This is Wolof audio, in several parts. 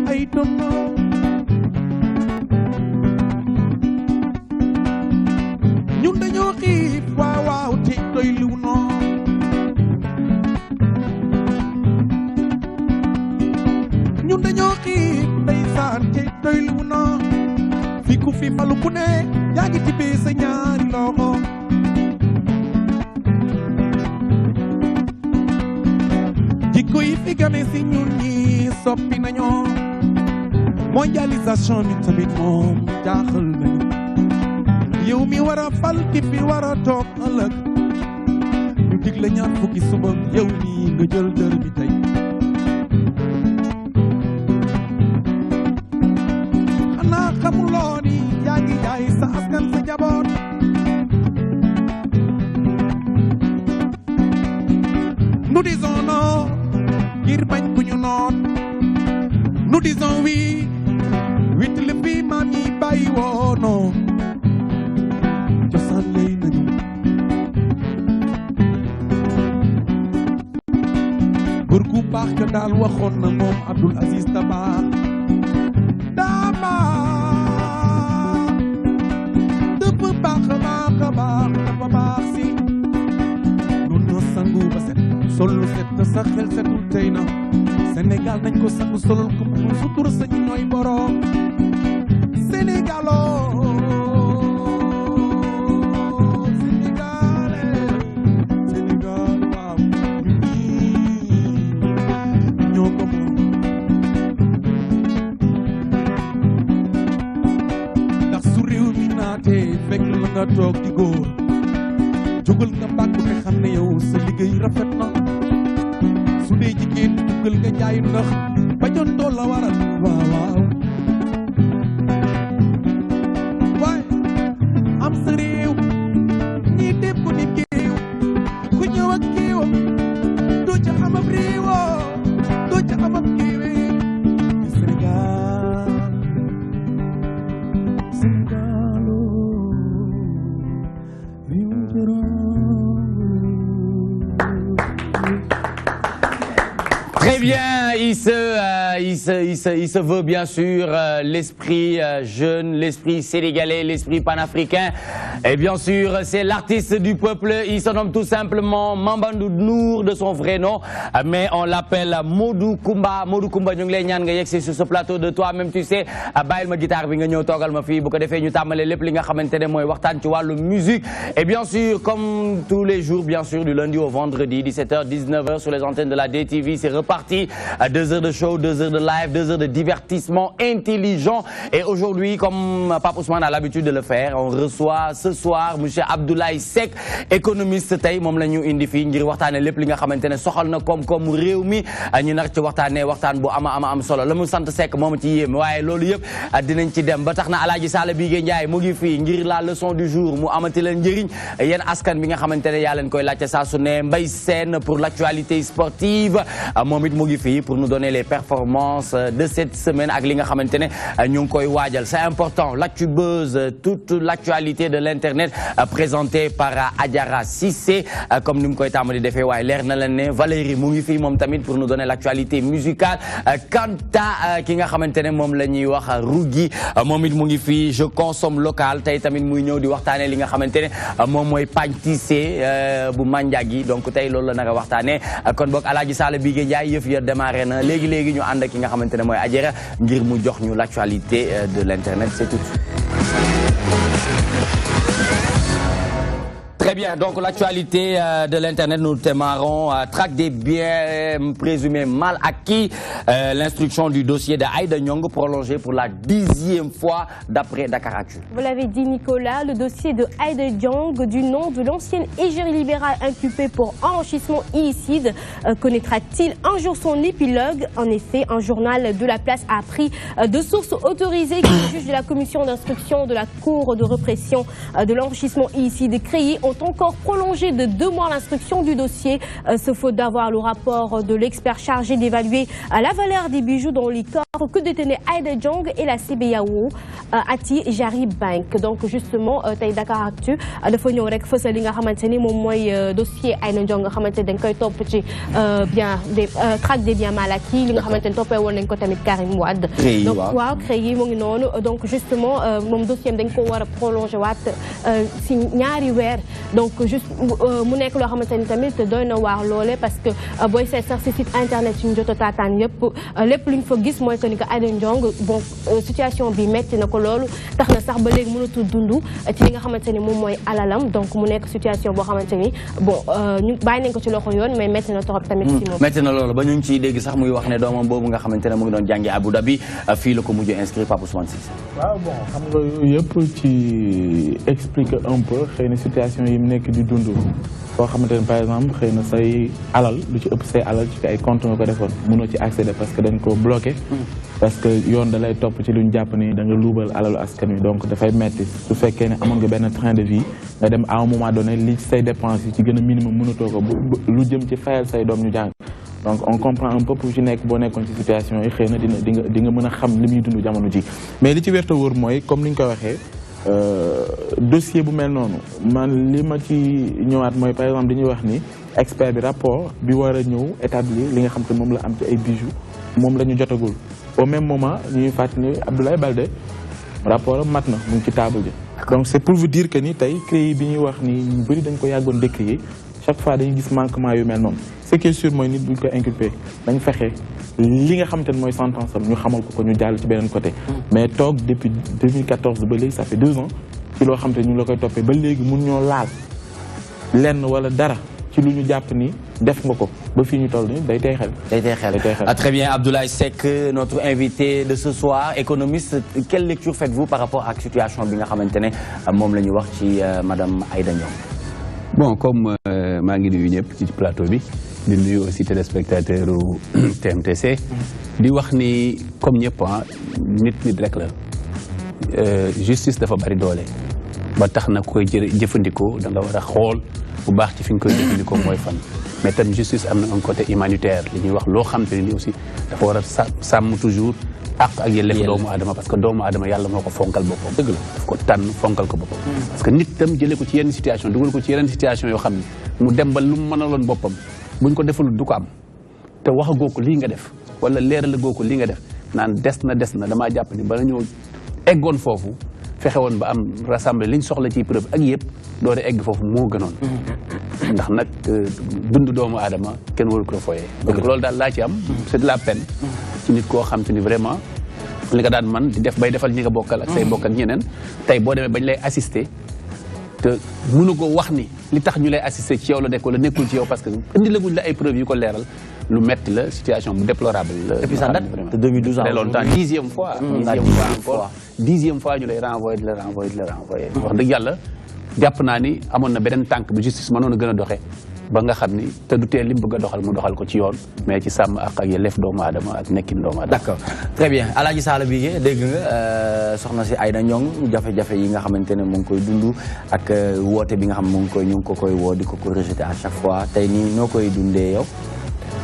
I don't know. Ñun dañoo xiif waaw waaw te doy lu noo. Ñun dañoo xiif ndeysaan te doy lu noo. Fi ku fi falu ku ne yaa ngi tibbee sa ñaari loxo. Jikko yi fi gane si ñun ñi soppi nañoo. Mondialisation bi tamit moom jaaxal nañu. Yow mi war a fal ki fi war a toog ëllëg. Ñu dig la ñaar fukki suba yow nii nga jël dër bi tey. Xanaa xamuloo ni yaa ngi jaay sa askan sa jaboot. Nous disons non ngir bañ ku ñu noot. Nous disons oui wit li fi maam yi bàyyi woon cosaan lay nañu. góor gu baax ka daal waxoon na moom Abdoul Aziz Dabakh. dafa baax dafa baax si. nun na sangu ba set sol lu set te sa xel setul tey na. Sénégal nañ ko sangu solol ko mu sutur sa ñu ñooy borom. Sénégalo Sénégal waaw ñoo ko moom. ndax su réew mi naatee fekk la nga toog di góor. jógal nga bàkku te xam ne yow sa liggéey rafet na. su dee jigéen dugal nga jaay ndax ba jon tool la waral waaw waaw. waaye am sa réew ñii dépp ko nit géew ku ñëw ak géewam doo ca am ab réewoo doo ca am ab géewee. Sénégal Sénégalo réew Très bien, il se veut bien sûr l'esprit jeune, l'esprit sénégalais, l'esprit panafricain. Et bien sûr, c'est l'artiste du peuple. Il se nomme tout simplement Mambandou Nour de son vrai nom, mais on l'appelle Modou Kumba. Modou Kumba, ñu ngi lay ñaan nga yegsi sur ce plateau de toi-même, tu sais, bàyyil ma guitare bi nga ñëw toogal ma fii bu ko defee ñu tàmbalee lépp li nga xamante ne mooy waxtaan ci wàllu musique. Et bien sûr, comme tous les jours, bien sûr, du lundi au vendredi, 17h, 19h sur les antennes de la DTV, c'est reparti. 2 heures de show, 2 heures de live, 2 heures de divertissement intelligent. Et aujourd'hui, comme Pape Ousmane a l'habitude de le faire, on reçoit ce soir monsieur Abdoulaye Seck, économiste tey moom la ñu indi fii ngir waxtaane lépp li nga xamante ne soxal na koom-koomu réew mi ñu nar ci waxtaanee waxtaan bu am solo la mu sant Seck moom ci yéem waaye loolu yëpp dinañ ci dem ba tax na Alaaji Sala Bigué Ndiaye mu ngi fii ngir la leçon du jour mu amati leen njëriñ yéen askan bi nga xamante ne yaa leen koy laajte saa su ne Mbaye Sène pour l'actualité sportive moom it mu ngi fii pour nous donner les performances de cette semaine ak li nga xamante ne ñu ngi koy waajal. C'est important, l'actu buzz, toute l'actualité de l'internet présentée par Adjara Cissé comme ni mu koy tàmm di defee waaye leer na leen ne Valérie mu ngi fii moom tamit pour nous donner l'actualité musicale. Quant à ki nga xamante ne moom la ñuy wax Rougui moom it mu ngi fii je consomme local tey tamit muy ñëw di waxtaanee li nga xamante ne moom mooy pagne tissé bu Mandiagui donc tey loolu la naka waxtaanee kon boog Alaaji Sala Bigué Ndiaye yëf ya démarré na léegi ñu ànd ak ki nga xamante ne mooy Adjara ngir mu jox ñu l'actualité de l'internet, c'est tout. Très bien, donc l'actualité de l'internet, nous démarrons. Traque des biens présumés mal acquis. L'instruction du dossier de Aïda Nyong prolongée pour la 10e fois d'après Dakaractu. Vous l'avez dit Nicolas, le dossier de Aïda Nyong du nom de l'ancienne égérie libérale inculpée pour enrichissement illicite connaîtra-t-il un jour son épilogue? En effet, un journal de la place a appris de sources autorisées que les juges de la commission d'instruction de la Cour de répression de l'enrichissement illicite créée ont encore prolongé de 2 mois l'instruction du dossier. Ce faute d'avoir le rapport de l'expert chargé d'évaluer la valeur des bijoux dans les corps que détenait Aïda Diong et la CBAO Ati Jari Bank. Donc justement tey Dakaractu dafa ñëw rek fësal li nga xamante ni moom mooy dossier Aïda Diong nga xamante dañ koy topp ci bien des traque des biens mal acquis li nga xamante ni toppee woon nañ ko tamit Karim Wade. Donc waaw CREI mu ngi noonu donc justement moom dossier dañ ko war a prolonger waat si ñaari weer donc juste mu nekk loo xamante ni tamit doy na waar loole parce que booy seet sax si site internet suñu jot a taataan yëpp lépp luñ fa gis mooy que ni que Aïda Diong bon situation bi metti na ko loolu tax na sax ba léegi mënatul dund ci li nga xamante ni moom mooy alalam donc mu nekk situation boo xamante ni bon ñu bàyyi nañ ko ci loxo yoon mais metti na trop tamit si moom. metti na loolu ba ñu ngi ciy dégg sax muy wax ne doomam boobu nga xamante ne mu ngi doon jàngee Abu Dhabi fii la ko mujj inscrit Pape Ousmane Cissé. waaw bon xam nga yooyu yëpp ci expliquer un peu xëy na situation yi mu nekk di dund boo xamante ne par exemple xëy na say alal lu ci ëpp say alal ci ay compte nga ko defoon mënoo ci accéder parce que dañ ko bloqué. parce que yoon da lay topp ci luñ jàpp ni da nga luubal alalu askan wi donc dafay metti su fekkee ne amoon nga benn train de vie nga dem à un moment donné li say dépenses yi ci gën a minimum mënatoo ko lu jëm ci fayal say doom ñu jàng. donc on comprend un peu pour ci nekk boo nekkoon ci situation yi xëy na di nga mën a xam li muy dund jamono ji mais li ci wér te wóor mooy comme ni ñu ko waxee dossier bu mel noonu man li ma ci ñëwaat mooy par exemple dañuy wax ni expert bi rapport bi war a ñëw établir li nga xam te moom la am ci ay bijoux moom la ñu jotagul au même moment ñuy fàttali ni Abdoulaye Baldé rapport am mat na mu ngi ci table bi donc c'est pour vous dire que ni tey CREI bi ñuy wax ni ñu bëri dañ ko yàggoon décrier chaque fois dañuy gis manquement yu mel noonu ce qui est sûr mooy nit buñ ko inculpé dañ fexe li nga xamante ne mooy sentence am ñu xamal ko ñu jàll ci beneen côté mais toog depuis 2014 ba léegi ça fait 2 ans ci loo xamante ñu la koy toppee ba léegi mun ñoo laal lenn wala dara ci lu ñu jàpp ni def nga ko ba fii ñu toll nii day tey xel. day tey xel. Très bien, Abdoulaye Seck, notre invité de ce soir, économiste. Quelle lecture faites-vous par rapport à la situation bi nga xamante ne moom la ñu wax ci madame Aïda Diong? Bon, comme maa ngi nuyu ñëpp ci plateau bi di nuyu aussi téléspectateur u TMTC di wax ni comme ñëpp nit rek la justice dafa bari doole ba tax na koy jëfandikoo da nga war a xool bu baax ci fi nga koy jëfandikoo mooy fan mais tam justice am na un côté humanitaire li ñuy wax loo xam te ni aussi dafa war a sàmm toujours ak yelleef doomu aadama parce que doomu aadama yàlla moo ko fonkal boppam dëgg la daf ko tànn fonkal ko boppam parce que nit tam jëlee ko ci yenn situation dugal ko ci yeneen situation yoo xam ne mu dem ba lu mu mënaloon boppam buñ ko deful du ko am te waxagoo ko lii nga def wala leeralagoo ko lii nga def naan des na damaa jàpp ni bala ñëw eggoon foofu fexe woon ba am rassemblé liñ soxla ci preuve ak yëpp doore egg foofu moo gënoon ndax nag dund doomu aadama kenn waru ko foyee donc loolu daal laa ci am c'est de la peine ci nit koo xam te ni vraiment li nga daan man di def bay defal ñi nga bokkal ak say bokk ak ñeneen tey boo demee bañ lay assister te mënu ko wax ni li tax ñu lay assister ci yow la nekk wala nekkul ci yow parce que indi laguñ la ay preuves yu ko leeral lu metti la situation bu déplorable la. Et puis ça date de 2012 très longtemps dixième fois ñu lay renvoyer di la renvoyer wax dëgg yàlla jàpp naa ni amoon na beneen tànk bu justice mënoon a gën a doxee ba nga xam ni te du tee li mu bëgg a doxal mu doxal ko ci yoon mais ci sàmm ak yelleef doomu aadama ak nekkin doomu aadama. D'accord très bien Alaaji Sala Bigué dégg nga soxna si Aïda Diong jafe-jafe yi nga xamante ne mu ngi koy dund ak woote bi nga xam ñu ngi ko koy woo di ko rejeté à chaque fois tey nii noo koy dundee yow.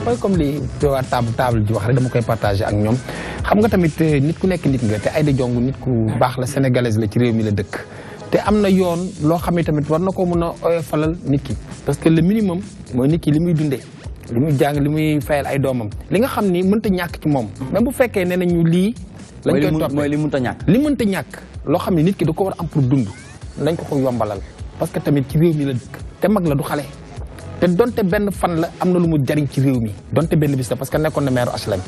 mooy comme li waa table ji wax rek dama koy partagé ak ñoom xam nga tamit nit ku nekk nit nga te Aïda Diong nit ku baax la sénégalaise la ci réew mi la dëkk te am na yoon loo xam ne tamit war na ko mën a oyofalal nit ki parce que le minimum mooy nit ki li muy dundee li muy jàng li muy fayal ay doomam li nga xam ni mënta ñàkk ci moom même bu fekkee nee nañu lii lañ koy toppee mooy li mënta ñàkk li mënta ñàkk loo xam ne nit ki da ko war a am pour dund nañ ko yombalal parce que tamit ci réew mi la dëkk te mag la du xale te donte benn fan la am na lu mu jariñ ci réew mi donte benn bis la parce que nekkoon na maire HLM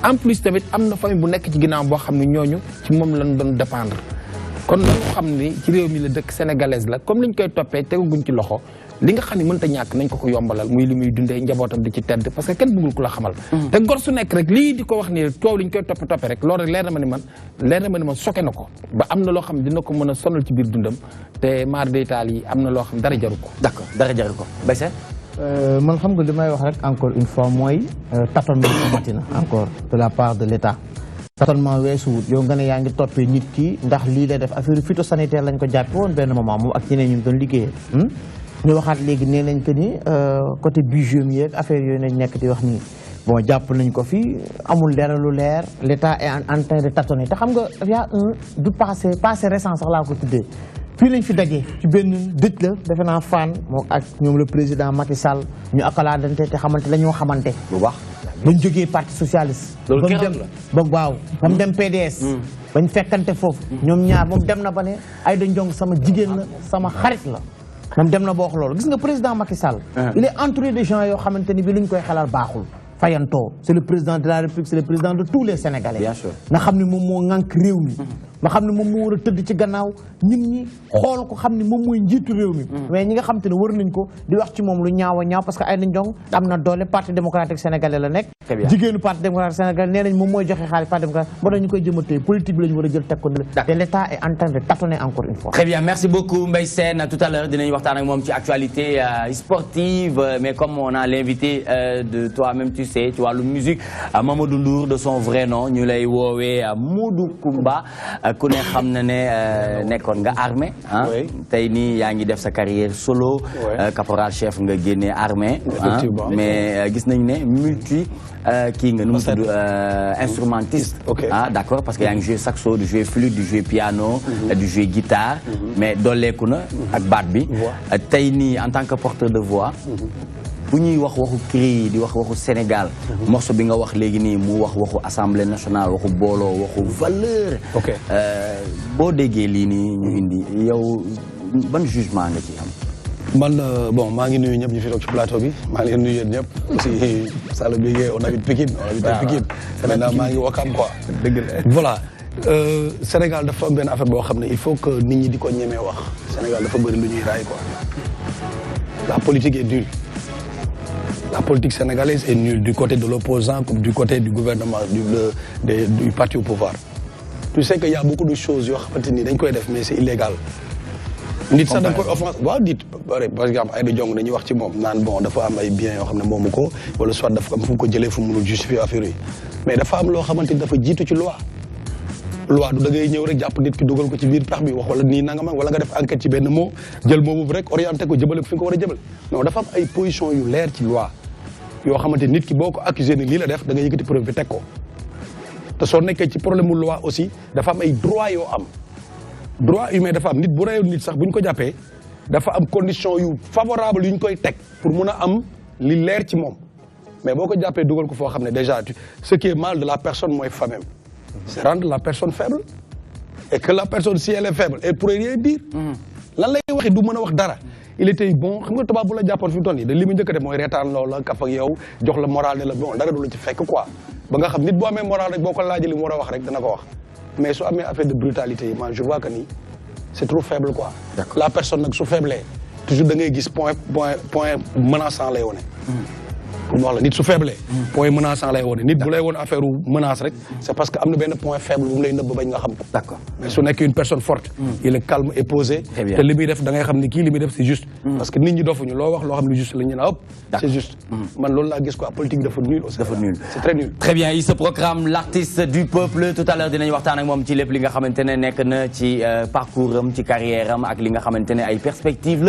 en plus tamit am na famille bu nekk ci ginnaaw boo xam ne ñooñu ci moom lañ doon dépendre kon nañu xam ni ci réew mi la dëkk sénégalaise la comme liñ koy toppee teguguñ ci loxo li nga xam ne mënta ñàkk nañ ko yombalal muy li muy dundee njabootam di ci tedd parce que kenn bëggul ku la xamal te gor su nekk rek lii di ko wax ni toow liñ koy toppe rek loolu rek leer na ma ni man soke na ko ba am na loo xam ne dina ko mën a sonal ci biir dundam te maar deytaal yi am na loo xam dara jaru ko d'accord dara jaru ko Baye man xam nga li may wax rek encore une fois mooy tâtonnement amatina encore de la part de l'État tâtonnement weesuwut yow nga ne yaa ngi toppee nit ki ndax lii lay def affaire phytosanitaire lañ ko jàppe woon benn moment moom ak ñeneen ñu doon liggéeyee ñu waxaat léegi nee nañ que ni côté budget mi yeeg affaire yooyu nañ nekk di wax nii bon jàpp nañ ko fi amul dara lu leer l'État est en train de tâtonner te xam nga y a du passé récent sax laa ko tuddee fii lañ fi dajee ci benn dëj la defe naa Fann moo ak ñoom le président Macky Sall ñu akalaadante te xamante la ñoo xamante bu baax bañ jógee parti socialiste loolu keroog la ba waaw ba mu dem PDS bañ fekkante foofu ñoom ñaar moom dem na ba ne Aïda Ndiongue sama jigéen la sama xarit la moom dem na ba wax loolu gis nga président Macky Sall il est entouré de gens yoo xamante ni bi luñ koy xelal baaxul fayantoo c'est le président de la République c'est le président de tous les Sénégalais bien sûr nga xam ne moom moo ŋànk réew mi nga xam ne moom moo war a tëdd ci gannaaw nit ñi xool ko xam ne moom mooy njiitu réew mi mais ñi nga xam te ne war nañ ko di wax ci moom lu ñaaw a ñaaw parce que Aïda Ndiongue am na doole parti démocratique sénégalais la nekk jigéenu parti démocratique sénégalais nee nañ moom mooy joxe xaalis parti démocratique moo tax ñu koy jëm a téye politique bi la ñu war a jël teg ko te l'État est en train de tâtonner encore une fois. Très bien, merci beaucoup Mbaye Sène. Tout à l'heure dinañ waxtaan ak moom ci actualité sportive mais comme on a l'invité de toi-même tu sais ci wàllu musique Mamadou Ndour de son vrai nom ñu lay woowee Modou Coumba ku ne xam na ne nekkoon nga armée ah tey nii yaa ngi def sa carrière solo caporal chef nga génnee armée mais gis nañ ne multi kii nga nu mu tudd instrumentiste ah d'accord parce que yaa ngi joué saxo du joué flûte du joué piano du joué guitare mais dooleeku na ak baat bi tey nii en tant que porteur de voix bu ñuy wax waxu CREI di wax waxu Sénégal morceau bi nga wax léegi nii mu wax waxu assemblée nationale waxu booloo waxu valeur boo déggee lii nii ñu indi yow ban jugement nga ci am man bon maa ngi nuyu ñëpp ñu fi toog ci plateau bi maa ngi leen nuyu yéen ñëpp aussi Sall Bigué on habite Pikine maintenant maa ngi Wakam quoi voilà Sénégal dafa am benn affaire boo xam ne il faut que nit ñi di ko ñemee wax Sénégal dafa bëri lu ñuy raay quoi la politique est nulle la politique sénégalaise est nulle du côté de l'opposant comme du côté du gouvernement du parti au pouvoir tu sais qu'il y a beaucoup de choses yoo xamante ni dañ koy def mais c'est illégal nit sax da nga koy offense waaw nit par exemple Aïda Ndiongue dañuy wax ci moom naan bon dafa am ay biens yoo xam ne moomu ko wala soit dafa am fu mu ko jëlee fu mu mënul justifier affaire yi mais dafa am loo xamante ni dafa jiitu ci loi du da ngay ñëw rek jàpp nit ki dugal ko ci biir pax bi wax wala nii nangam wala nga def enquête ci benn mot jël moomu bi rek orienté ko jëmale ko fi nga ko war a jëmale non dafa am ay position yu leer ci loi yoo xamante nit ki boo ko accusé ni lii la def da nga yëkkati preuve bi teg ko te soo nekkee ci problème mu loi aussi dafa am ay droit yoo am droit humain dafa am nit bu reyoon nit sax bu ñu ko jàppee dafa am condition yu favorable yu ñu koy teg pour mun a am li leer ci moom mais boo ko jàppee dugal ko foo xam ne déjà ce qui est mal de la personne mooy famille c'est rendre la personne faible et que la personne si elle est faible elle pourrait rien dire lan lay waxi du mën a wax dara il était bon xam nga tubaab bu la jàppoon fi mu toll nii de li mu njëkk a def mooy reetaan loola kaf ak yow jox la moral ne la bon dara du la ci fekk quoi ba nga xam nit boo amee moral rek boo ko laajee li mu war a wax rek dana ko wax mais su amee affaire de brutalité yi man je vois que ni c'est trop faible quoi la personne nag su faible toujours da ngay gis point menaçant lay wone pour wax la nit su faible point menaçant lay wone nit bu lay woon affaire menace rek c'est parce que am na benn point faible bu mu lay nëbb bañ nga xam ko d'accord mais su nekk une personne forte il est calme et posé te li muy def da ngay xam ni kii li muy def c'est juste parce que nit ñi dofuñu loo wax loo xam ne juste la ñu ne hop c'est juste man loolu laa gis quoi politique dafa nul aussi dafa nul c'est très nul très bien il se proclame l'artiste du peuple tout à l'heure dinañ waxtaan ak moom ci lépp li nga xamante ne nekk na ci parcours am ci carrière am ak li nga xamante ne ay perspectives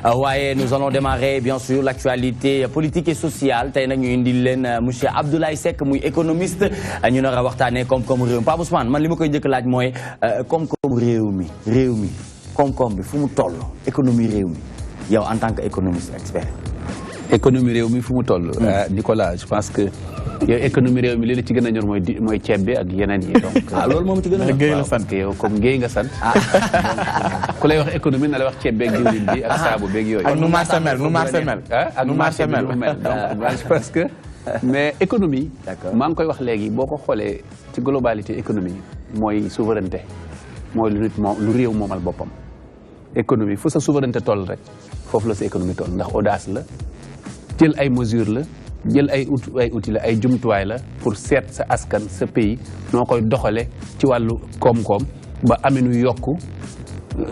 la waaye nous allons démarrer bien sûr l'actualité politique et sociale tey nag ñu indil leen monsieur Abdoulaye Seck muy économiste ñu nar a waxtaanee koom-koomu réew mi Pape Ousmane man li ma koy njëkk laaj mooy koom-koomu réew mi koom-koom bi fu mu toll économie réew mi yow en tant que économiste expert. économie réew mi fu mu toll. Nicolas je pense que yow économie réew mi li la ci gën a ñor mooy ceeb bi ak yeneen yi donc. loolu moom ci gën a ñor Guèye la sant parce que yow comme Guèye nga sant. ku lay wax économie na la wax ceeb beeg diwlin bi ak saabu beeg yooyu. ak nu marché mel ak nu marché mel donc je pense que mais économie. maa ngi koy wax léegi boo ko xoolee ci globalité économie mooy souveraineté mooy lu nit moom lu réew moomal boppam. économie fu sa souveraineté toll rek foofu la sa économie toll ndax audace la jël ay mesures la jël ay outils la ay jumtuwaay la pour seet sa askan sa pays noo koy doxale ci wàllu koom-koom ba aminu yokku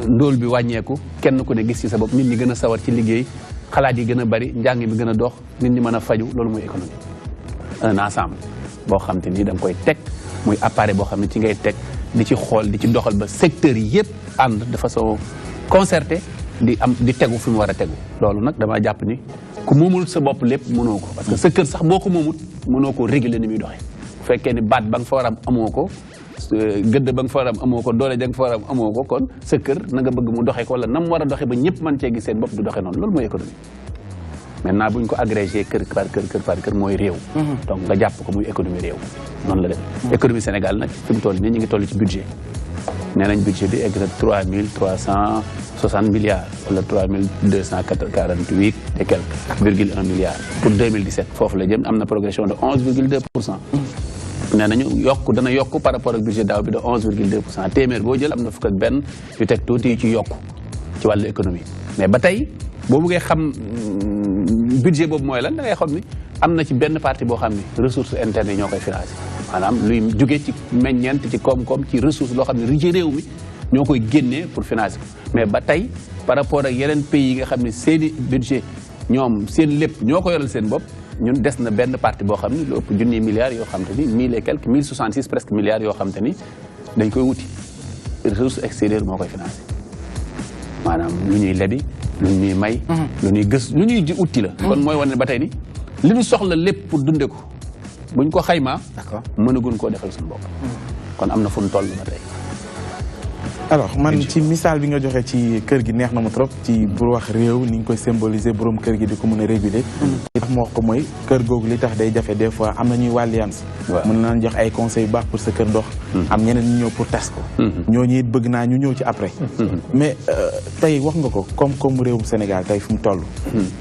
ndóol bi wàññeeku kenn ku ne gis ci sa bopp nit ñi gën a sawar ci liggéey xalaat yi gën a bari njàng bi gën a dox nit ñi mën a faju loolu mooy économie un ensemble boo xam te ni da nga koy teg muy appareil boo xam ne ci ngay teg di ci xool di ci doxal ba secteurs yi yëpp ànd de façon concertée di tegu fi mu war a tegu loolu nag damaa jàpp ni ku moomul sa bopp lépp mënoo ko parce que sa kër sax boo ko moomut mënoo ko réguler ni muy doxee bu fekkee ni baat ba nga fa war a am amoo ko gëdd ba nga fa war a am amoo ko doole ja nga fa war a am amoo ko kon sa kër na nga bëgg mu doxee ko wala na mu war a doxee ba ñëpp mën cee gis seen bopp du doxee noonu loolu mooy économie maintenant bu ñu ko agrégé kër par kër mooy réew donc nga jàpp ko muy économie réew noonu la dem économie Sénégal nag fi mu toll nii ñu ngi toll ci budget nee nañ budget bi egg na 3360 milliards wala 3248 et quelques virgule 1 milliard pour 2017 foofu la jëm am na progression de 11,2%. nee nañu yokk dana yokk par rapport ak budget daaw bi de 11,2%. téeméer boo jël am na fukk ak benn yu teg tuuti yu ci yokk ci wàllu économie mais ba tey boo buggee xam budget boobu mooy lan da ngay xam ni am na ci benn partie boo xam ni ressources internes yi ñoo koy financé maanaam luy jóge ci meññeent ci koom-koom ci ressource loo xam ne ci réew mi ñoo koy génnee pour financer ko mais ba tey par rapport ak yeneen pays yi nga xam ne seeni budget ñoom seen lépp ñoo ko yoral seen bopp ñun des na benn partie boo xam ni lu ëpp junniy milliards yoo xam te ni 1000 et quelques 1066 presque milliards yoo xam te ni dañ koy wuti ressource extérieure moo koy financé maanaam lu ñuy lebi lu ñuy may lu ñuy gës lu ñuy uti la kon mooy wane ba tey ni li ñu soxla lépp pour dunde ko buñ ko xaymaa mënaguñ koo defal suñu bopp kon am na fu ñu toll ba tey alors man ci misaal bi nga joxe ci kër gi neex na ma trop ci pour wax réew ni ñu koy symboliser borom kër gi di ko mën a réguler li tax ma wax ko mooy kër googu li tax day jafe des fois am na ñuy wàlliyans mën naan jox ay conseils yu baax pour sa kër dox am ñeneen ñu ñëw pour tas ko ñooñu it bëgg naa ñu ñëw ci après mais tey wax nga ko comme réewum Sénégal tey fu mu toll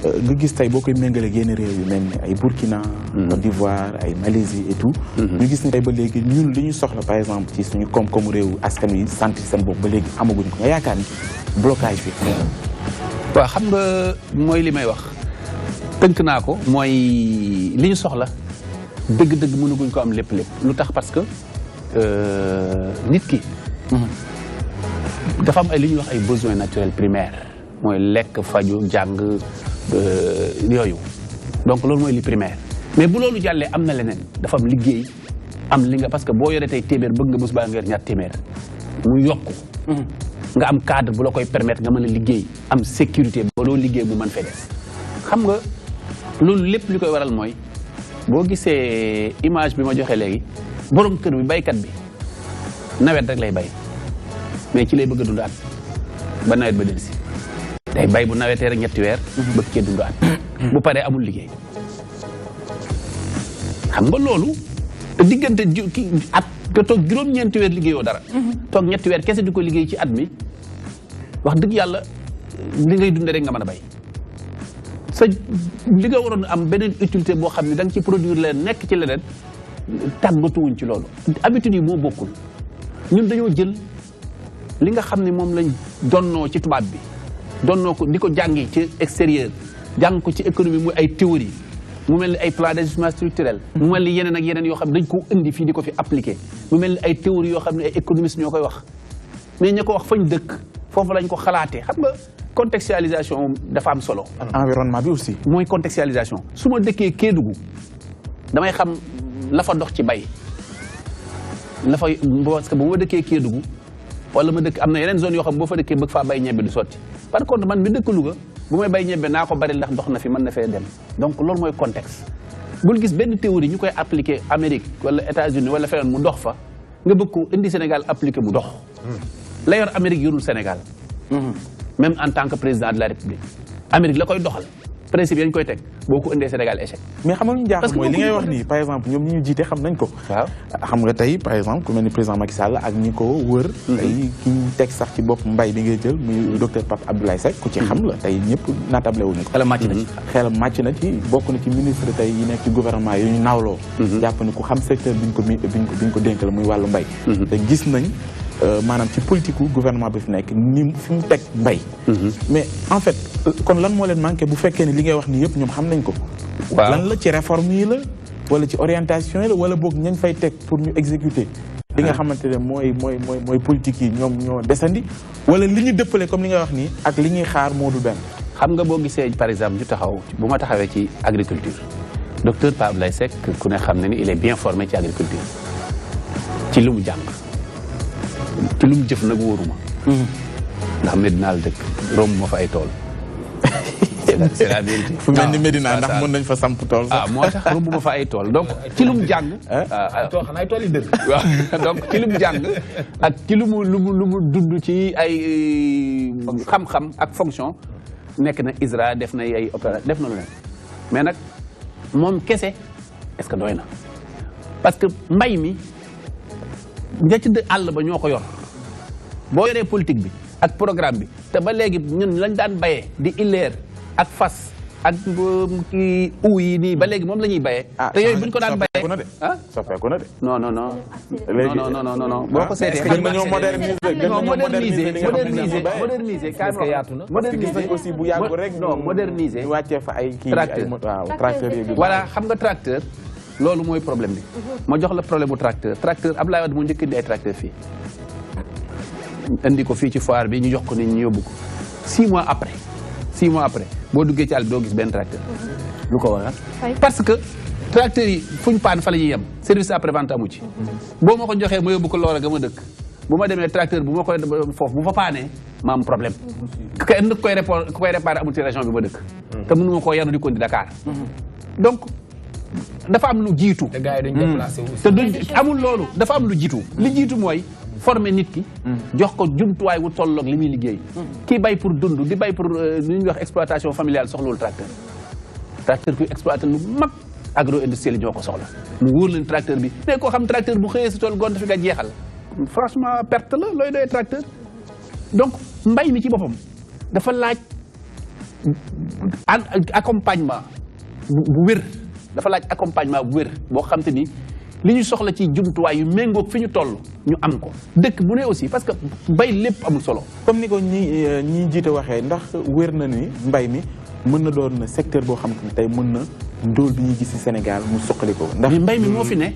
nga gis tey boo koy méngale génn réew yu mel ni ay Burkina Côte d'Ivoire ay Malaisie et tout ñu gis ni tey ba léegi ñun li ñu soxla par exemple ci suñu koom-koomu réew askan wi sentir seen bopp ba léegi amaguñ ko nga yaakaar ni blocage bi waaw xam nga mooy li may wax tënk naa ko mooy li ñu soxla dëgg-dëgg mënaguñ ko am lépp lu tax parce que nit ki dafa am ay li ñuy wax ay besoins naturels primaires mooy lekk faju jàng yooyu donc loolu mooy li primaire mais bu loolu jàllee am na leneen dafa am liggéey am li nga parce que boo yoree tey téeméer bëgg nga bés baa nga yor ñaar téeméer mu yokku nga am cadre bu la koy permettre nga mën a liggéey am sécurité ba loo liggéey bu mën fee des xam nga loolu lépp li koy waral mooy boo gisee image bi ma joxe léegi borom kër bi baykat bi nawet rek lay bay mais ci lay bëgg a dund at ba nawet ba delsi day bay bu nawetee rek ñetti weer bëgg cee dund at bu paree amul liggéey xam nga loolu te diggante at nga toog juróom-ñeenti weer liggéeyoo dara toog ñetti weer kese di ko liggéey ci at mi wax dëgg yàlla li ngay dunde rek nga mën a bay sa li nga waroon am beneen utilité boo xam ne da nga ci produire leen nekk ci leneen tàggatuwuñ ci loolu habitude yi moo bokkul ñun dañoo jël li nga xam ne moom lañ donnoo ci tubaab bi donnoo ko di ko jàngi ci extérieur jàng ko ci économie muy ay théorie mu mel ni ay plan d'ajustement structurel mu mel ni yeneen ak yeneen yoo xam ne dañ ko indi fii di ko fi appliqué mu mel ni ay théorie yoo xam ne ay économistes ñoo koy wax mais ña ko wax fañ dëkk foofu lañ ko xalaatee xam nga contextualisation dafa am solo environnement bi aussi mooy contextualisation su ma dëkkee Kédougou damay xam la fa dox ci bay la fa parce que bu ma dëkkee Kédougou wala ma dëkk am na yeneen zone yoo xam boo fa dëkkee bëgg faa bay ñebbe du sotti par contre man mi dëkk Louga bu may bay ñebbe naa ko bari ndax dox na fi mën na fee dem donc loolu mooy contexte bul gis benn théorie ñu koy appliquer Amérique wala États-Unis wala feneen mu dox fa nga bëgg ko indi Sénégal appliquer mu dox la yor Amérique yorul Sénégal même en tant que président de la République Amérique la koy doxal principe yañ koy teg boo ko indee Sénégal échec mais xam nga lu ñu jaaxal mooy li ngay wax nii par exemple ñoom ñi ñu jiite xam nañ ko waaw xam nga tey par exemple ku mel ni président Macky Sall ak ñi ko wër tey ki ñu teg sax ci bopp mbay bi ngay jël muy docteur Pape Abdoulaye Seck ku ci xam la tey ñëpp naatable wuñu ko xelam màcc na ci bokk na ci ministre tey yi nekk ci gouvernement yi ñu nawloo jàpp ni ku xam secteur bi ñu ko dénk la muy wàllu mbay te gis nañ maanaam ci politique gu gouvernement bi fi nekk ni fi mu teg mbay mais en fait kon lan moo leen manqué bu fekkee ne li ngay wax nii yëpp ñoom xam nañ ko lan la ci réforme yi la wala ci orientation yi la wala boog ñañ fay teg pour ñu exécuter li nga xamante ne mooy politique yi ñoom ñoo desandi wala li ñu dëppale comme li nga wax nii ak li ñuy xaar moo du benn xam nga boo gisee par exemple ñu taxaw bu ma taxawee ci agriculture docteur Pape Abdoulaye Seck ku ne xam ne ni il est bien formé ci agriculture ci lu mu jàng ci lu mu jëf nag wóoruma ndax Medina la dëkk romb ma fa ay tool. c'est la vérité. fu mel ni Medina ndax mën nañ fa samp tool sax. moo tax romb ma fa ay tool donc ci lu mu jàng. xanaa ay tool yi dëgg. waaw donc ci lu mu jàng ak ci lu mu dund ci ay xam-xam ak fonction nekk na ISRA def na ay opération def na lu ne mais nag moom kese est-ce que doy na parce que mbay mi ña ci àll ba ñoo ko yor boo yoree politique bi ak programme bi te ba léegi ñun lañ daan bayee di illeer ak fas ak kii yi nii ba léegi moom la ñuy bayee. te yooyu buñ ko daan bayee soppeeku na de. non non non. léegi non boo ko seetee. gën nañoo moderniser moderniser est-ce que yaatu na. moderniser aussi bu yàgg rek. non moderniser. ñu wàccee fa ay kii tracteur waaw tracteur yi. voilà xam nga tracteur loolu mooy problème bi. ma jox la problème bu tracteur Abdoulaye Wade moo njëkk indi ay tracteur fii. indi ko fii ci foire bi ñu jox ko nit ñi yóbbu ko 6 mois après boo duggee ci àll bi doo gis benn tracteur. lu ko waral parce que tracteurs yi fuñ paan fa la ñuy yem service après vente amu ci. boo ma ko joxee ma yóbbu ko Loora ga ma dëkk bu ma demee tracteur bu ma koy foofu bu fa paanee ma am problème. kenn ku koy réparé amul ci région bi ma dëkk. te mënu ma koo yanu di ko indi Dakar. donc dafa am lu jiitu. te gars yi dañu déplacé wu. te duñ amul loolu dafa am lu jiitu. li jiitu mooy. former nit ki jox ko jumtuwaay wu tolloog li muy liggéey kii bay pour dund di bay pour li ñuy wax exploitation familiale soxlawul tracteur kuy exploité lu mag agro industriel yi ñoo ko soxla mu wóor leen tracteur bi mais koo xam tracteur bu xëyee si tool gont fi nga jeexal franchement perte la looy doyee tracteur donc mbay mi ci boppam dafa laaj accompagnement bu wér dafa laaj accompagnement bu wér boo xam te ni li ñu soxla ci jumtuwaay yu méngoog fi ñu toll ñu am ko dëkk bu ne aussi parce que mbay lépp amul solo. comme ni ko ñi jiite waxee ndax wér na ni mbay mi mën na doon secteur boo xam ne tey mën na ndóol bi ñuy gis ci Sénégal mu suqali ko. ndax mbay mi moo fi ne.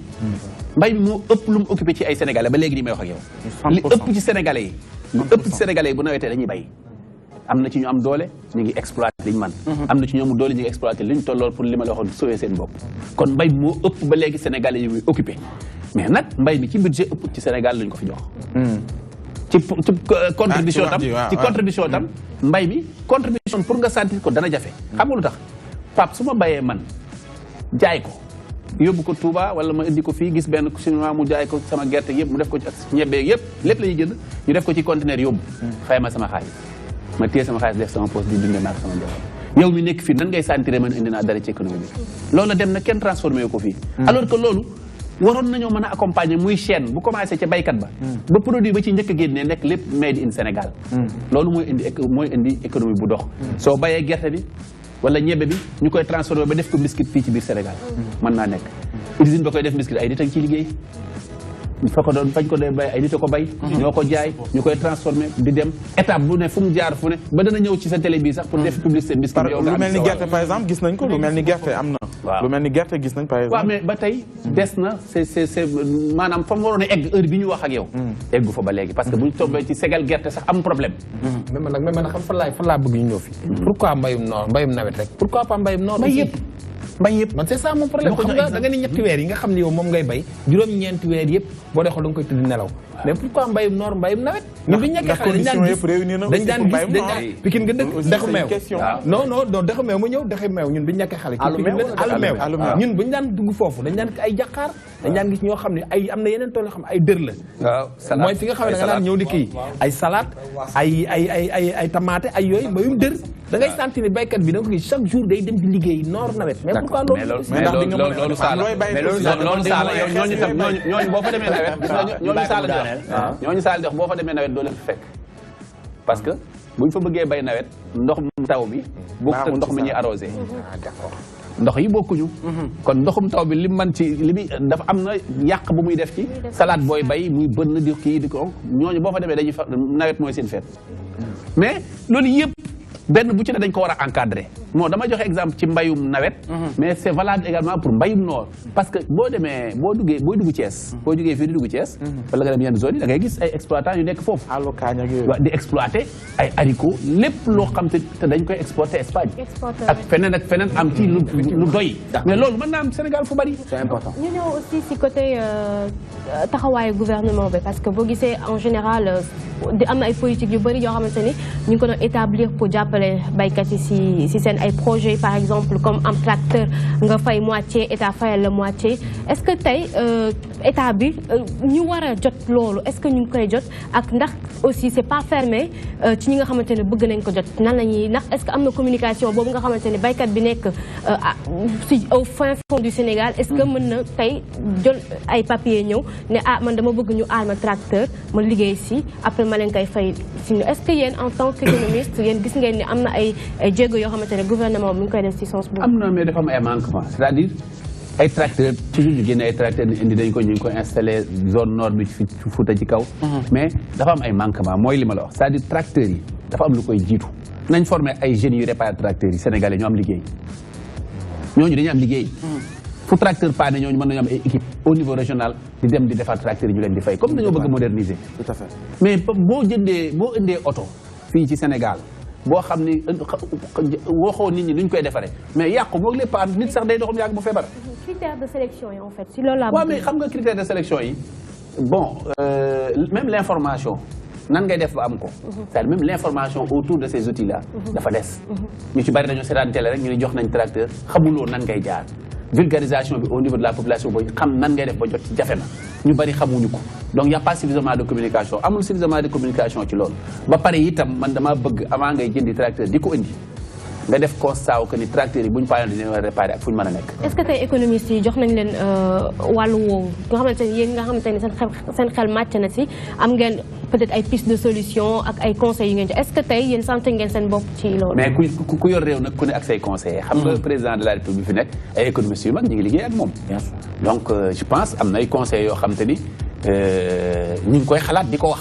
mbay mi moo ëpp lu mu occupé ci ay sénégalais ba léegi nii may wax ak yow. li ëpp ci sénégalais yi. li ëpp ci sénégalais yi bu nawetee dañuy bay. am na ci ñu am doole ñu ngi exploité liñ man am na ci ñu am doole ñu ngi exploité liñ tollool pour li ma la waxoon sauver seen bopp kon mbay bi moo ëpp ba léegi sénégalais yi muy occupé mais nag mbay mi ci budget ëpp ci Sénégal lañ ko fi jox ci contribution tam ci contribution tam mbay mi contribution pour nga sentir ko dana jafe xam nga lu tax Pape su ma bayee man jaay ko yóbbu ko Touba wala ma indi ko fii gis benn chinois mu jaay ko sama gerte yëpp mu def ko ci ak ñebbe yëpp lépp la ñuy jënd ñu def ko ci conteneur yóbbu fay ma sama xaalis ma téye sama xaalis def sama poste di dundee naak sama njaboot yow mi nekk fii nan ngay sentir man indi naa dara ci économie bi loolu dem na kenn transformé ko fii alors que loolu waroon nañoo mën a accompagner muy chaîne bu commencé ca baykat ba ba produit ba ci njëkk a génnee nekk lépp made in Sénégal loolu mooy indi économie bu dox soo bayee gerte bi wala ñebe bi ñu koy transformé ba def ko biscuit fii ci biir Sénégal mën naa nekk usine ba koy def biscuit ay nit a ngi ciy liggéey fa ko doon fañ ko dee bay ay nit a ko bay ñoo ko jaay ñu koy transformé di dem étape bu ne fu mu jaar fu ne ba dana ñëw ci sa télé bi sax pour def publicité biscuit yow lu mel ni gerte par exemple gis nañ ko lu mel ni gerte am na lu mel ni gerte gis nañ par exemple waaw mais ba tey des na c'est maanaam fa mu waroon a egg heure bi ñu wax ak yow eggu fa ba léegi parce que buñ tombee ci segal gerte sax am problème mais man nag xam fan laa bëgg ñu ñëw fi pourquoi mbayum nawet rek pourquoi pas mbayum noor mbay yëpp man c'est ça mon problème xam nga da nga ni ñetti weer yi nga xam ne yow moom ngay bay juróom-ñeenti weer yëpp boo dee xool da nga koy tëdd nelaw mais pourquoi mbayum noor mbayum nawet ñun bi ñu nekkee xale dañ daan gis Pikine nga dëkk dexu meew non dexu meew ma ñëw dexu meew ñun bi ñu nekkee xale àllu meew ñun bu ñu daan dugg foofu dañ daan ay jaqaar dañ daan gis ñoo xam ne ay am na yeneen tool yoo xam ne ay dër la mooy fi nga xam ne da nga daan ñëw di kii ay salade ay tomate ay yooyu mbayum dër da ngay sentir ne baykat bi da nga ko gis chaque jour day dem di liggéey noor nawet mais pourquoi loolu saala yow ñooñu tam ñooñu boo fa demee nawet ñooñu saala jox boo fa demee nawet doo leen fekk parce que buñ fa bëggee bay nawet ndox mu taw bi bokkut ak ndox mi ñuy arrosé ndox yi bokkuñu kon ndoxum taw bi li man ci li muy dafa am na yàq bu muy def ci salade booy bay muy bënn di kii di ko ñooñu boo fa demee dañuy fa nawet mooy seen feet mais loolu yëpp benn bu ci ne dañ ko war a encadrer bon dama joxe exemple ci mbayum nawet. mais c'est valable également pour mbayum noor. parce que boo demee boo dugg Thiès. boo jógee fii di dugg Thiès. wala nga dem yenn zone yi da ngay gis ay exploitants yu nekk foofu. di exploiter ay haricots lépp loo xam te dañ koy exporter Espagne. ak feneen am ci lu doy. mais loolu mën naa am Sénégal fu bari. c'est important ñu ñëw aussi si côté taxawaayu gouvernement bi parce que boo gisee en général di am na ay politique yu bëri yoo xamante ni ñu ngi ko doon établir pour jàppale baykat yi si seen ay projets par exemple comme am tracteur nga fay moitié état fayal la moitié est-ce que tey état bi ñu war a jot loolu est-ce que ñu ngi koy jot ak ndax aussi c'est pas fermé ci ñi nga xamante ne bëgg nañ ko jot nan la ñuy ndax est-ce que am na communication boobu nga xamante ne baykat bi nekk si au fin fond du Sénégal est-ce que mën na tey jël ay papier ñëw ne man dama bëgg ñu aal ma tracteur ma liggéey si après ma leen koy fay si est-ce que yéen en tant qu'économiste yéen gis ngeen ni am na ay jéego yoo xamante ne gouvernement mi ngi koy def si sens boobu. am na mais dafa am ay manquement c'est-à-dire ay tracteurs toujours ñu génne ay tracteurs indi dañ ko ñu ngi ko installé zone nord bi fi Fouta ci kaw. mais dafa am ay manquement mooy li ma la wax c'est-à-dire tracteurs yi dafa am lu koy jiitu nañ former ay jeunes yu réparé tracteurs yi sénégalais ñu am liggéey ñooñu dañu am liggéey. fu tracteur paane ñooñu mën nañu am ay équipe au niveau régional di dem di defar tracteurs yi ñu leen di fay comme dañoo bëgg moderniser. tout à fait mais boo indee oto fii ci Sénégal boo xam ni waxoo nit ñi nuñ koy defaree mais yàqu boog lépp am nit sax day doxam yàgg bu feebar. critère de sélection yi en fait si loolu laa. waaw mais xam nga critère de sélection yi bon même l'information nan ngay def ba am ko. c'est-à-dire même l'information autour de ces outils là. dafa des. ñu ci bari dañoo seetaan télé rek ñu ni jox nañ tracteur xamuloo nan ngay jaar. vulgarisation bi au niveau de la population booy xam nan ngay def ba jot ci jafe na ñu bari xamuñu ko donc y a pas suffisamment de communication amul suffisamment de communication ci loolu ba pare itam man dama bëgg avant ngay jëndi tracteur di ko indi nga def constat que ni tracteurs yi bu ñu paanoon dinañ war a réparer ak fu ñu mën a nekk. est-ce que tey économistes yi jox nañ leen wàllu woowu nga xamante ni yéen nga xamante ni seen xel màcc na si am ngeen peut-être ay pistes de solution ak ay conseils yu ngeen ci est-ce que tey yéen sant ngeen seen bopp ci loolu. mais ku yor réew nag ku ne ak say conseillers. xam nga président de la République fi nekk ay économistes yu mag ñu ngi liggéey ak moom. donc je pense am na ay conseils yoo xam te ni ñu ngi koy xalaat di ko wax.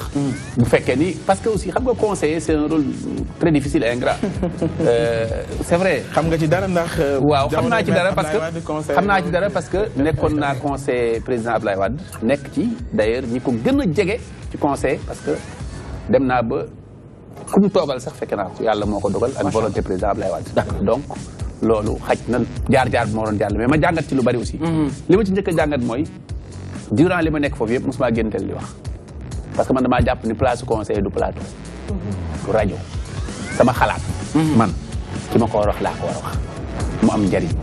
bu fekkee ni parce que aussi xam nga conseiller c'est un rôle très difficile et ingrat. c'est vrai. xam nga ci dara ndax. waaw xam naa ci dara parce que nekkoon naa conseiller président Abdoulaye Wade nekk ci d'ailleurs ñi ko gën a jege ci conseil parce que dem naa ba ku mu toogal sax fekk naa ko yàlla moo ko dogal ak volonté président Abdoulaye Wade. donc loolu xaj na jaar-jaar bi moo doon jàll mais ma jàngat ci lu bari aussi. li ma ci njëkk a jàngat mooy. durant li ma nekk foofu yëpp mosuma géntel di wax parce que man damaa jàpp ni place conseil du plateau du rajo sama xalaat man ki ma ko war a wax laa ko war a wax mu am njëriñ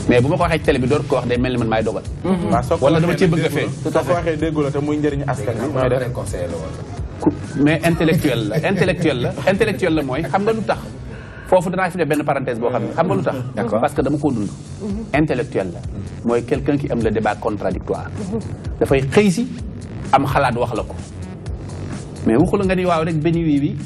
mais bu ma ko waxee ci télé bi door ko wax day mel ni man maay dogal wala dama cee bëgg a fee soo ko waxee déggu la te muy njëriñu askan bi mooy def conseil la woon mais intellectuel la mooy xam nga lu tax foofu danaa fi def benn parenthèse boo xam ne xam nga lu tax parce que dama koo dund intellectuel la mooy quelqu'un qui aime le débat contradictoire dafay xëy si am xalaat wax la ko mais waxu la nga ni waaw rek benn wii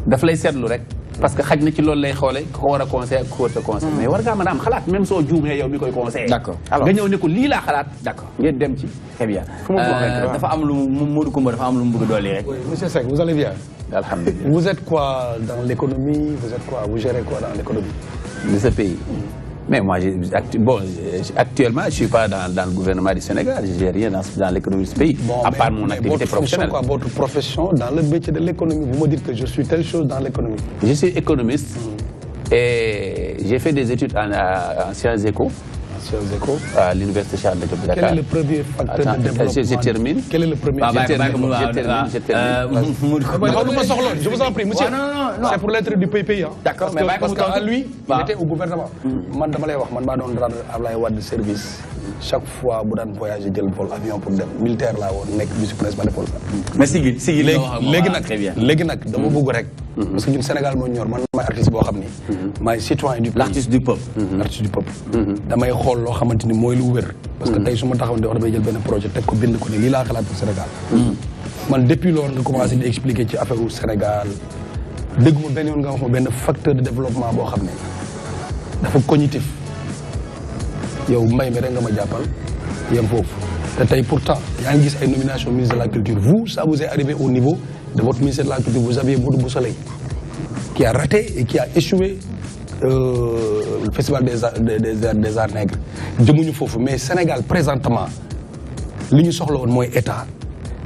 daf lay seetlu rek parce que xaj na ci loolu lay xoole ko war a conseil ak ko war a conseil mais war ngaa mën a am xalaat même soo juumee yow mi koy conseillé d'accord nga ñëw ne ko lii laa xalaat d'accord ngeen dem ci très bien dafa am lu Modou Coumba dafa am lu mu bëgg dolli rek monsieur Seck vous allez bien alhamdulillah vous êtes quoi dans l'économie vous gérez quoi dans l'économie de ce pays mais moi actuellement je suis pas dans le gouvernement du Sénégal je gère rien dans l'économie de ce pays à part mon activité professionnelle. Votre profession dans le métier de l'économie vous me dites que je suis telle chose dans l'économie. Je suis économiste et j'ai fait des études en sciences éco. À l'université Charles de Dakar. Quel est le premier facteur de développement? Je termine. Quel est le premier? Je termine. Je vous en prie, monsieur. Non. C'est pour l'intérêt du pays. D'accord, mais parce qu'à lui, il était au gouvernement. Man dama lay wax man maa doon rendre Ablaye Wade service chaque fois bu daan voyager jël vol avion pour dem militaire laa woon nekk vice-président ma defoon ça. mais Sigil léegi nag dama bëgg rek. parce que ñun Sénégal moo ñor man maay artiste boo xam ni. maay citoyen du pays. l'artiste du peuple. l'artiste du peuple. damay xool loo xamante ni mooy lu wér. parce que tey su ma taxawoon di wax damay jël benn projet teg ko bind ko ni lii laa xalaat pour Sénégal. man depuis loolu nga commencé di expliquer ci affaire u Sénégal dégguma benn yoon nga wax ma benn facteur de développement boo xam ne dafa cognitif yow mbay mi rek nga ma jàppal yem foofu te tey pourtant yaa ngi gis ay nomination ministre de la culture vous ça vous est arrivé au niveau de votre ministère de la culture vous aviez Modou Bousso Leye qui a raté et qui a échoué le festival des arts nègres jëmuñu foofu mais Sénégal présentement li ñu soxla woon mooy état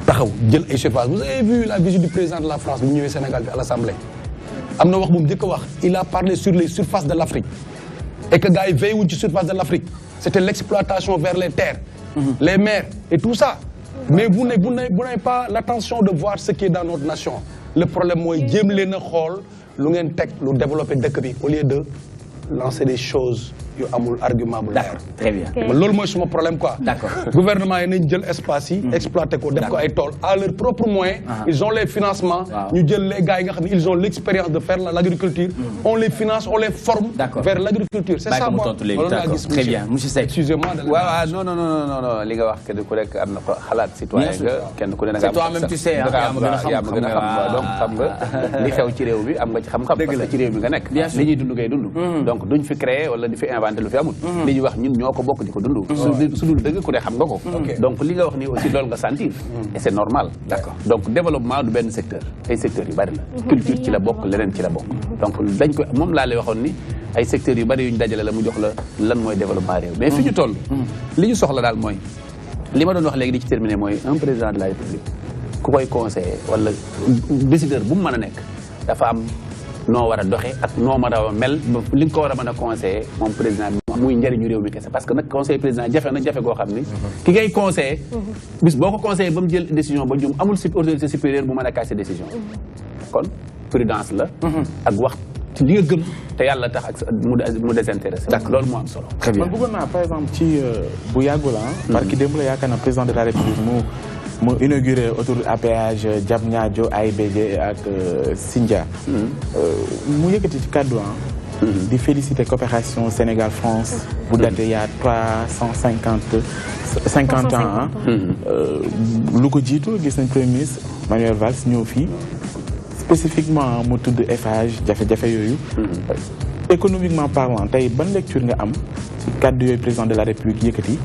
taxaw jël ay surface. Vous avez vu la visite du président de la France bu ñëwee Sénégal bi à l'Assemblée am na wax bu mu njëkk a wax il a parlé sur les surfaces de l'Afrique et que gars yi veillé wuñ ci surface de l'Afrique c'était l'exploitation vers les terres les mers et tout ça. Mais vous n'avez pas l'attention de voir ce qui est dans notre nation. Le problème, c'est que vous avez développer dëkk bi au lieu de lancer des choses yu amul argument bu leer. Très bien. Loolu mooy suma problème quoi. D'accord. Gouvernement yi nañ jël espace yi exploiter ko def ko ay tool à leurs propres moyens. Ils ont les financements. ñu jël les gars yi nga xam ne ils ont l'expérience de faire l'agriculture. On les finance, on les forme vers l'agriculture. C'est ça moi. Très bien. Monsieur Seck. Excusez-moi. waaw non li nga wax kenn ku nekk am na ko xalaat citoyen nga kenn ku ne nga am. toi-même tu sais yaa ma gën a xam donc xam nga li xew ci réew bi am nga ci xam-xam parce que ci réew bi nga nekk li ñuy dund ngay dund donc duñ fi créer wala di fi inventé lu fi amul li ñuy wax ñun ñoo ko bokk di ko dund su dul dëgg ku ne xam nga ko donc li nga wax nii aussi loolu nga sentir et c'est normal d'accord donc développement du benn secteur ay secteurs yu bari la culture ci la bokk leneen ci la bokk donc dañ ko moom laa lay waxoon ni ay secteurs yu bari yu ñu dajale la mu jox la lan mooy développement réew mais fi ñu toll li ñu soxla daal mooy li ma doon wax léegi di ci terminer mooy un président de la République ku koy conseiller wala décideur bu mu mën a nekk dafa am noo war a doxe ak noo mën a mel li nga ko war a mën a conseiller moom président bi muy njëriñu réew mi kese parce que nag conseil président jafe na jafe goo xam ni ki ngay conseiller bis boo ko conseiller ba mu jël décision ba jum amul autorité supérieure bu mën a casser décision kon prudence la ak wax ci li nga gëm te yàlla tax ak mu désintéressé loolu moo am solo très bien man bëggoon naa par exemple ci bu yàggul parce que démb la yaakaar na président de la République mu inauguré autoroute à péage Diamniadio AIBD ak Sindia mu yëkkati ci kàddu di féliciter coopération Sénégal-France bu daté il y a 50 ans lu ko jiitu gis nañ premier ministre Manuel Valls ñëw fii spécifiquement mu tudd Eiffage jafe-jafe yooyu économiquement parlant tey ban lecture nga am ci kàddu yooyu président de la République yëkkati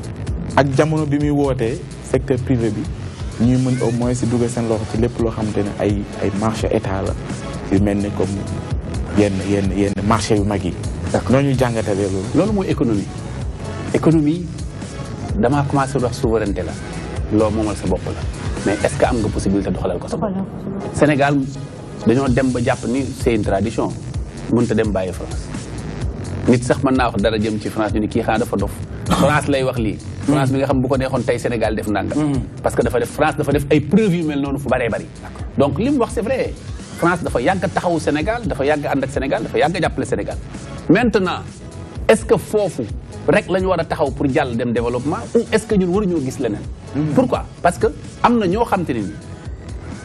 ak jamono bi muy wootee secteur privé bi ñuy mën au moins si dugal seen loxo ci lépp loo xamante ne ay marché état la yu mel ni comme yenn marché yu mag yi. ñooñu jàngatalee loolu. loolu mooy économie damaa commencé wax souveraineté la loolu moomal sa bopp la mais est-ce que am nga possibilité doxalal ko sa bopp. Sénégal dañoo dem ba jàpp ni c'est une tradition mënut a dem bàyyi France nit sax mën naa wax dara jëm ci France ñu ni kii xanaa dafa dof France lay wax lii. France bi nga xam bu ko neexoon tey Sénégal def nangam. parce que France dafa def ay preuves yu mel noonu fu bëree bëri. donc li mu wax c'est vrai France dafa yàgg taxawu Sénégal dafa yàgg ànd ak Sénégal dafa yàgg jàppale Sénégal. maintenant est-ce que foofu rek la ñu war a taxaw pour jàll dem développement ou est-ce que ñun waruñoo gis leneen. pourquoi parce que am na ñoo xam te ne ni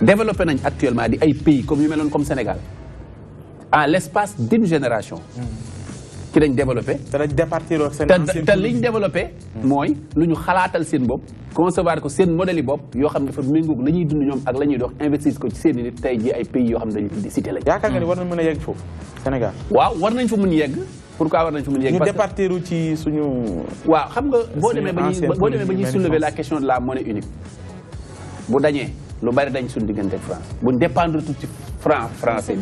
développé nañ actuellement di ay pays comme yu mel noonu comme Sénégal en l'espace d'une génération. ci lañ développé te liñ développé mooy lu ñu xalaatal seen bopp concevoir ko seen modèle yi bopp yoo xam ne dafa méngoog la ñuy dund ñoom ak la ñuy dox investir ko ci seen i nit tey ji ay pays yoo xam ne dañu di cité lañ. yaakaar nga ni war nañ mën a yegg foofu Sénégal. waaw war nañ fa mën yegg pourquoi war nañ fa mën yegg. ñu départiru ci suñu. waaw xam nga boo demee ba ñuy soulever la question de la monnaie unique bu dañee lu bari dañ suñu diggante ak France buñ dépendre tout ci français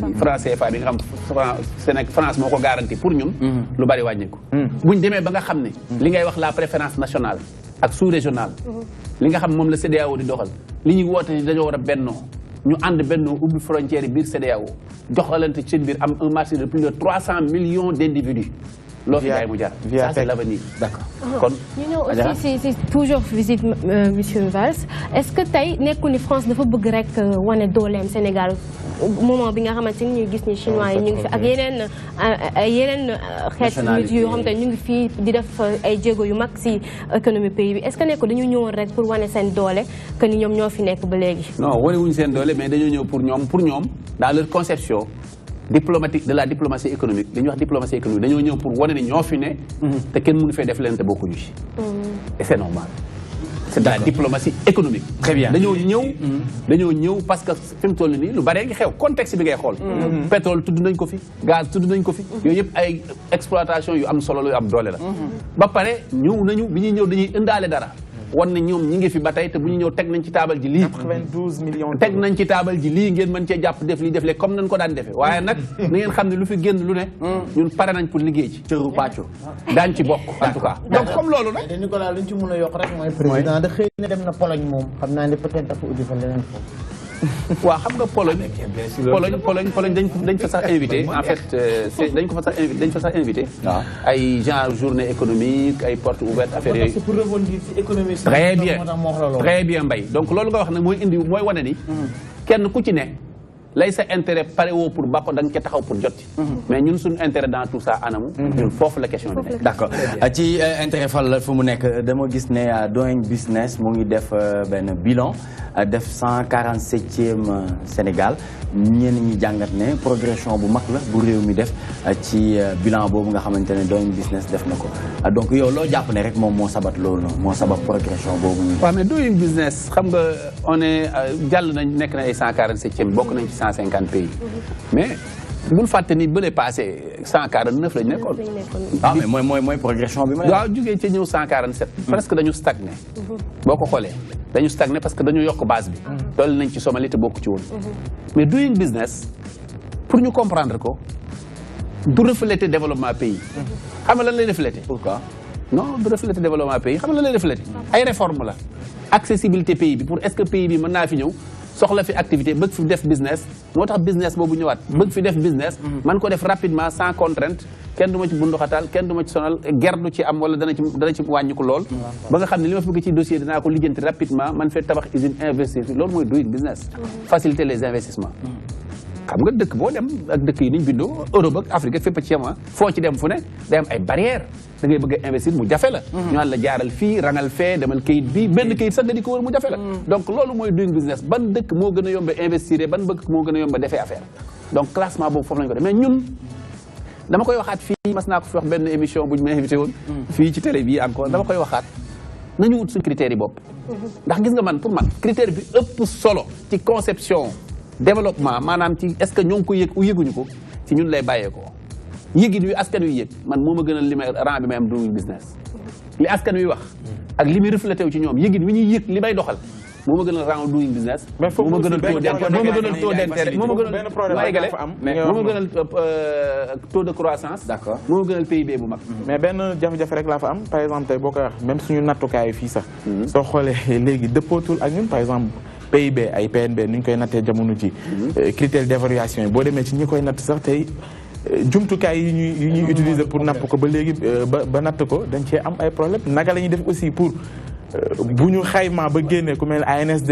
CFA bi nga xam France moo ko garanti pour ñun lu bari wàññeeku buñ demee ba nga xam ne li ngay wax la préférence nationale ak sous-régionale li nga xam moom la CEDEAO di doxal li ñuy woote ni dañoo war a bennoo ñu ànd bennoo ubbi frontière yi biir CEDEAO joxalante ci seen biir am un marché de plus de 300 millions d'individus loo fi jaay mu jar ça c'est l'avenir. D'accord. kon ñu ñëw aussi c'est toujours visite monsieur Valls est-ce que tey nekkul ni France dafa bëgg rek wane dooleem Sénégal moment bi nga xamante ni ñuy gis ni chinois yi ñu ngi fi ak yeneen xeet nit yoo xam te ñu ngi fii di def ay jéego yu mag si économie pays bi est-ce que nekkul dañu ñëwoon rek pour wane seen doole que ni ñoom ñoo fi nekk ba léegi. non wane wuñ seen doole mais dañoo ñëw pour ñoom dans leur conception diplomatique de la diplomatie économique li ñuy wax diplomatie économique dañoo ñëw pour wane ni ñoo fi ne te kenn mënu fee def leen te bokkuñu ci et c'est normal c'est de la diplomatie économique. Très bien. dañoo ñëw parce que fi mu toll nii lu bare ngi xew contexte bi ngay xool pétrole tudd nañ ko fi gaz tudd nañ ko fi yooyu yëpp ay exploitation yu am solo yu am doole la ba pare ñëw nañu bi ñuy ñëw dañuy indaale dara wan na ñoom ñi ngi fi ba tey te bu ñu ñëw teg nañ ci taabal ji lii 92 millions teg nañ ci taabal ji lii ngeen mën cee jàpp def lii def lee comme nañ ko daan defee waaye nag na ngeen xam ne lu fi génn lu ne ñun pare nañ pour liggéey ci cëru pàcco daañ ci bokk en tout cas donc comme loolu nag te Nicolas lu ñu ci mën a yokk rek mooy président da xëy na dem na Pologne moom xam naa ne peut-être dafa ubbi fa leneen foofu waaw xam nga Pologne dañ fa sax invité en fait dañ fa sax invité ay genre journée économique ay portes ouvertes affaires yooyu pour rebondir ci économie très bien Mbaye donc loolu nga wax nag mooy wane ni kenn ku ci ne lay sa intérêt pare woo pour ba ko da nga ca taxaw pour jotti mais ñun suñu intérêt dans tout ça anamu ñun foofu la question bi nekk d'accord ci intérêt fan la fu mu nekk dama gis ne Doing Business mu ngi def benn bilan def 147e Sénégal ñenn ñi jàngat ne progression bu mag la bu réew mi def ci bilan boobu nga xamante ne Doing Business def na ko donc yow loo jàpp ne rek moom moo sabat loolu noonu moo sabat progression boobu waaw mais Doing Business xam nga on est jàll nañ nekk na ay 147e bokk nañ ci 150 pays mais bul fàtte ni bële passé 149 lañ nekkoon. mais mooy progression bi ma. waaw jugee ci ñëw 147. presque dañu stagné. boo ko xoolee dañu stagné parce que dañu yokk base bi. toll nañ ci Somalie te bokk ci woon. mais Doing Business pour ñu comprendre ko du refléter développement pays. xam nga lan lay refléter. pourquoi non du refléter développement pays xam nga lan lay refléter. ay réforme la accessibilité pays bi pour est-ce que pays bi mën naa fi ñëw. soxla fi activité bëgg fi def business moo tax business boobu ñëwaat bëgg fi def business man ko def rapidement sans contrainte kenn du ma ci bunduxataal kenn du ma ci sonal guerre du ci am wala dana ci wàññi ko lool ba nga xam ne li ma fi bëgg ci dossier dinaa ko lijjanti rapidement man fee tabax usine investir fi loolu mooy Doing Business faciliter les investissements xam nga dëkk boo dem ak dëkk yi niñ bindoo Europe ak Afrique fépp ci yama foo ci dem fu ne day am ay barrières da ngay bëgg a investir mu jafe la ñu naan la jaaral fii rangal fee demal kayit bi benn kayit sax nga di ko wër mu jafe la donc loolu mooy Doing Business ban dëkk moo gën a yomba investir ban dëkk moo gën a yomba defee affaire donc classement boobu foofu lañ ko def mais ñun dama koy waxaat fii mas naa ko fi wax benn émission bu ñu ma invité woon fii ci télé bi encore dama koy waxaat nañu wut suñu critères yi bopp ndax gis nga man pour man critère bi ëpp solo ci conception développement maanaam ci est-ce que ñoo ngi ko yëg u yëguñu ko ci ñun lay bàyyeekoo yëgit wi askan wi yëg man moo ma gënal li may rang bi may am Doing Business li askan wi wax ak li muy reflété wu ci ñoom yëgit wi ñuy yëg li may doxal moo ma gënal rang Doing Business moo ma gënal taux d'intérêt moo ma gënal taux de croissance d'accord moo ma gënal PIB bu mag mais benn jafe-jafe rek laa fa am par exemple tey boo koy wax même suñu nattukaay fii sax soo xoolee léegi dëppootul ak ñun par exemple PIB ay PNB ni ñu koy nattee jamono ji critère d'évaluation yi boo demee ci ñi koy natt sax tey jumtukaay yi ñuy utiliser pour napp ko ba léegi ba natt ko dañ cee am ay problème naka la ñuy def aussi pour bu ñu xaymaa ba génnee ku mel ne ANSD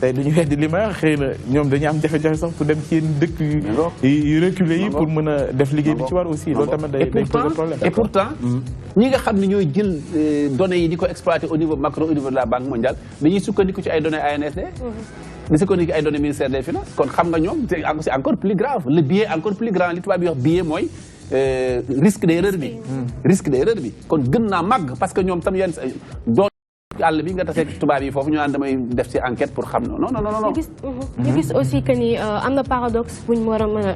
tey duñu weddi li ma xëy na ñoom dañuy am jafe-jafe sax pour dem ci yenn dëkk yu reculé yi pour mën a def liggéey bi ci war aussi loolu tamit day poser problème et pourtant ñi nga xam ne ñooy jël données yi di ko exploiter au niveau macro au niveau de la Banque mondiale dañuy sukkandiku ci ay données ANSD di sukkandiku ay données ministère des finances kon xam nga ñoom c'est encore plus grave le biais encore plus grand li tubaab bi wax biais mooy risque d'erreur bi risque d'erreur bi kon gën naa màgg parce que ñoom tam yenn doon àll bi nga tasee tubaab yi foofu ñu naan damay def ci enquête pour xam non. ñu gis aussi que ni am na paradoxe buñ war a mën a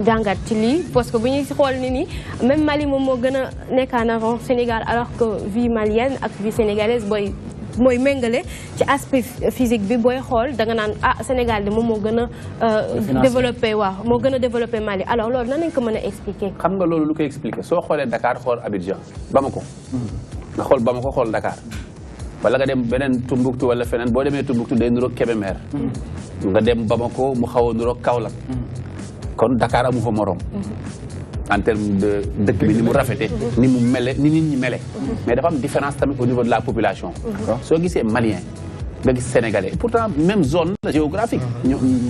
jàngat ci lii parce que bu ñuy xool ni même Mali moom moo gën a nekk en avant Sénégal alors que vie malienne ak vie sénégalaise mooy méngale ci aspect physique bi booy xool da nga naan Sénégal de moom moo gën a développé moo gën a développé Mali alors loolu nan lañ ko mën a expliquer. xam nga loolu lu koy expliquer soo xoolee Dakar xool Abidjan Bamako nga xool Bamako xool Dakar wala nga dem beneen Tombouctou wala feneen boo demee Tombouctou day niroog Kébémer nga dem Bamako mu xaw a niroog Kaolack kon Dakar amu fa morom en termes de dëkk bi ni mu rafete ni mu mele ni nit ñi mele mais dafa am différence tamit au niveau de la population soo gisee malien nga gis sénégalais pourtant même zone géographique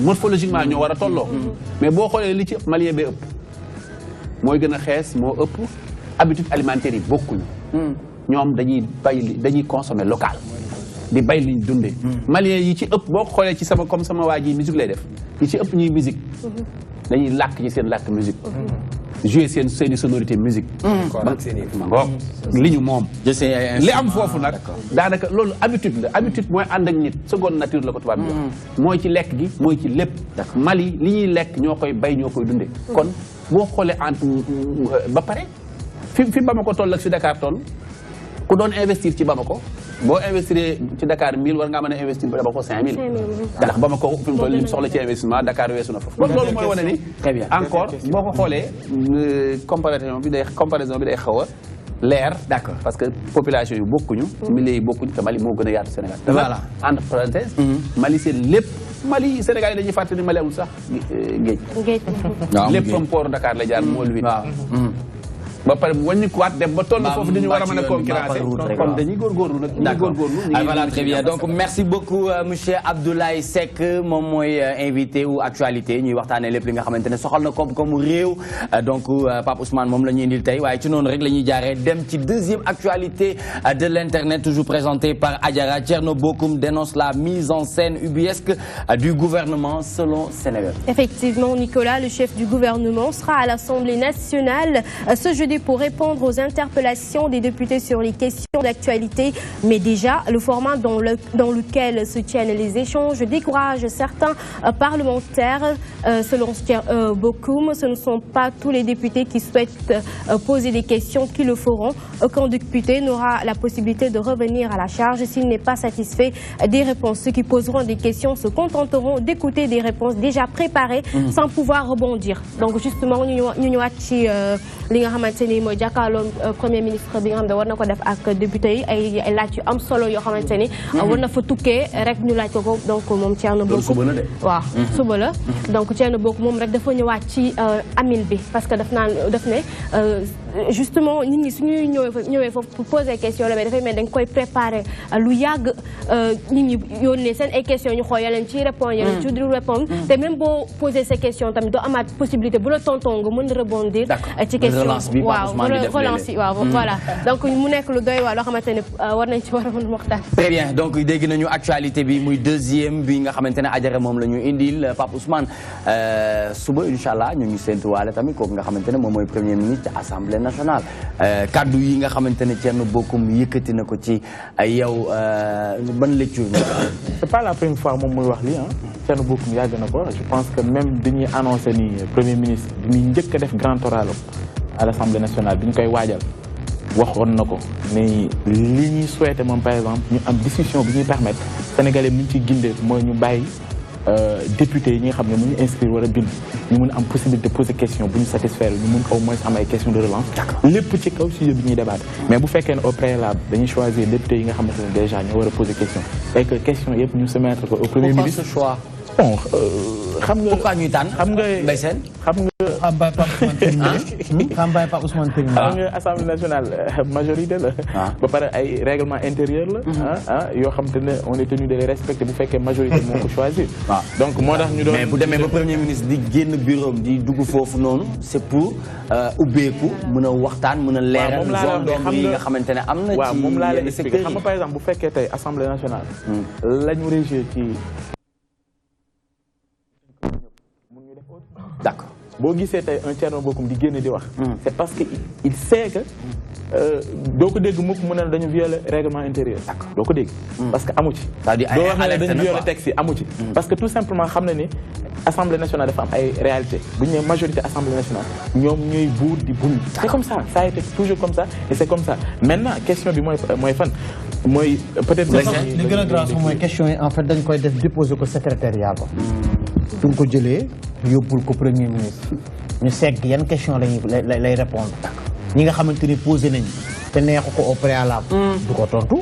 morphologiquement ñoo war a tolloo mais boo xoolee li ci ëpp malien bee ëpp mooy gën a xees moo ëpp habitude alimentaire yi bokkuñu ñoom dañuy consommer local di bay liñ dundee malien yi ci ëpp boo xoolee ci sama comme sama waa ji musique lay def yi ci ëpp ñuy musique dañuy làkk ci seen làkk musique jouer seeni sonorité musique li ñu moom li am foofu nag daanaka loolu habitude la habitude mooy ànd ak nit seconde nature la ko tubaab bi wax mooy ci lekk gi mooy ci lépp Mali li ñuy lekk ñoo koy bay ñoo koy dundee kon boo xoolee entre ba pare fi Bamako toll ak fi Dakar toll ku doon investir ci Bamako boo investir ci Dakar 1000 war ngaa mën a investir ba ko 5000. ndax ba ma ko fi mu toll li mu soxla ci investissement Dakar weesu na fa. loolu mooy wane ni. très bien encore boo ko xoolee comparaison bi day xaw a leer. d'accord parce que population yi bokkuñu. milieu yi bokkuñu te Mali moo gën a yaatu Sénégal. voilà entre parenthèses. Mali seen lépp. Mali Sénégal yi dañuy fàtte ni Mali amul sax géej. lépp fam port Dakar la jaar mool wi. ba pare wàññi ko waat dem ba toll foofu dañu war a mën a concurrencer comme dañuy góorgóorlu nag. d'accord voilà très bien donc merci beaucoup monsieur Abdoulaye Seck moom mooy invité ou actualité ñuy waxtaanee lépp li nga xamante ne soxal na koom-koomu réew donc Pape Ousmane moom la ñuy indil tey waaye ci noonu rek la ñuy jaaree dem ci deuxième actualité de l'internet toujours présentée par Adjara. Thierno Bocoum dénonce la mise en scène ubuesque du gouvernement selon Sénégal. Effectivement, Nicolas, le chef du gouvernement, sera à l'Assemblée nationale ce jeudi pour répondre aux interpellations des députés sur les questions d'actualité. Mais déjà, le format dans lequel se tiennent les échanges décourage certains parlementaires. Selon Bocoum, ce ne sont pas tous les députés qui souhaitent poser des questions qui le feront. Aucun député n'aura la possibilité de revenir à la charge s'il n'est pas satisfait des réponses. Ceux qui poseront des questions se contenteront d'écouter des réponses déjà préparées sans pouvoir rebondir. Donc justement, ñu ñëwaat ci li nga xamante ni mooy jàkkaarloo premier ministre bi nga xam ne war na ko def ak député yi ay laaj yu am solo yoo xamante ni war na fa tukkee rek ñu laaj ko donc moom Thierno Bocoum waaw suba la donc Thierno Bocoum moom rek dafa ñëwaat ci amin bi parce que daf ne justement nit ñi suñuy ñëwee foofu pour poser question la mais dafay mel dañ koy préparer lu yàgg nit ñi yónnee seen ay questions ñu xool yaleen ci répondre yaleen ci dul répondre te même boo poser ces questions tamit doo amaat possibilité bu la tonton nga mën rebondir ci question waaw relance yi waaw voilà donc mu nekk lu doy waa loo xamante ne war nañ ci war a mën waxtaan. très bien donc dégg nañu actualité bi muy deuxième bi nga xamante ne Adjara moom la ñu indil Pape Ousmane suba incha allah ñu ngi séntuwaale tamit kooku nga xamante ne moom mooy premier ministre assemblée nationale kaddu yi nga xamante ne Thierno Bocoum yëkkati na ko ci yow ban lecture. c'est pas la première fois moom muy wax lii ah Thierno Bocoum yàgg na ko je pense que même dañuy annoncé ni premier ministre dañuy njëkk a def grand oral à l'Assemblée nationale bi ñu koy waajal waxoon na ko mais li ñuy souhaité moom par exemple ñu am discussion bi ñuy permettre sénégalais ñu ciy gindee mooy ñu bàyyi député yi ñi nga xam ne mu ñu inscrire wala bind ñu mun am possibilité de poser question bu ñu satisfaire ñu mun au moins am ay question de relance lépp ci kaw sujet bi ñuy débattre mais bu fekkee ne au préalable dañuy choisir député yi nga xamante ne déjà ñoo war a poser question et que question yëpp ñu soumettre ko au premier ministre. Pourquoi ce choix? Bon xam nga pourquoi ñuy tànn xam nga Mbaye Sène xam nga Xambaay Pape Ousmane terminé xam nga assemblée nationale majorité la ba pare ay règlement intérieur la yoo xam te ne on est tenu de les respecter bu fekkee majorité moo ko choisir donc moo tax ñu doon mais bu demee ba premier ministre di génn bureau di dugg foofu noonu c'est pour ubbeeku mën a waxtaan mën a leeral zone d'ombre yi nga xamante ne am na ci waaw moom laa lay yenn expliquer secteurs xam nga par exemple bu fekkee tey assemblée nationale la ñu régir ci d'accord boo gisee tey un Thierno Bocoum di génn di wax c'est parce que il sait que doo ko dégg mukk mu ne dañu violer règlement intérieur doo ko dégg parce que amu ci doo wax ne dañu violer texte yi amu ci parce que tout simplement xam na ni assemblée nationale dafa am ay réalité bu ñu nee majorité assemblée nationale ñoom ñooy buur di buñ c'est comme ça ça a été toujours comme ça et c'est comme ça maintenant question bi mooy fan mooy peut-être li gën a grave mooy question yi en fait dañ koy def déposer ko secrétariat ko su ko jëlee yóbbul ko premier ministre ñu segg yan question lay répondre ñi nga xamante ni posé nañ te neexu ko au préalable du ko tontu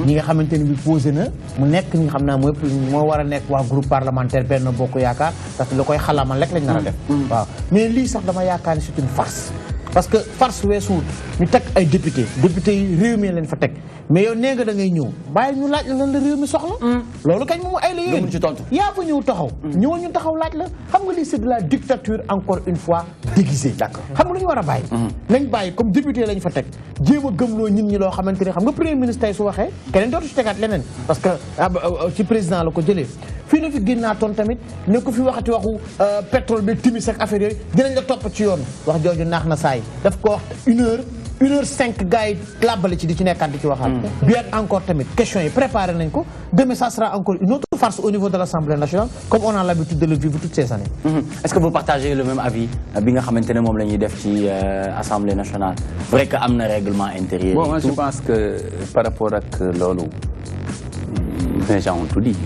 ñi nga xamante ni bi posé na mu nekk ñi nga xam naa moo war a nekk waa groupe parlementaire Benno Bokk Yaakaar parce que lu koy xalamal rek lañ nar a def waaw mais lii sax dama yaakaar ni c'est une farce parce que farce weesuwut ñu teg ay député yi réew mi leen fa teg mais yow nee nga da ngay ñëw bàyyi ñu laaj la lan la réew mi soxla loolu kañ moom ay la yéen yaa fa ñëw taxaw ñëwal ñu taxaw laaj la xam nga lii c'est de la dictature encore une fois déguisée d'accord xam nga lu ñu war a bàyyi nañ bàyyi comme député lañ fa teg jéem a gëmloo nit ñi loo xamante ne xam nga premier ministre tey su waxee keneen dootu ci tegaat leneen parce que ci président la ko jëlee fii la fi génnaatoon tamit ne ko fi waxati waxu pétrole bi timis ak affaire yooyu dinañ la topp ci yoon wax jooju naax na saay daf ko wax 1h05 gars yi làbbale ci di ci nekkaat di ci waxaat bien encore tamit question yi préparé nañ ko demain ça sera encore une autre farce au niveau de l'Assemblée nationale, comme on a l'habitude de le vivre toutes ces années. Est-ce que vous partagez le même avis bi nga xamantene mom lañuy def ci Assemblée nationale? Vrai que amna règlement intérieur. Bon, moi je pense que par rapport à lolu, les gens ont tout dit.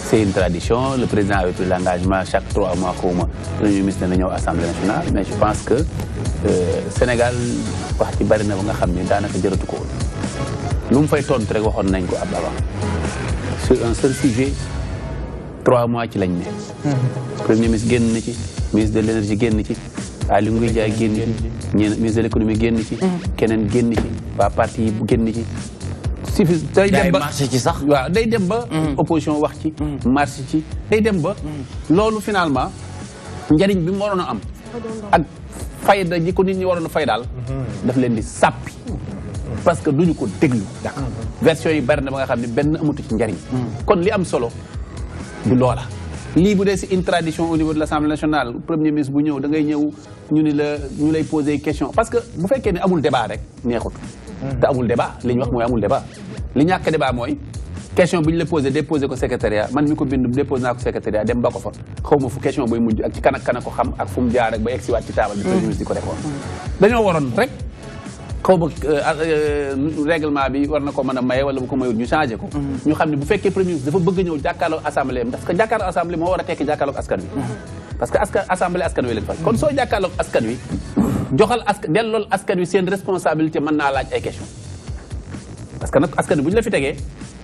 C'est une tradition. Le président avait pris l'engagement chaque 3 mois comme le Premier ministre de l'Assemblée nationale. Mais je pense que Sénégal, wax ci bari na ba nga xamni danaka jëratu ko. Lu mu fay tontu rek waxon nañ ko ab avant. Sur un seul sujet 3 mois ci lañ né. Premier ministre génn na ci, ministre de l'énergie génn ci, Aly Ngouille Ndiaye génn ci, ministre de l'économie génn ci, keneen génn ci, waa parti yi génn ci. day dem ba marché ci sax. waaw day dem ba opposition wax ci marché ci day dem ba loolu finalement njariñ bi mu waroon a am ak fayda ji ko nit ñi waroon a fay daal daf leen di sàppi parce que duñu ko déglu version yi bari na ba nga xam ne benn amatu ci njariñ kon li am solo du loola lii bu dee si une tradition au niveau de l'Assemblée nationale premier ministre bu ñëw da ngay ñëw ñu lay poser question parce que bu fekkee ne amul débat rek neexut te amul débat li ñu wax mooy amul débat li ñàkk débat mooy question bu ñu la posé déposé ko secrétariat man mi ko bind déposé naa ko secrétariat dem ba ko fa xaw ma fu question booy mujj ak ci kan ko xam ak fu mu jaar ak ba egg si waat ci taabal bi premier ministre di ko defoon dañoo waroon rek xaw ma règlement bi war na ko mën a maye wala bu ko mayul ñu changé ko ñu xam ne bu fekkee premier ministre dafa bëgg ñëw jàkkaarloog assemblée parce que jàkkaarloog assemblée moo war a tekki jàkkaarloog askan wi parce que assemblée askan wi leen fal kon soo jàkkaarloog askan wi joxal dellool askan wi seen responsabilité mën naa laaj ay question parce que nag askan wi bu ñu la fi tegee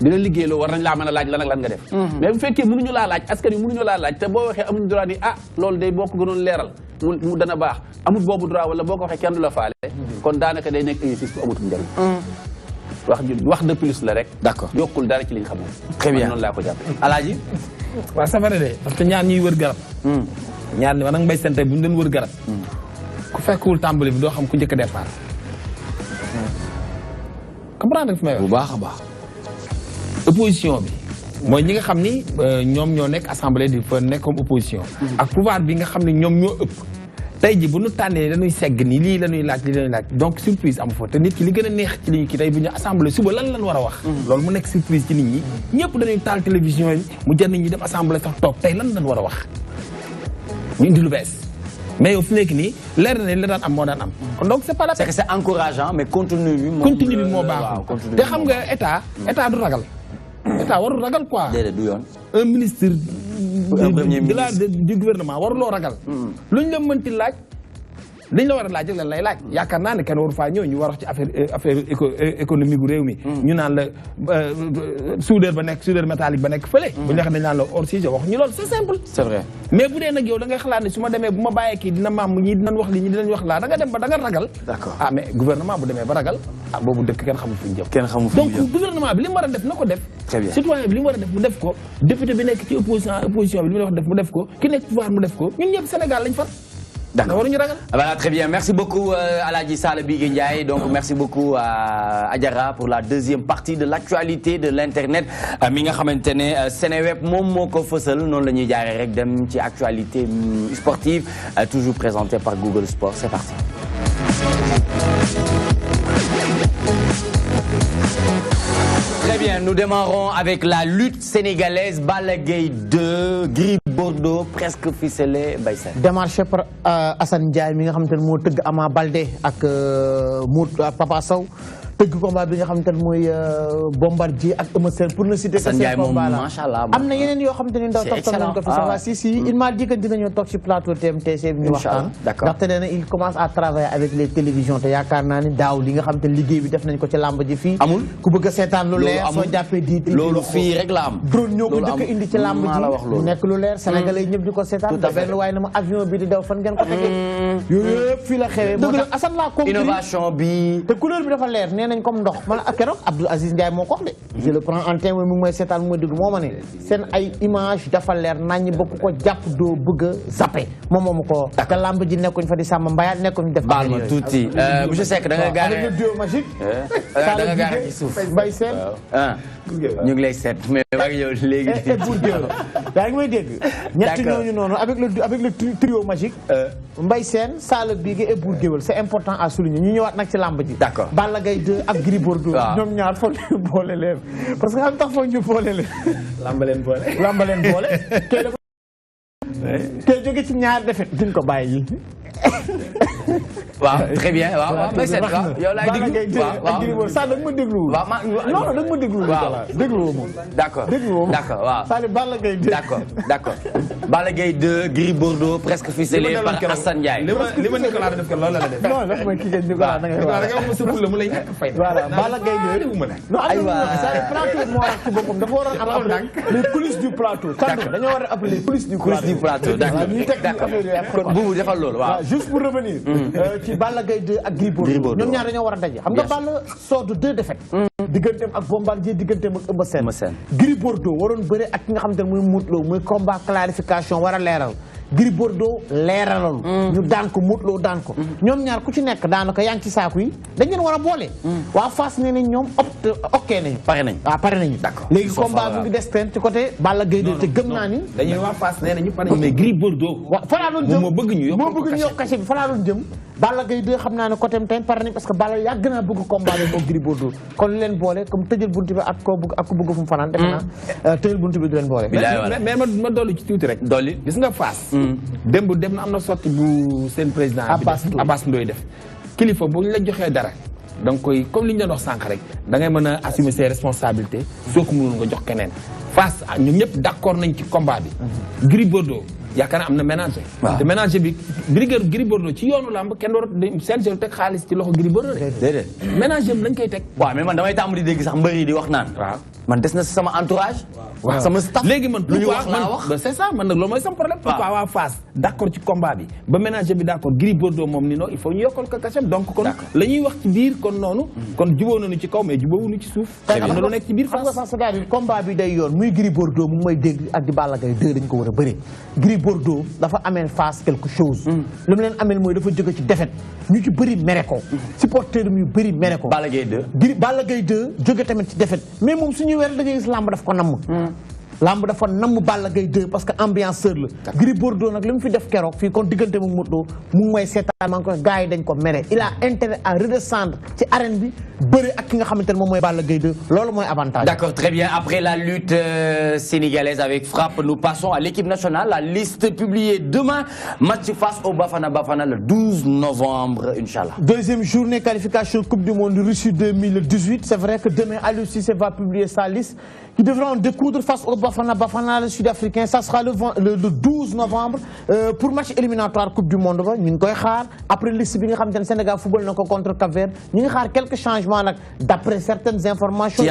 dina liggéeyloo war nañ laa mën a laaj lan ak lan nga def mais bu fekkee mënuñu laa laaj askan wi mënuñu laa laaj te boo waxee amuñu droit ni loolu day boo ko gënoon leeral mu dana baax amul boobu droit wala boo ko waxee kenn du la faale kon daanaka day nekk exercice bu amatul njëriñ wax de plus la rek d'accord yokkul dara ci liñ xamoon très bien noonu laa ko jàpp Alaaji waaw c'est vrai de parce que ñaar ñuy wër garab ñaar ni war nag mbay sente bu ñu doon wër garab ku fekkul tàmbali bi doo xam ku njëkk a départ comprendre fi may wax bu baax a baax opposition bi mooy ñi nga xam ni ñoom ñoo nekk assemblée di fa nekk comme opposition ak pouvoir bi nga xam ne ñoom ñoo ëpp tey ji bu ñu tànnee dañuy segg ni lii la ñuy laaj lii la ñuy laaj donc surprise amu fa te nit ki li gën a neex ci li ñu ki tey bu ñu assemblée suba lan lañ war a wax loolu mu nekk surprise ci nit ñi ñëpp dañuy taal télévision yi mu jar nit ñi dem assemblée sax toog tey lan lañ war a wax ñu indi lu bees mais yow fi nekk nii leer na ne la daan am moo daan am kon donc c'est pas la peine. c'est que c'est encourageant mais contenu bi moo baaxul te xam nga état du ragal état warul ragal quoi. déedéet du yoon. un ministre premier ministre du gouvernement waruloo ragal luñ la mënti laaj liñ la war a laaj lan lay laaj yaakaar naa ne kenn waru faa ñëw ñu war wax ci affaire économique gu réew mi ñu naan la soudeur métallique ba nekk fële bu ñu waxee dañ naan la hors sujet wax ñu loolu c'est simple c'est vrai mais bu dee nag yow da ngay xalaat ne su ma demee bu ma bàyyee kii dina maam ñi dinañ wax li ñi dinañ wax laa da nga dem ba da nga ragal d'accord mais gouvernement bu demee ba ragal boobu dëkk kenn xamul fu ñu jëm kenn xamul fu ñu jëm donc gouvernement bi li mu war a def na ko def très bien citoyen bi li mu war a def mu def ko député bi nekk ci opposition bi li mu war a def mu def ko ki nekk pouvoir mu def ko ñun ñëpp Sénégal lañ far. D'accord. Voilà, très bien. Merci beaucoup Aladji Sall Bigué Ndiaye. Donc merci beaucoup à Adjara pour la deuxième partie de l'actualité de l'internet. Mi nga xamantene Seneweb mom moko feussal non lañuy jaaré rek dem ci actualité sportive toujours présentée par Google Sport. C'est parti. Très bien, nous démarrons avec la lutte sénégalaise. Balla Gaye 2, Gris Bordeaux, presque ficelé. Démarché par Assane Ndiaye mi nga xamantene mo teug Ama Baldé ak Papa Sow. tëgg combat bi nga xamante ne mooy Bombardier ak Eumeu Sène pour ne citer que ces combats là am na yeneen yoo xamante ne ndaw toog nañ ko fi sax si il m'a dit que dinañoo toog ci plateau TMTC bi ñu waxtaan ndaxte nee na il commence à travailler avec les télévisions te yaakaar naa ni daaw li nga xamante ne liggéey bi def nañ ko ci làmb ji fii amul ku bëgg a seetaan lu leer soo jàppee di loolu fii rek la am drone ñoo ko njëkk a indi ci làmb ji mu nekk lu leer sénégalais yi ñëpp di ko seetaan te benn waaye na ma avion bi di daw fan ngeen ko tegee yooyu yëpp fii la xewee moo tax Assane laa compris innovation bi te couleur bi dafa leer nañ comme ndox man ak keroog Abdou Aziz Ndiaye moo ko wax de je le prends en témoin mu ngi may seetaan mu may dégg moo ma ne seen ay image dafa leer nañ bopp ko jàpp doo bëgg a zappé moom moomu ko te lamb ji nekkuñ fa di sàmm mbayaat nekkuñ def baal ma tuuti monsieur Seck da nga gaare avec le duo magique da nga gaare ci suuf Mbaye Sène ñu ngi lay seet mais waa ngi yow léegi yaa ngi may dégg. ñett ñooñu noonu avec le trio magique. Mbaye Sène Sala Bigué et Bour Guéweul c'est important à souligner ñu ñëwaat nag ci làmb ji. d'accord Balla Gaye 2 ak Gris Bordeaux. ñoom ñaar foog ñu boole leen parce que xam tax foog ñu boole leen. lamba leen boole. kee jóge ci ñaar defet duñ ko bàyyi. waaw très bien waaw Mbaye Sène waaw yow laay déglu waaw Sall da nga ma déglu. waaw non da nga ma déglu. waaw dégluwoo moom. d'accord d'accord waaw. Sall Balla Gaye 2. d'accord Balla Gaye 2 Gris Bordeaux presque ficelé par Assane Ndiaye. li ma Nicolas def ko loolu la def. non dafa may kii ngeen Nicolas da ngay wax. da ngay wax sa la mu lay ñàkk fay. voilà Balla Gaye 2. non aywa plateau moo wax ci boppam dafa waroon am les coulisses du plateau. d'accord dañoo war a appeler les coulisses du plateau. d'accord ñuy teg affaire yi kon buubu defal loolu waaw. juste pour revenir ci Balla Gaye 2 ak Gris Bordeaux ñoom ñaar dañoo war a daje xam nga Balla sort de 2 défaites digganteem ak Bombardier digganteem ak Eumeu Sène Gris Bordeaux waroon bëre ak ki nga xam te ne muy Modou Lo muy combat clarification war a leeral Gris Bordeaux leeralal ñu daan ko Modou Lo daan ko ñoom ñaar ku ci nekk daanaka yaa ngi ci saaku yi dañ leen war a boole waa Fass nee nañ ñoom ok nañu pare nañu d'accord léegi combat bi ngi des teen ci côté Balla Gaye 2 te gëm naa ni dañuy waa Fass nee nañu pare nañu mais Gris Bordeaux falaa doon jëm moo bëgg ñu yokk cachet bi falaa doon jëm Balla Gaye 2 xam naa ne côté teen pare nañ parce que Balla yàgg naa bëgg combat bi moom Gris Bordeaux kon li leen boole comme tëjël buntu bi ak ko bëgg fu mu fanaan defe naa tëjël buntu bi du leen boole mais ma dolli ci tuuti rek dolli gis nga Fass démb dem na am na sotti bu seen président bi Abbas Ndoye def kilifa bu ñu la joxee dara da nga koy comme li ñu doon wax sànq rek da ngay mën a assumer ses responsabilités soo ko mënul nga jox keneen Fass ñun ñëpp d'accord nañ ci combat bi Gris Bordeaux yaakaar naa am na ménager te ménager bi Gris Bordeaux ci yoonu lamb kenn war CNG teg xaalis ci loxo Gris Bordeaux déedéet ménager bi lañ koy teg waaw mais man damay tàmm di dégg sax mbër yi di wax naan waaw man des na sama entourage sama staff léegi man lu ñu wax laa wax c'est ça man nag loolu mooy sama problème pourquoi waa Fass d'accord ci combat bi ba ménager bi d'accord Gris Bordeaux moom ni non il faut ñu yokkal ko cachet donc kon la ñuy wax ci biir kon noonu kon jubóo nañu ci kaw mais jubóowuñu ci suuf am na lu nekk ci biir Fass xam nga sax c'est-à-dire combat bi day yoon muy Gris Bordeaux mu may dégg ak di Balla Gaye 2 dañ ko war a bëri Gris Bordeaux dafa ameel Fass quelque chose lu mu leen ameel mooy dafa jóge ci défaite ñu ci bëri mere ko supporter yu bëri mere ko Balla Gaye 2 Balla Gaye 2 jóge tamit ci défaite mais moom suñuy weer da ngay gis làmb daf ko namm lamb dafa namm Balla Gaye 2 parce que ambianceur la Gris Bordeaux nag li mu fi def keroog fii kon diggante mu Modou Lo mu ngi may seetaan maa ngi koy gars yi dañ ko mere il a intérêt à redescendre ci arène bi bëri ak ki nga xamante ne moom mooy Balla Gaye 2 loolu mooy avantage. D'accord, très bien. Après la lutte sénégalaise avec frappe, nous passons à l'équipe nationale. La liste publiée demain, match face au Bafana Bafana le 12 novembre, Inch'Allah. Deuxième journée qualification Coupe du Monde Russie 2018. C'est vrai que demain, Aliou Cissé va publier sa liste qui devra en découdre face au Bafana Bafana, le Sud-Africain. Ça sera le 12 novembre pour match éliminatoire Coupe du Monde. Après le Sénégal football contre Cap-Vert, nous avons quelques changements d'après certaines informations.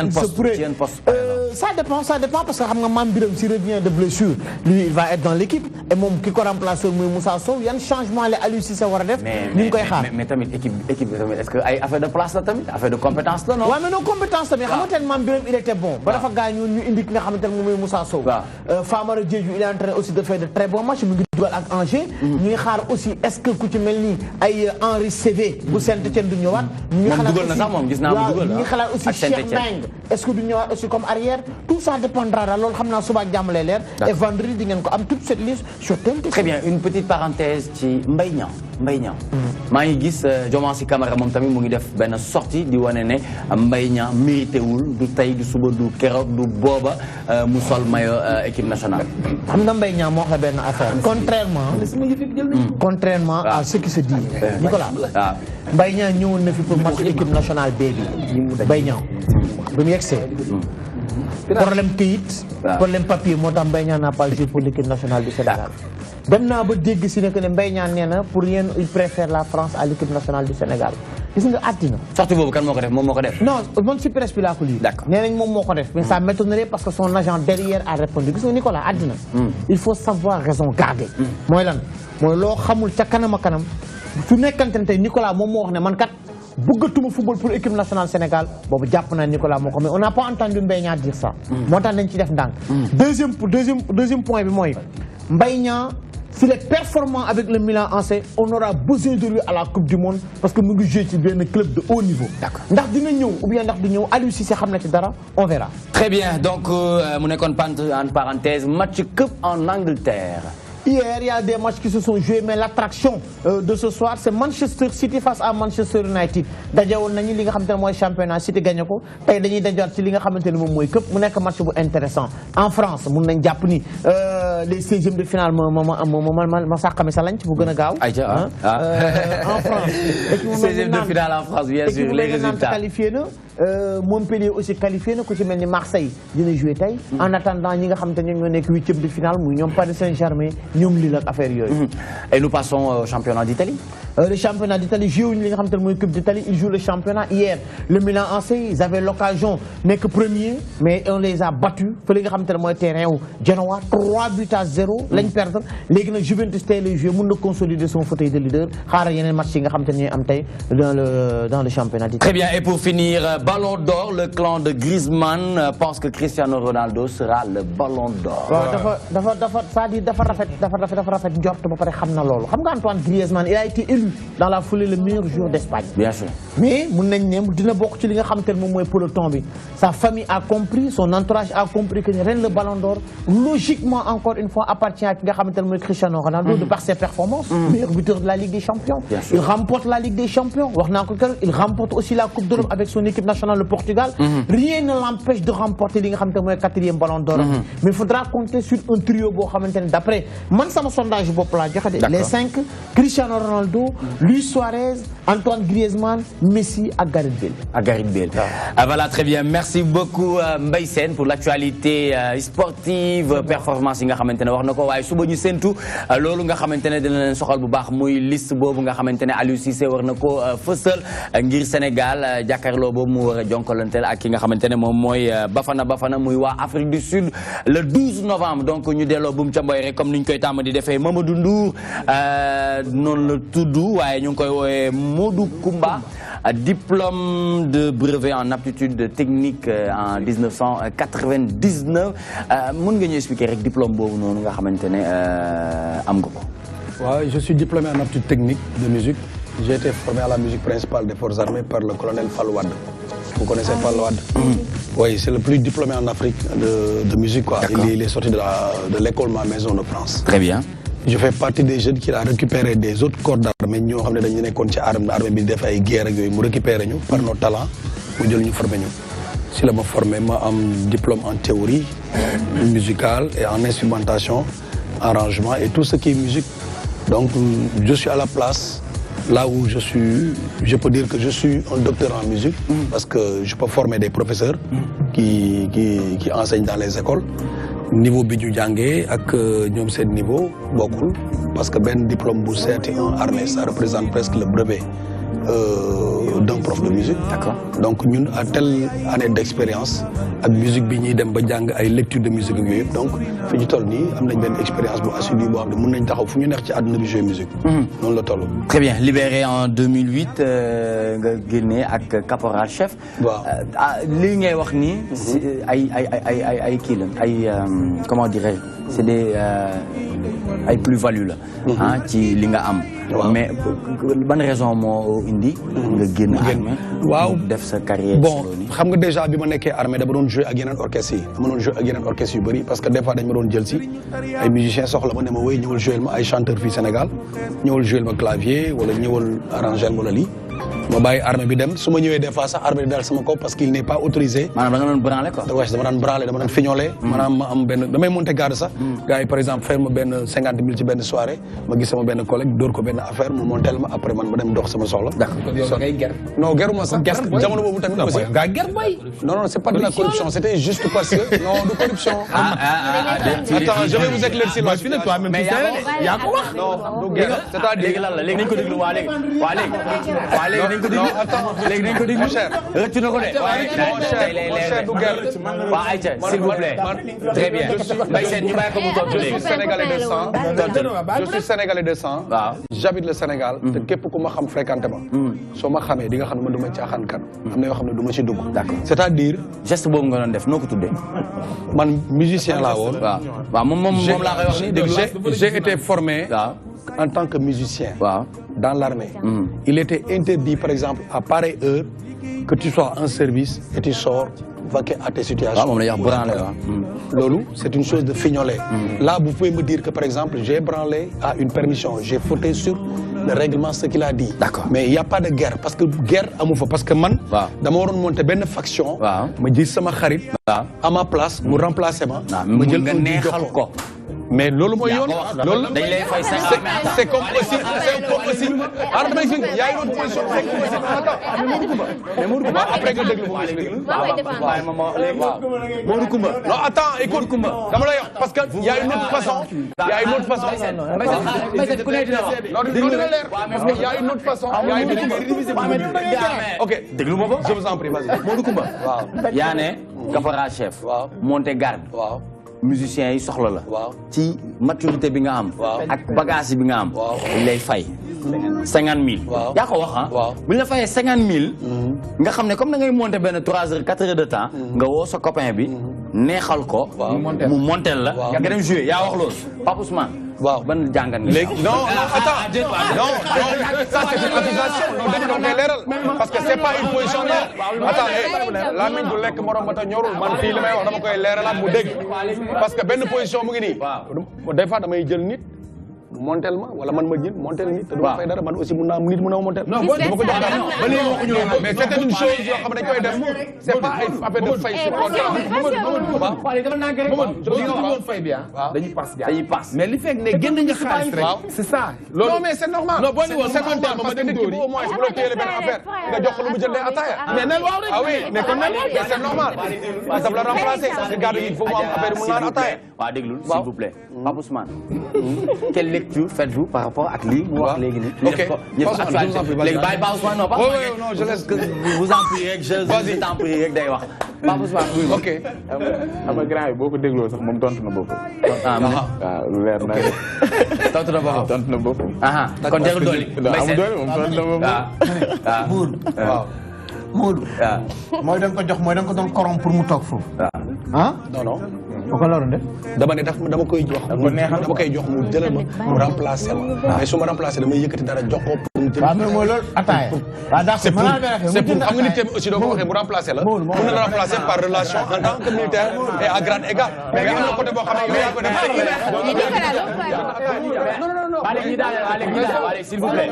Ça dépend parce que Mam Biram s'il revient de blessure, lui il va être dans l'équipe et mon qui remplace Moussa Sow, il y a un changement à Aliou Cissé war def. Mais tamit équipe est-ce que ay affaire de place la tamit, affaire de compétence la non? Ouais mais non compétence mais xamantene Mam Biram il était bon. Ba dafa gañu ñu indi ki nga xamantene moy Moussa Sow. Famara Diédhiou il est en train aussi de faire de très bons matchs, mu ngi dugal ak Angers. Ñi xaar aussi est-ce que ku ci melni ay Henri CV bu Saint-Étienne du ñëwaat. Ñi xalaat dugal na sax mom gis na mu dugal. Ñi xalaat aussi Cheikh Meng. Est-ce que du ñëwaat aussi comme arrière? Tout ça dépendra de l'autre suba ak jàmm lay leer et vendredi di ngeen ko am toute cette liste sur TMT. Très bien, une petite parenthèse ci Mbaye Niang maa ngi gis Diomansy Camara moom tamit mu ngi def benn sortie di wane ne Mbaye Niang mérité wul du tey du suba du keroog du booba mu sol maillot équipe nationale. xam nga Mbaye Niang moo wax la benn affaire contrairement à ce qui se dit Nicolas Mbaye Niang ñëwoon na fi pour match équipe nationale B bi Mbaye Niang ba mu yegsee problème këyit problème papier moo tax Mbaye Niang n'a pas joué pour l'équipe nationale du Sénégal dem naa ba dégg si ne que ne Mbaye Niang nee na pour yéen il préfère la France à l'équipe nationale du Sénégal gis nga àddina sortie boobu kan moo ko def moom moo ko def non man si presse bi laa ko lii nee nañ moom moo ko def mais ça m'étonnerait parce que son agent derrière a répondu gis nga Nicolas àddina il faut savoir raison garder mooy lan mooy loo xamul ca kanam a kanam su nekkante ne tey Nicolas moom moo wax ne man kat bëggatuma football pour équipe nationale Sénégal boobu jàpp naa Nicolas moo ko mais on n'a pas entendu Mbaye Niang dire ça moo tax nañ ci def ndànk deuxième point bi mooy Mbaye Niang s'il est performant avec le Milan AC, on aura besoin de lui à la Coupe du Monde parce que nous jouons ci un club de haut niveau. Ndax dina ñëw ou bien ndax du ñëw Aliou Cissé xam na ci dara, on verra. Très bien, donc mu nekkoon en parenthèse match cup en Angleterre. Hier, il y a des matchs qui se sont joués, mais l'attraction de ce soir, c'est Manchester City face à Manchester United. D'ailleurs, on a dit que le championnat City gagne ko. Tay dañuy dajoot ci li nga xamanteni mom moy cup mu nek match bu intéressant. En France, mun nañ japp ni les 16e de finale ma saxami sa lañ ci bu gëna gaaw. En France, 16e de finale en France, bien sûr, les résultats. Qualifié na Montpellier aussi qualifié na ku ci melni Marseille dina jouer tay. En attendant ñi nga xamanteni ñoo nek 8e de finale muy ñom Paris Saint-Germain. Et nous passons au championnat d'Italie. Le championnat d'Italie joue une Coupe d'Italie. Ils jouent le championnat hier. Le Milan AC, ils avaient l'occasion, n'est que premier, mais on les a battus. Il fallait que terrain où Genoa 3-0. L'année perdue, les Juventus les joueurs ont consolidé son fauteuil de leader. Il y a un match dans le championnat d'Italie. Très bien. Et pour finir, Ballon d'Or, le clan de Griezmann pense que Cristiano Ronaldo sera le Ballon d'Or. Antoine Griezmann, il a été élu dans la foulée le meilleur joueur d'Espagne. Bien sûr. Mais sa famille a compris, son entourage a compris que le Ballon d'Or, logiquement, encore une fois, appartient à Cristiano Ronaldo de par ses performances, meilleur buteur de la Ligue des Champions. Il remporte la Ligue des Champions. Il remporte aussi la Coupe d'Europe avec son équipe nationale, le Portugal. Rien ne l'empêche de remporter le 4e Ballon d'Or. Mais il faudra compter sur un trio. D'après mon sondage, les 5, Cristiano Ronaldo, Luis Suarez, Antoine Griezmann, Messi et Gareth Bale. Voilà, très bien. Merci beaucoup Mbaye Sène pour l'actualité sportive, performance yi nga xamantene wax nako waye suba ñu sentu lolu nga xamantene dina leen soxal bu baax muy liste bobu nga xamantene Aliou Cissé war nako feussal ngir Sénégal jakarlo bobu mu wara jonkolantel ak ki nga xamantene mom moy Bafana muy wa Afrique du Sud le 12 novembre. Donc ñu délo bu mu ca mboy rek comme niñ koy tam di défé Mamadou Ndour non le tuddu waye ñu koy woyé Modou Koumba, diplôme de brevet en aptitude technique en 1999. Mën nga ñu expliquer rek diplôme boobu noonu nga xamantene am nga ko. Ouais, je suis diplômé en aptitude technique de musique. J'ai été formé à la musique principale des forces armées par le colonel Falouad. Vous connaissez Falouad? Oui, c'est le plus diplômé en Afrique de musique, quoi. Il est sorti de l'école Ma Maison de France. Très bien. Je fais partie des jeunes qui a récupéré des autres corps d'armée. Nous avons récupéré l'armée guerre, nous récupéré par nos talents, nous avons formé. Si je me formé, j'ai un diplôme en théorie musicale et en instrumentation, arrangement et tout ce qui est musique. Donc je suis à la place, là où je suis, je peux dire que je suis un docteur en musique parce que je peux former des professeurs qui enseignent dans les écoles. Niveau bi ñu jàngee ak ñoom seen niveau bokkul parce que ben diplôme bu CT1 armée ça représente presque le brevet d'un prof de musique. D'accord. Donc ñun à telle année d'expérience ak musique bi ñuy dem ba jàng ay lecture de musique ak yooyu yëpp donc fi ñu toll nii am nañ benn expérience bu assidue boo xam ne mën nañ taxaw fu ñu neex ci àdduna bi jouer musique. noonu la toll. Très bien, libéré en 2008 nga génne ak caporal chef. waaw li ngay wax nii. ay kii la ay comment dirais-je, c'est des ay plus-value la. ci li nga am. mais ban raison moo indi. nga génn armée. waaw def sa carrière. bon xam nga déjà bi ma nekkee armée dama doon jouer ak yeneen orchestre yi dama doon jouer ak yeneen orchestre yu bëri parce que des fois dañ ma doon jël si ay musiciens soxla ma ne ma wéy ñëwal jouer ma ay chanteur fii Sénégal ñëwal jouer ma clavier wala ñëwal arranger wala lii ma bàyyi armée bi dem su ma ñëwee des fois sax armée bi dal sama kaw parce qu'il n'est pas autorisé. maanaam da nga doon branler quoi. waaw dama daan branler dama daan fignolé. maanaam ma am benn damay monter garde sax. gars yi par exemple fay ma benn 50 000 ci benn soirée ma gis sama benn collègue dóor ko benn affaire mu montel ma après man ma dem dox sama soxla. d'accord yow ngay ger. non geruma sax parce que jamono boobu tamit aussi. nga ger bay. non c'est pas de la corruption c'était juste parce que non de corruption. attends je vais vous éclaircir là. yaa ko wax. non du guerre c'est-à-dire léegi lan la léegi nañu ko déglu waa léegi léegi nañ ko déglu léegi nañ ko déglu mon cher rëccu na ko de mon cher du guerre waaw Aïcha s'il vous plaît très bien Mbaye Sène ñu bàyyi ko mu tontu léegi je suis sénégalais de sang je suis sénégalais de sang j'habite le Sénégal te képp ku ma xam fréquenté ma soo ma xamee di nga xam ne man du ma caaxaan kan am na yoo xam ne du ma ci dugg d'accord c'est-à-dire geste boobu nga doon def noo ko tuddee man musicien laa woon waaw moom laa koy wax ni déglu j'ai été formé en tant que musicien dans l'armée il était interdit par exemple à pareille heure que tu sois en service et tu sors vaquer à tes situations. Lolo, c'est une chose de fignoler. Là, vous pouvez me dire que par exemple, j'ai branlé à une permission, j'ai fauté sur le règlement, ce qu'il a dit. D'accord. Mais il n'y a pas de guerre, parce que guerre, parce que man, d'abord on monte une faction, me dit ça ma kharit, à ma place, me remplacer moi, me dit mais lolo moy yoon lolo c'est comme aussi il y a une autre position mais Modou Koumba après nga déglu Modou Koumba non attends écoute dama lay wax parce que il y a une autre façon il y a une autre façon il y a une autre façon OK déglu ma je vous en prie vas-y Modou Koumba waaw yaa ne caporal chef monter garde waaw musiciens yi soxla la ci maturité bi nga am ak bagage bi nga am lay fay 50 000 yaa ko wax ah bu ñu la fayee 50 000 nga xam ne comme da ngay monter benn 3 heures 4 heures de temps nga woo sa copain bi neexal ko mu montel la nga dem jouer yaa wax loolu Pape Ousmane waaw ban jàngat nga non attends non ça c'est une accusation non dama leeral parce que c'est pas une position là attends Lamine du lekk morom ba ta ñorul man fii li may wax dama koy leeralaat mu dégg parce que benn position mu ngi nii des fois damay jël nit montel ma wala man ma jël montel nit te du ma fay dara man aussi mun naa nit mun na ma montel dama ko jox dara ba léegi waxuñu loolu mais c'était une chose yoo xam ne dañ koy def c'est pas ay affaire de fay sur dañuy pass mais li fekk ne génn nga xaalis rek c'est ça non mais c'est normal non boo ni woon c'est normal parce que nit ki au moins bu la téyele benn affaire nga jox ko lu mu jëndee ataaya mais nel waaw rek ah oui mais kon nel mais c'est normal ça la remplacer parce que garde yi il faut mu am affaire mu naan ataaya waaw déglul s'il vous plaît Pape Ousmane quelle lecture faites-vous par rapport à li mu wax léegi nii OK léegi bàyyi Pape Ousmane non non je laisse vous en priez rek je t'en prie rek day wax Pape Ousmane OK xam nga grand yi boo ko dégloo sax moom tontu na boppam waaw lu leer na tontu na boppam tontu na boppam kon jarul doole amul doole moom tontu na boppam waaw Modou mooy da nga ko jox mooy da nga ko doon korom pour mu toog foofu ah non non ko la doon def dama ne dama koy jox dama koy jox mu jëlal ma mu remplacer ma mais su ma remplacer damay yëkkati dara jox ko pour mu waaw mais mooy loolu ataaya waaw d'accord c'est pour xam nga nit tamit aussi doo ko waxee mu remplacer la mun na remplacer par relation en tant que militaire et à grade égal mais am na côté boo xam ne yaa ko def allez s'il vous plaît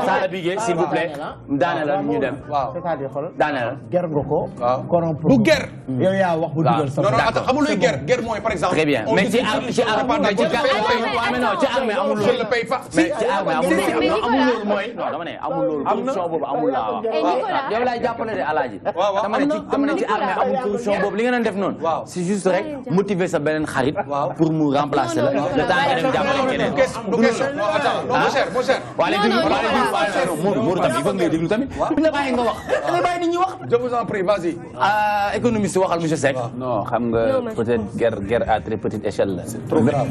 Sala Bigué s'il vous plaît daaneel ñu dem c'est-à-dire xool daaneel ger nga ko korom pour du guerre yow yaa wax bu dugal sa non attends amul luy guerre mooy par exemple très bien mais ci armée amul je le paye pas mais ci armée amul loolu mooy non dama ne amul loolu corruption boobu amul laa wax yow laay jàppale de alaaji dama ne ci armée amul corruption boobu li nga doon def noonu c'est juste rek motiver sa beneen xarit pour mu remplacer la le temps nga dem jàppale keneen du question non attends non mon cher waa léegi Modou tamit il faut ngay déglu tamit bu la bàyyi nga wax da ngay bàyyi nit ñi wax je vous en prie vas-y économiste waxal monsieur Seck non xam nga peut-être guerre à très petite échelle la c'est trop grave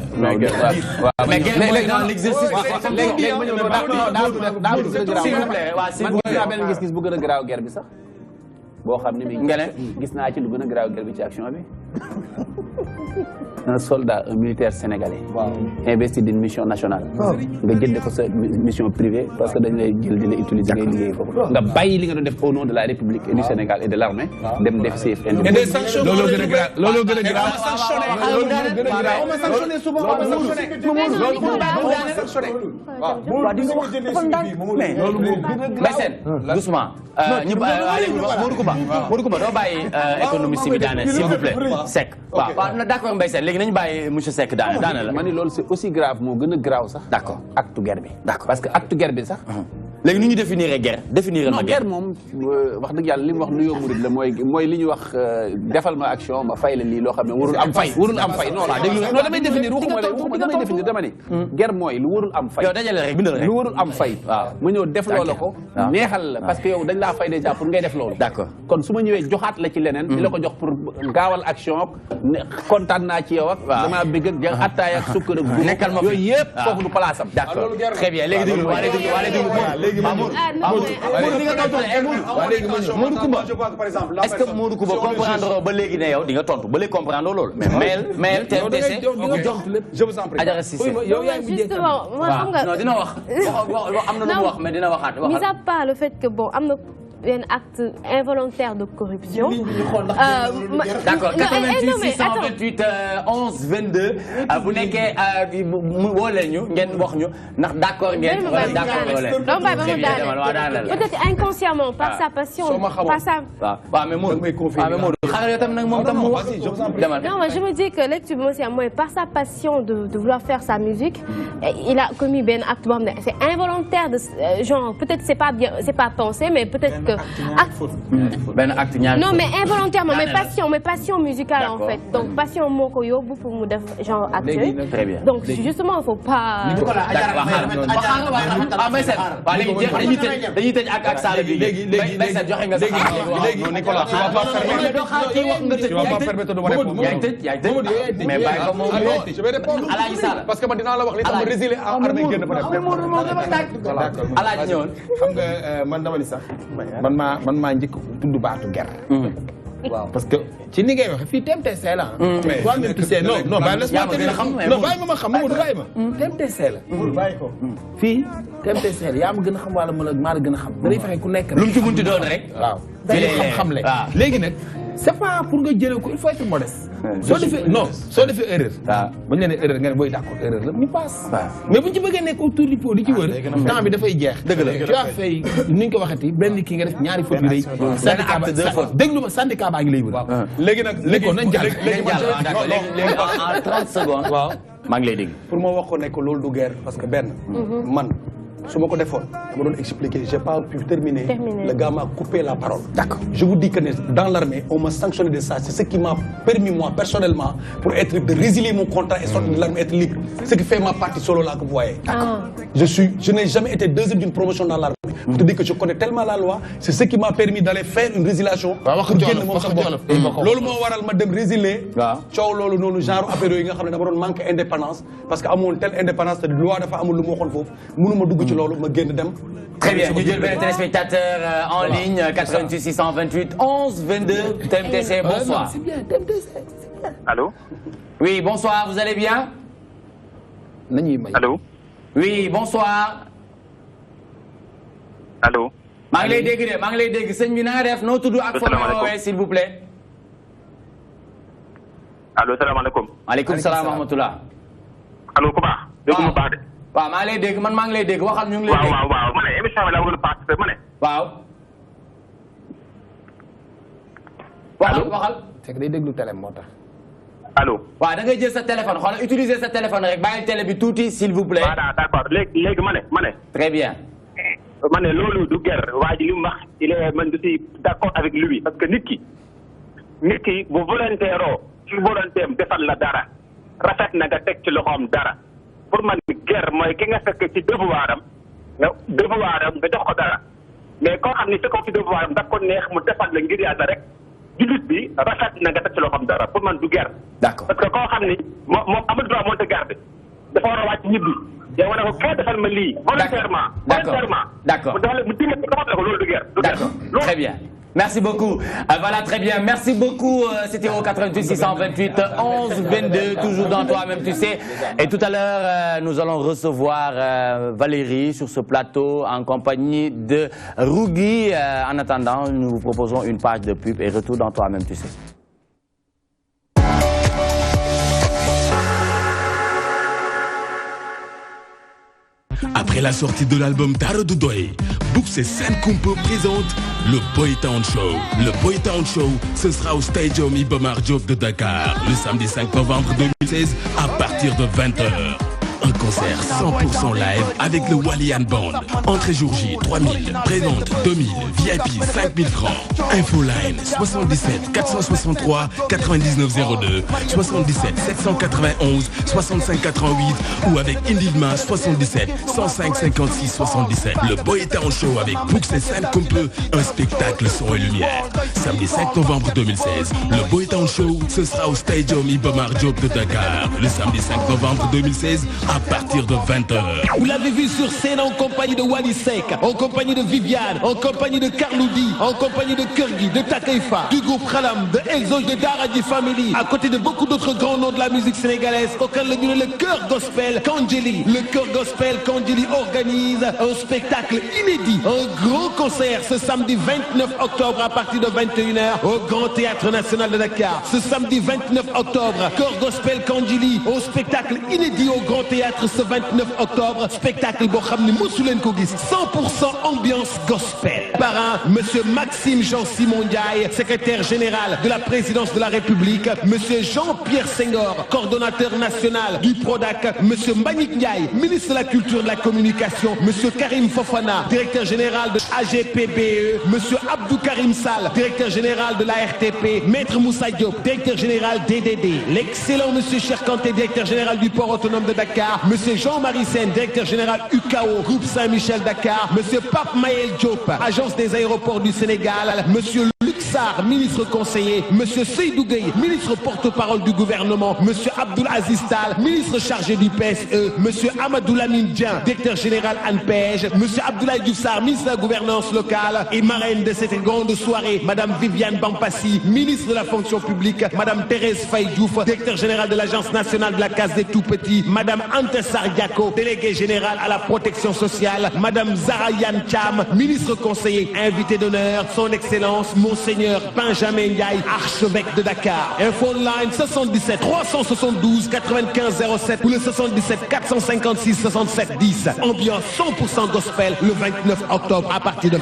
mais guerre dans l'exercice s'il vous plaît waaw s'il vous plaît benn gis-gis bu gën a garaaw guerre bi sax boo xam ne mi gis naa ci lu gën a garaaw guerre bi ci action bi un soldat un militaire sénégalais investi d'une mission nationale nga jënd ko sa mission privée parce que dañ lay jël di la utiliser ngay liggéey foofu nga bàyyi li nga doon def au nom de la République et du Sénégal et de l'armée dem def CF et des sanctions looloo gën a grave looloo gën a grave on m'a sanctionné souvent on m'a sanctionné doucement Modou Koumba doo bàyyi économiste bi daane s'il vous plaît Seck waaw d'accord Mbaye Sène léegi nañu bàyyi monsieur Seck daane la ma ni loolu c'est aussi grave moo gën a grave sax d'accord acte guerre bi d'accord parce que acte guerre bi sax léegi nu ñu définir guerre définir non guerre moom wax dëgg yàlla li mu wax nuyoo murid la mooy li ñu wax defal ma action ma fay la lii loo xam ne warul am fay non damay définir waxuma damay définir dama ni guerre mooy lu warul am fay yow dajale rek bindal rek lu warul am fay mu ñëw def loola ko neexal la parce que yow dañ laa fay déjà pour ngay def loolu d'accord kon su ma ñëwee joxaat la ci leneen di la ko jox pour gaawal action kontaan naa ci yow ak damaa bëgg ak jël attaay ak sukkar ak nekkal ma yooyu yëpp foofu du place am d'accord très bien léegi déglu Modou Coumba est-ce que Modou Coumba comprendre ba léegi ne yow di nga tontu ba léegi comprendre loolu mais mail TMTC je vous en prie Adjara Cissé justement moi xam nga non dina wax am na lu mu wax mais dina waxaat mis à part le fait que bon am na un acte involontaire de corruption. D'accord, 88 628 11 22 bu nekkee woo leen ñu ngeen wax ñu ndax d'accord ngeen wala d'accord peut-être inconsciemment par sa passion par sa waaw mais Modou xaaral yow tam nag moom tam mu wax non moi je me dis que lecture bi aussi mooy par sa passion de vouloir faire sa musique il a commis ben acte boo xam ne c'est involontaire de genre peut-être c'est pas bien c'est pas pensé mais peut-être que ben acte non mais involontairement mais passion musicale en fait donc passion moo ko yóbbu pour mu def genre acte donc justement faut pas dañuy tëj ak Sall bi léegi joxe nga léegi Nicolas tu vas pas permettre de me répondre mais bàyyi ko moom je vais répondre parce que man dinaa la wax li tax ma résilier en armée génn fa def Alaaji ñëwoon xam nga man dama ni sax man maa njëkk tudd baatu guerre waaw parce que ci ni ngay waxe fii TMTC la toi-même tu sais non bàyyi ma xam Mamadou bàyyi ma TMTC la bàyyi ko fii TMTC la yaa ma gën a xam wala maa la gën a xam dañuy fexe ku nekk lu mu ci munti doon rek waaw dañuy xam le léegi nag c'est pas pour nga jëlee ko il faut être modeste soo defee erreur bañ leen ne erreur nga ne booy d'accord erreur la mu passe mais buñ ci bëggee nekk autour du pot di ci wër temps bi dafay jeex dëgg la tu as fait ni ñu ko waxati benn kii nga def ñaari fautes yu rëy déglu ma syndicat baa ngi lay wër léegi nag léegi nañ jàll léegi en 30 secondes waaw maa ngi lay dégg pour ma wax ko nekk loolu du guerre parce que benn man su ma ko defoon dama doon expliquer j'ai pas pu terminer le gars m'a coupé la parole d'accord je vous dis que dans l'armée on m'a sanctionné de ça c'est ce qui m'a permis moi personnellement pour de résilier mon contrat et sortir de l'armée être libre ce qui fait ma partie solo là que vous voyez je n'ai jamais été deuxième d'une promotion dans l'armée pour te dire que je connais tellement la loi c'est ce qui m'a permis d'aller faire une résiliation pour génn moom sa bopp loolu moo waral ma dem résilier coow loolu noonu genre affaire yooyu nga xam ne dama doon manque indépendance parce que amoon telle indépendance te loi dafa amul lu ma waxoon foofu mënuma dugg ci loolu ma génn dem. Très bien, ñu jël benn téléspectateur en ligne 88 628 11 22 TMTC bonsoir. C'est bien TMTC. Allô? Oui, bonsoir, vous allez bien? Allô? Oui, bonsoir. Allô? maa ngi lay dégg de maa ngi lay dégg sëñ bi na nga def noo tudd ak foo ma woowee s'il vous plaît. Allô, salaamaaleykum. Maaleykum salaam wa rahmatulah. Allô, ku baax. dégg mu baax de. waaw maa ngi lay dégg man maa ngi lay dégg waxal ñu ngi lay dégg. waaw ma ne émission bi laa bëgg a participer ma ne. waaw. waxal. c'est que day déglu télé moo tax. allo. waaw da ngay jël sa téléphone xoolal utiliser sa téléphone rek bàyyi télé bi tuuti s'il vous plaît. voilà d'accord léegi ma ne. très bien. ma ne loolu du guerre waa ji li mu wax il est man je suis d'accord avec lui parce que nit ki bu volontaire ci volontaire defal la dara rafet na nga teg ci loxoom dara pour man guerre mooy ki nga fekk ci devoiram nga jox ko dara mais koo xam ni fekkoo ci devoiram da ko neex mu defal la ngir yàlla rek jullit bi rafet na nga teg ci loxoom dara pour man du guerre. d'accord parce que koo xam ni moom amul droit moo te garder dafa war a wàcc ñibbi. yow wane ko kay defal ma lii. volontairement d'accord d'accord très bien. Merci beaucoup. Voilà, très bien. Merci beaucoup. C'était au 88 628 11 22, toujours dans toi-même, tu sais. Et tout à l'heure, nous allons recevoir Valérie sur ce plateau en compagnie de Rougui. En attendant, nous vous proposons une page de pub et retour dans toi-même, tu sais. Après la sortie de l'album Dara Du Doy, Books et Senkumpo présente le Boytown Show. Le Boytown Show, ce sera au Stadium Iba Mar Diop de Dakar, le samedi 5 novembre 2016 à partir de 20h. un concert 100% live avec le Walian Band. Entrée jour J 3000, prévente 2000, VIP 5000 francs. Infoline 77 463 9902, 77 791 65 88 ou avec Indilma 77 105 56 77. Le Boy Town Show avec Books et San Kumpe, un spectacle son et lumière. Samedi 5 novembre 2016, le Boy Town Show, ce sera au Stadium Iba Mar Diop de Dakar. Le samedi 5 novembre 2016 à partir de 20h. Vous l'avez vu sur scène en compagnie de Wally Seck, en compagnie de Viviane, en compagnie de Carloudi, en compagnie de Kurgi, de Takeifa, du groupe Khalam, de Elzo, de Daradi Family, à côté de beaucoup d'autres grands noms de la musique sénégalaise, auquel le chœur gospel Kandjeli. Le chœur gospel Kandjeli organise un spectacle inédit, un grand concert ce samedi 29 octobre à partir de 21h au Grand Théâtre National de Dakar. Ce samedi 29 octobre, chœur gospel Kandjeli au spectacle inédit au Grand Théâtre ce 29 octobre, spectacle Bohamni Moussoulen Kogis, 100% ambiance gospel. Parrain, monsieur Maxime Jean-Simon Ndiaye, secrétaire général de la présidence de la République, monsieur Jean-Pierre Senghor, coordonnateur national du PRODAC, monsieur Mbagnick Ndiaye, ministre de la Culture et de la Communication, monsieur Karim Fofana, directeur général de AGPBE, monsieur Abdou Karim Sall, directeur général de la RTP, maître Moussa Diop, directeur général DDD, l'excellent monsieur Cherkanté, directeur général du port autonome de Dakar, monsieur Jean-Marie Sen, directeur général UKO, groupe Saint-Michel Dakar, monsieur Pape Maël Diop, agence des aéroports du Sénégal, monsieur Luxar, ministre conseiller, monsieur Seydou Gueye, ministre porte-parole du gouvernement, monsieur Abdoul Aziz Tal, ministre chargé du PSE, monsieur Amadou Lamine Dian, directeur général ANPEJ, monsieur Abdoulaye Diouf Sarr, ministre de la gouvernance locale, et marraine de cette grande soirée, madame Viviane Bampassi, ministre de la fonction publique, madame Thérèse Faye Diouf, directeur général de l'Agence nationale de la case des tout-petits, madame Ante Sardiako, déléguée générale à la protection sociale, madame Zara Yann Cham, ministre conseiller, invité d'honneur, son excellence, monseigneur Benjamin Ndiaye, archevêque de Dakar. Info online 77 372 95 07 ou le 77 456 67 10. Ambiance 100% gospel le 29 octobre à partir de 21h.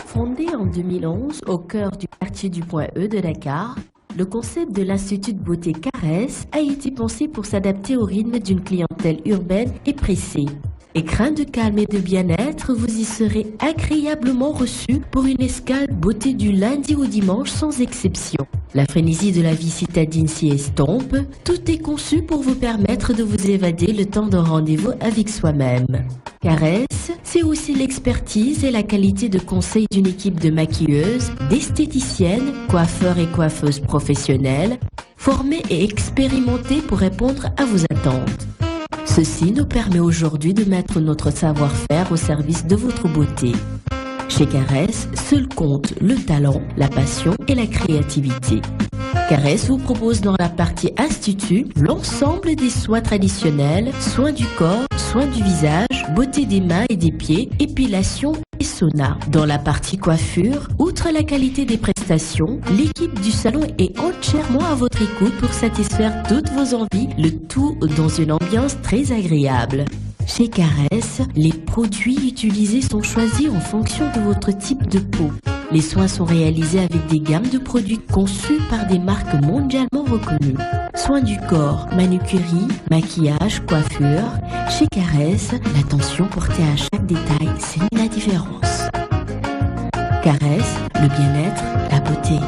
Fondé en 2011 au cœur du quartier du Point E de Dakar, le concept de l'Institut de beauté Caresse a été pensé pour s'adapter au rythme d'une clientèle urbaine et pressée. Écrin de calme et de bien-être, vous y serez agréablement reçu pour une escale beauté du lundi au dimanche sans exception. La frénésie de la vie citadine s'y estompe, tout est conçu pour vous permettre de vous évader le temps d'un rendez-vous avec soi-même. Caresse, c'est aussi l'expertise et la qualité de conseil d'une équipe de maquilleuses, d'esthéticiennes, coiffeurs et coiffeuses professionnelles, formées et expérimentées pour répondre à vos attentes. Ceci nous permet aujourd'hui de mettre notre savoir-faire au service de votre beauté. Chez Caresse, seul compte le talent, la passion et la créativité. Caresse vous propose dans la partie Institut l'ensemble des soins traditionnels, soins du corps, soins du visage, beauté des mains et des pieds, épilation et sauna. Dans la partie coiffure, outre la qualité des prestations, l'équipe du salon est entièrement à votre écoute pour satisfaire toutes vos envies, le tout dans une ambiance très agréable. Chez Caresse, les produits utilisés sont choisis en fonction de votre type de peau. Les soins sont réalisés avec des gammes de produits conçus par des marques mondialement reconnues. Soins du corps, manucurie, maquillage, coiffure. Chez Caresse, l'attention portée à chaque détail, c'est la différence. Caresse, le bien-être, la beauté.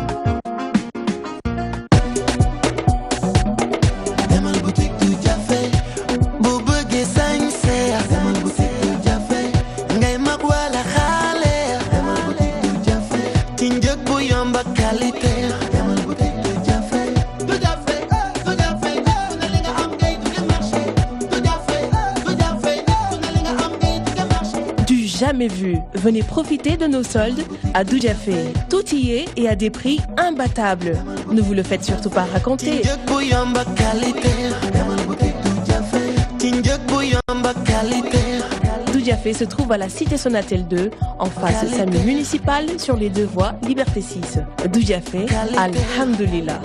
Jamais vu. Venez profiter de nos soldes à Doudiafé. Tout y est et à des prix imbattables. Ne vous le faites surtout pas raconter. Doudiafé se trouve à la cité Sonatel 2, en face de SAMU municipal sur les 2 voies Liberté 6. Doudiafé, alhamdoulilah.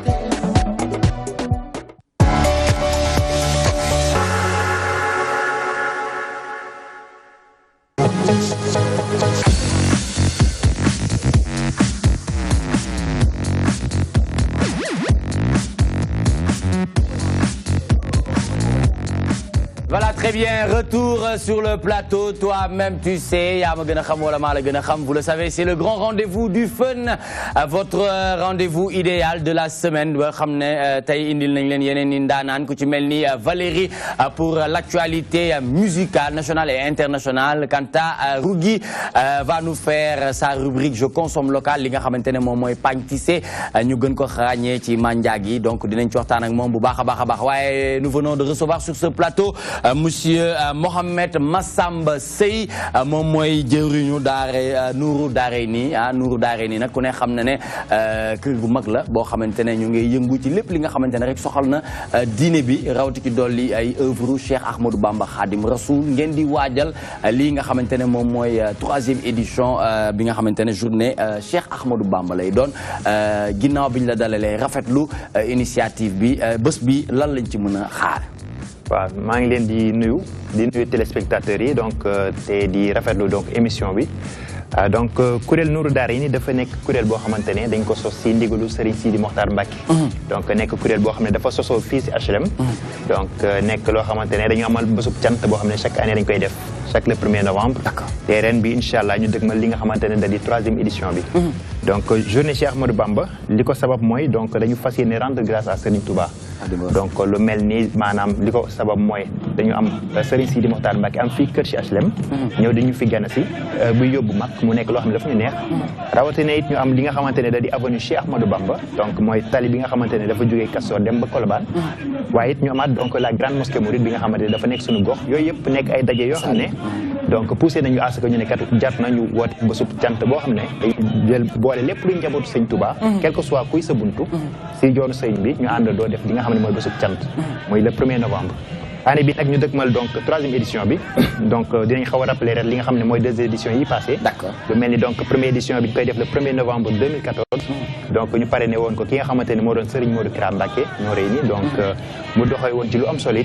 Voilà, très bien. Retour sur le plateau. Toi-même, tu sais, vous le savez, c'est le grand rendez-vous du fun. Votre rendez-vous idéal de la semaine. Valérie pour l'actualité musicale nationale et internationale. Quant à Rougui va nous faire sa rubrique Je consomme local. Li nga xamantene mom moy Pagne Tissé ñu gën ko xagné ci mandiagi. Donc dinañ ci waxtaan ak mom bu baaxa baax. Waye nous venons de recevoir sur ce plateau Monsieur Mohamed Massamba Sey moom mooy jëwriñu daare Nourou Daarayni Nourou Daarayni nag ku ne xam na ne kër gu mag la boo xamante ne ñu ngi yëngu ci lépp li nga xamante ne rek soxal na diine bi rawati ci dolli ay œuvre Cheikh Ahmadou Bamba Khadim Rasoul ngeen di waajal lii nga xamante ne moom mooy 3e édition bi nga xamante ne journée Cheikh Ahmadou Bamba lay doon ginnaaw bi ñu la dalalee rafetlu initiative bi bés bi lan lañ ci mën a xaar. waaw maa ngi leen di nuyu téléspectateurs yi donc te di rafetlu donc émission bi donc kuréel Nourou Daarayni dafa nekk kuréel boo xamante ne dañ ko sos si ndigalu Serigne Sidi Mokhtar Mbacké donc nekk kuréel boo xam ne dafa sosoo fii si HLM donc nekk loo xamante ne dañu amal bésub cant boo xam ne chaque année dañ koy def chaque le 1er novembre te ren bi incha allah ñu dëgmal li nga xamante ne da di 3e édition bi donc journée Cheikh Ahmadou Bamba li ko sabab mooy donc dañu fas yéene rendre grâce à Serigne Touba donc lu mel ni maanaam li ko sabab mooy dañu am Serigne Sidi Mokhtar Mbacké am fii kër ci HLM ñëw dañu fi gana si buy yóbbu mag mu nekk loo xam ne dafa ñu neex rawatina it ñu am li nga xamante ne da di avenue Cheikh Ahmadou Bamba donc mooy tali bi nga xamante ne dafa jógee Castor dem ba Colobane waaye it ñu amaat donc la grande mosquée Mouride bi nga xamante ne dafa nekk suñu gox yooyu yëpp nekk ay daje yoo xam ne donc poussé nañu à ce que ñu ne kat jat nañu woote bésub cant boo xam ne jël boole lépp luy njabootu sëñ Touba quel que soit kuy sa buntu si yoonu sëñ bi ñu ànd doo def li nga xam ne mooy bésub cant mooy le 1er novembre année bi nag ñu dëkkmal donc 3e édition bi donc dinañ xaw a rappeler rek li nga xam ne mooy 2 éditions yi passé lu mel ni donc 1er édition bi ñu koy def le 1er novembre 2014 donc ñu parrainé woon ko ki nga xamante ne moo doon Serigne Modou Kara Mbacké Noreyni donc mu doxee woon ci lu am solo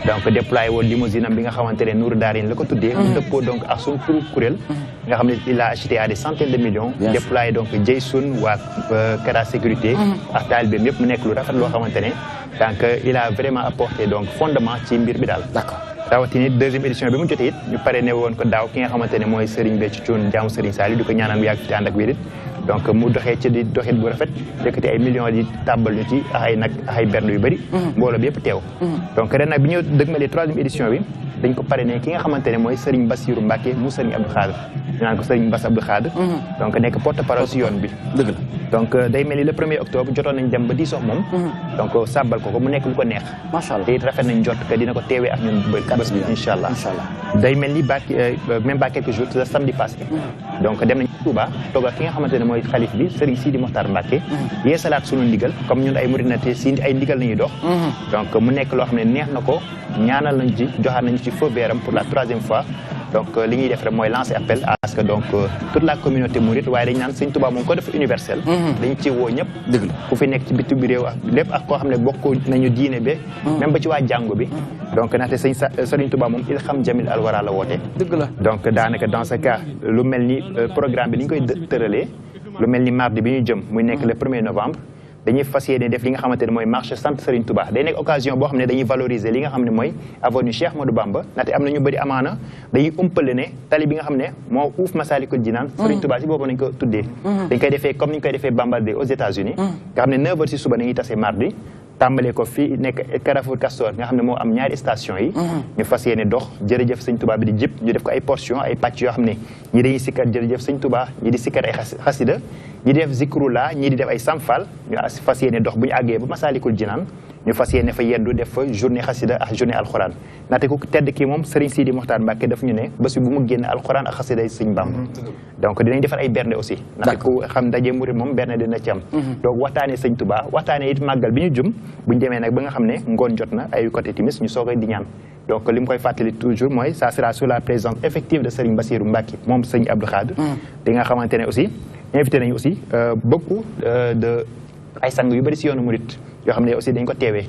donc déployé woon limousine am bi nga xamante ne Nourou Daarayni la ko tuddee mu dëppoo donc ak suñu turu kuréel nga xam ne il a acheté à des centaines de millions déployé donc Jeysun waa Kara sécurité ak taalibeem yëpp mu nekk lu rafet loo xamante ne donc il a vraiment apporté donc fondement ci mbir bi daal rawatina 2e édition bi mu jotee it ñu parrainé woon ko daaw ki nga xamante ne mooy Serigne Béthio Thioune jaamu Serigne Saliou di ko ñaanal mu yàgg fi ànd ak wérit donc mu doxee ci di doxit bu rafet yëkkati ay millions di tàbbal ñu ci ay nag ay bernde yu bëri mbooloo bi yëpp teew donc ren nag bi ñu dëgmalee 3e édition bi dañ ko parrainé ki nga xamante ne mooy Serigne Bassirou Mbacké mu Serigne Abdou Khadre ñu naan ko Serigne Bass Abdou Khadre donc nekk porte-parole si yoon bi dëgg la donc day mel ni le 1er octobre jotoon nañ dem ba diisoo moom donc sàbbal ko mu nekk lu ko neex macha allah te it rafet nañ jot que dina ko teewee ak ñun bés bi incha allah day mel ni même pas quelques jours le samedi passé donc dem nañ Touba toog ak ki nga xamante ne mooy xalif bi Serigne Sidi Mokhtar Mbacké yee salaat sunu ndigal comme ñun ay murid na te si ay ndigal nañuy dox donc mu nekk loo xam ne neex na ko ñaanal nañ ci joxaat nañ ci feu vert pour la 3e fois donc li ñuy def rek mooy lancer appel à ce que donc toute la communauté mouride waaye dañ naan Sëñ Touba moom ko def universel dañ ci woo ñëpp dëgg la ku fi nekk ci bitu bi réew ak lépp ak koo xam ne bokk nañu diine be même ba ci waa jàngu bi donc ndaxte Sëriñ Touba moom il xam jamil alwara la woote dëgg la donc daanaka dans ce cas lu mel ni programme bi li ñu koy tëralee lu mel ni mardi bi ñu jëm muy nekk le 1er novembre dañuy fas yéene def li nga xamante ne mooy marche sant Serigne Touba day nekk occasion boo xam ne dañuy valoriser li nga xam ne mooy avenue Cheikh Ahmadou Bamba ndaxte am na ñu bëri amaana dañuy umpale ne tali bi nga xam ne moo uuf Massalikul Jinaan Serigne Touba si boobu nañ ko tuddee dañ koy defee comme ni ñu koy defee Bambardé aux États-Unis nga xam ne 9h si suba dañuy tase mardi tàmbalee ko fii nekk Carrefour Castor nga xam ne moo am ñaari station yi ñu fas yéene dox jërëjëf Sëñ Touba bi di jëpp ñu def ko ay portion ay pàcc yoo xam ne ñi dañuy sikkar jërëjëf Sëñ Touba ñi di sikkar ay xasida ñi di def zikrullah ñi di def ay samfal ñu fas yéene dox bu ñu àggee ba Massalikul Jinaan ñu fas yéene fa yeddu def fa journée xasida ak journée alxuraan ndaxte ku tedd kii moom Serigne Sidi Mokhtar Mbacké daf ñu ne bés bu mu génn alxuraan ak xasida Sëñ Bamba donc dinañ defar ay bernde aussi ndaxte ku xam ndaje murid moom bernde dina ci am donc waxtaanee Sëñ Touba waxtaanee it màggal bi ñu jum buñu demee nag ba nga xam ne ngoon jot na ay côté timis ñu soog a di ñaan donc li mu koy fàttali toujours mooy ça sera sous la présence effective de Serigne Bassirou Mbacké moom Serigne Abdou Khadre di nga xamante ne aussi invité nañu aussi beaucoup de ay sang yu bëri si yoonu murit yoo xam ne aussi dañ ko teewee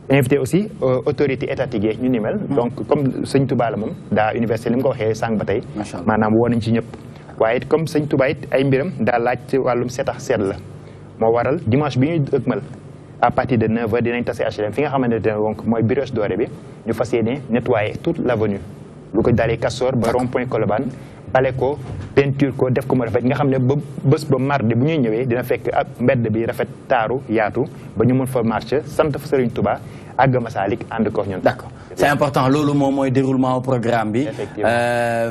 invité aussi autorité étatique yi ñu ni mel donc comme Sëñ Touba la moom daa universel li mu ko waxee sànq ba tey maanaam woo nañ ci ñëpp waaye it comme Sëñ Touba it ay mbiram daa laaj ci wàllum seetax seet la moo waral dimanche bi ñuy ëgmal à partir de 9h dinañ tase HLM fi nga xamante ne donc mooy Brioche Dorée bi ñu fas yéene nettoyer toute l'avenue lu ko dalee Castor ba rond-point Colobane bale ko peinture ko def ko mu rafet nga xam ne ba bés ba mardi bu ñuy ñëwee dina fekk ab mbedd bi rafet taaru yaatu ba ñu mën fa marché sant fa Serigne Touba àgg Masalik ànd ko ñun. D'accord, c'est important loolu moom mooy déroulement programme bi.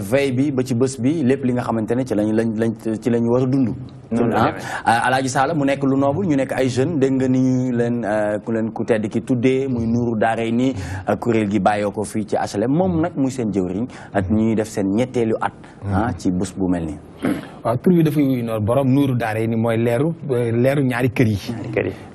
Veille bi ba ci bés bi lépp li nga xamante ne ci lañ war a dund. Alaaji Sala mu nekk lu noble ñu nekk ay jeunes dégg nga ni ñu leen ku tedd ki tuddee muy Nuuru Daarayni kuréel gi bàyyoo ko fii ci HLM moom nag muy seen jëwriñ ak ñuy def seen ñetteelu at ci bés bu mel nii. waaw tur bi dafay wuyu noonu borom Nuuru Daarayni mooy leeru ñaari kër yi.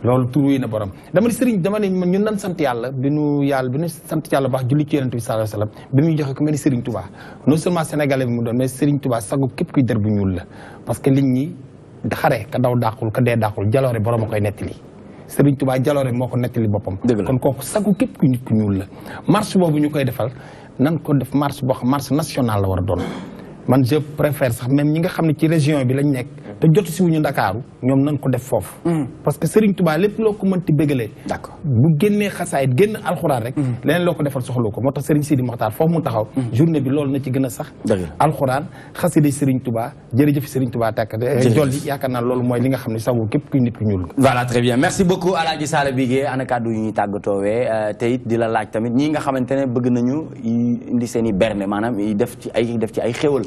loolu tur wuyu na borom dama ne ñun nan sant yàlla bi ñu sant yàlla baax julli ci Yonent bi sallallahu alayhi wasallam bi muy joxe ku mel ni Serigne Touba non seulement sénégalais bi mu doon mais Serigne Touba sagu képp kuy der bu ñuul la parce que liñ ñi xare ka daw dàqul ka dee dàqul jaloore borom a koy nettali Serigne Touba jaloore moo ko nettali boppam kon kooku sagu képp ku nit ku ñuul la marche boobu ñu koy defal nan ko def marche boo xam marche nationale la war a doon man je préfère sax même ñi nga xam ne ci région bi lañ nekk te jotu si wuñu Ndakaaru ñoom nañ ko def foofu parce que Serigne Touba lépp loo ko mënti bégalee d'accord bu génnee xasaayit génn alxuraan rek leneen loo ko defal soxla ko moo tax Serigne Sidi Mokhtar foofu mu taxaw journée bi loolu na ci gën a sax alxuraan xasida Serigne Touba jërëjëf Serigne Touba tàkk jolli yaakaar naa loolu mooy li nga xam ne sagu képp kuy nit ku ñuul voilà très bien merci beaucoup Alaaji Sala Bigué ana kàddu yu ñuy tàggatoowee te it di la laaj tamit ñi nga xamante ne bëgg nañu indi seen i berne maanaam def ci ay xéwal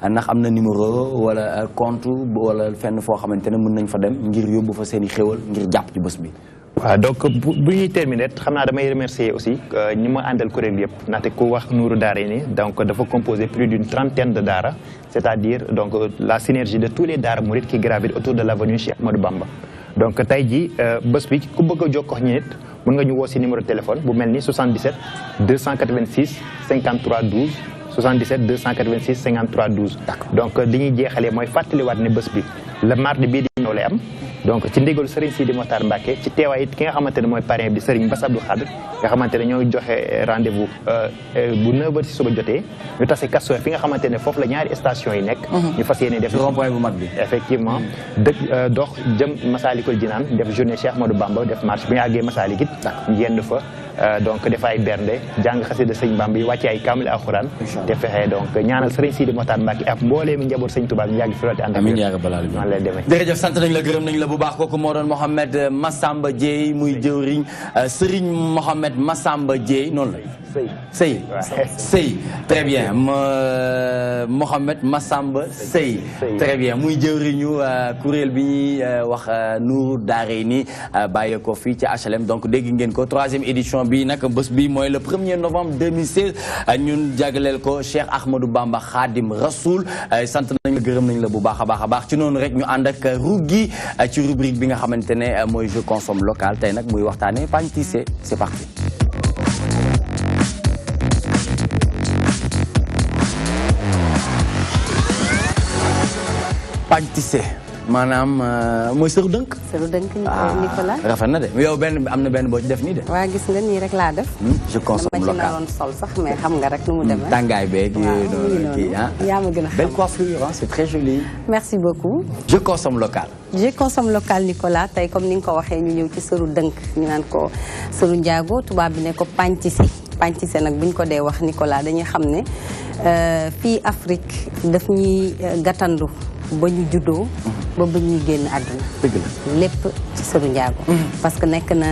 ndax am na numéro wala compte wala fenn foo xamante ne mën nañ fa dem ngir yóbbu fa seen i xéwal ngir jàpp ci bés bi. waaw donc bu ñuy terminer xam naa damay remercier aussi ñi ma àndal kuréel yëpp ndaxte ku wax Nuuru Daarayni donc dafa composé plus d'une trentaine de daara c'est-à-dire donc la synergie de tous les daara mourides qui gravitent autour de l'avenue Cheikh Ahmadou Bamba. donc tey jii bés bi ku bëgg a jokkoo ak ñi nit mën nga ñu woo si numéro téléphone bu mel ni 77 286 53 12. 77 286 53 12. donc dañuy jeexalee mooy fàttaliwaat ne bés bi le mardi bii di ñëw lay am donc ci ndigalu Serigne Sidi Mokhtar Mbacké ci teewaay it ki nga xamante ne mooy parrain bi Serigne Bass Abdou Khadre nga xamante ne ñoo joxe rendez-vous bu 9h si suba jotee ñu tase Castor fi nga xamante ne foofu la ñaari station yi nekk. ñu fas yéene def rond-point bu mag bi. effectivement dox jëm Massalikul Jinaan def journée Cheikh Ahmadou Bamba def marche bu ñu àggee Massalik it ñu yendu fa donc def ay bernde jàng xasida Sëñ Bamba yi wàcce ay kaamil alxuraan te fexe donc ñaanal Serigne Sidi Mokhtar Mbacké ak mboolee mi njaboot Sëñ Touba ñu yàgg fi loolu ànd ak man lay demee. jërëjëf sant nañ la gërëm nañ la bu baax kooku moo doon Mohamed Massamba Dieye muy jëwriñ Serigne Mohamed Massamba Dieye noonu la Sey très bien Mohamed Massamba Sey très bien muy jëwriñu kuréel bi ñuy wax Nuuru Daarayni bàyyee ko fii ci HLM donc dégg ngeen ko 3e édition bi nag bés bi mooy le 1er novembre 2016 ñun jagleel ko Cheikh Ahmadou Bamba Khadim Rasoul sant nañ la gërëm nañ la bu baax a baax ci noonu rek ñu ànd ak Rougui ci rubrique bi nga xamante ne mooy je consomme local tey nag muy waxtaane Pagne Tissé c'est parti. Pagne Tissé maanaam mooy sëru dënk. sëru dënk Nicolas. rafet na de yow am na benn boo ci def nii de. waa gis nga nii rek laa def. je consomme local dama ci naroon sol sax mais xam nga rek nu mu demee. tàngaay beeg yooyu noonu kii yaa ma gën a xam. belle coiffure c'est très joli. merci beaucoup. je consomme local. je consomme local Nicolas tey comme ni nga ko waxee ñu ñëw ci sëru dënk ñu naan ko sëru njaago tubaab bi ne ko Pagne Tissé. Pagne Tissé nag bu ñu ko dee wax Nicolas dañuy xam ne fii Afrique daf ñuy gàttandu ba ñu juddoo ba ñuy génn àdduna. dëgg la lépp ci sëru njaago parce que nekk na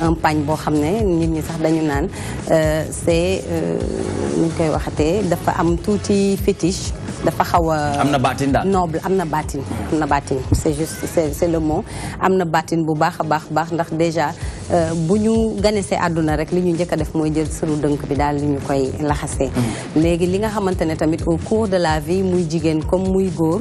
un pagne boo xam ne nit ñi sax dañu naan c'est ñu koy waxatee dafa am tuuti fétiche dafa xaw a am na baatin daal noble am na baatin c'est juste c'est le mot am na baatin bu baax a baax ndax déjà bu ñu ganesee àdduna rek li ñu njëkk a def mooy jël sëru dënk bi daal li ñu koy laxasee léegi li nga xamante ne tamit au cours de la vie muy jigéen comme muy góor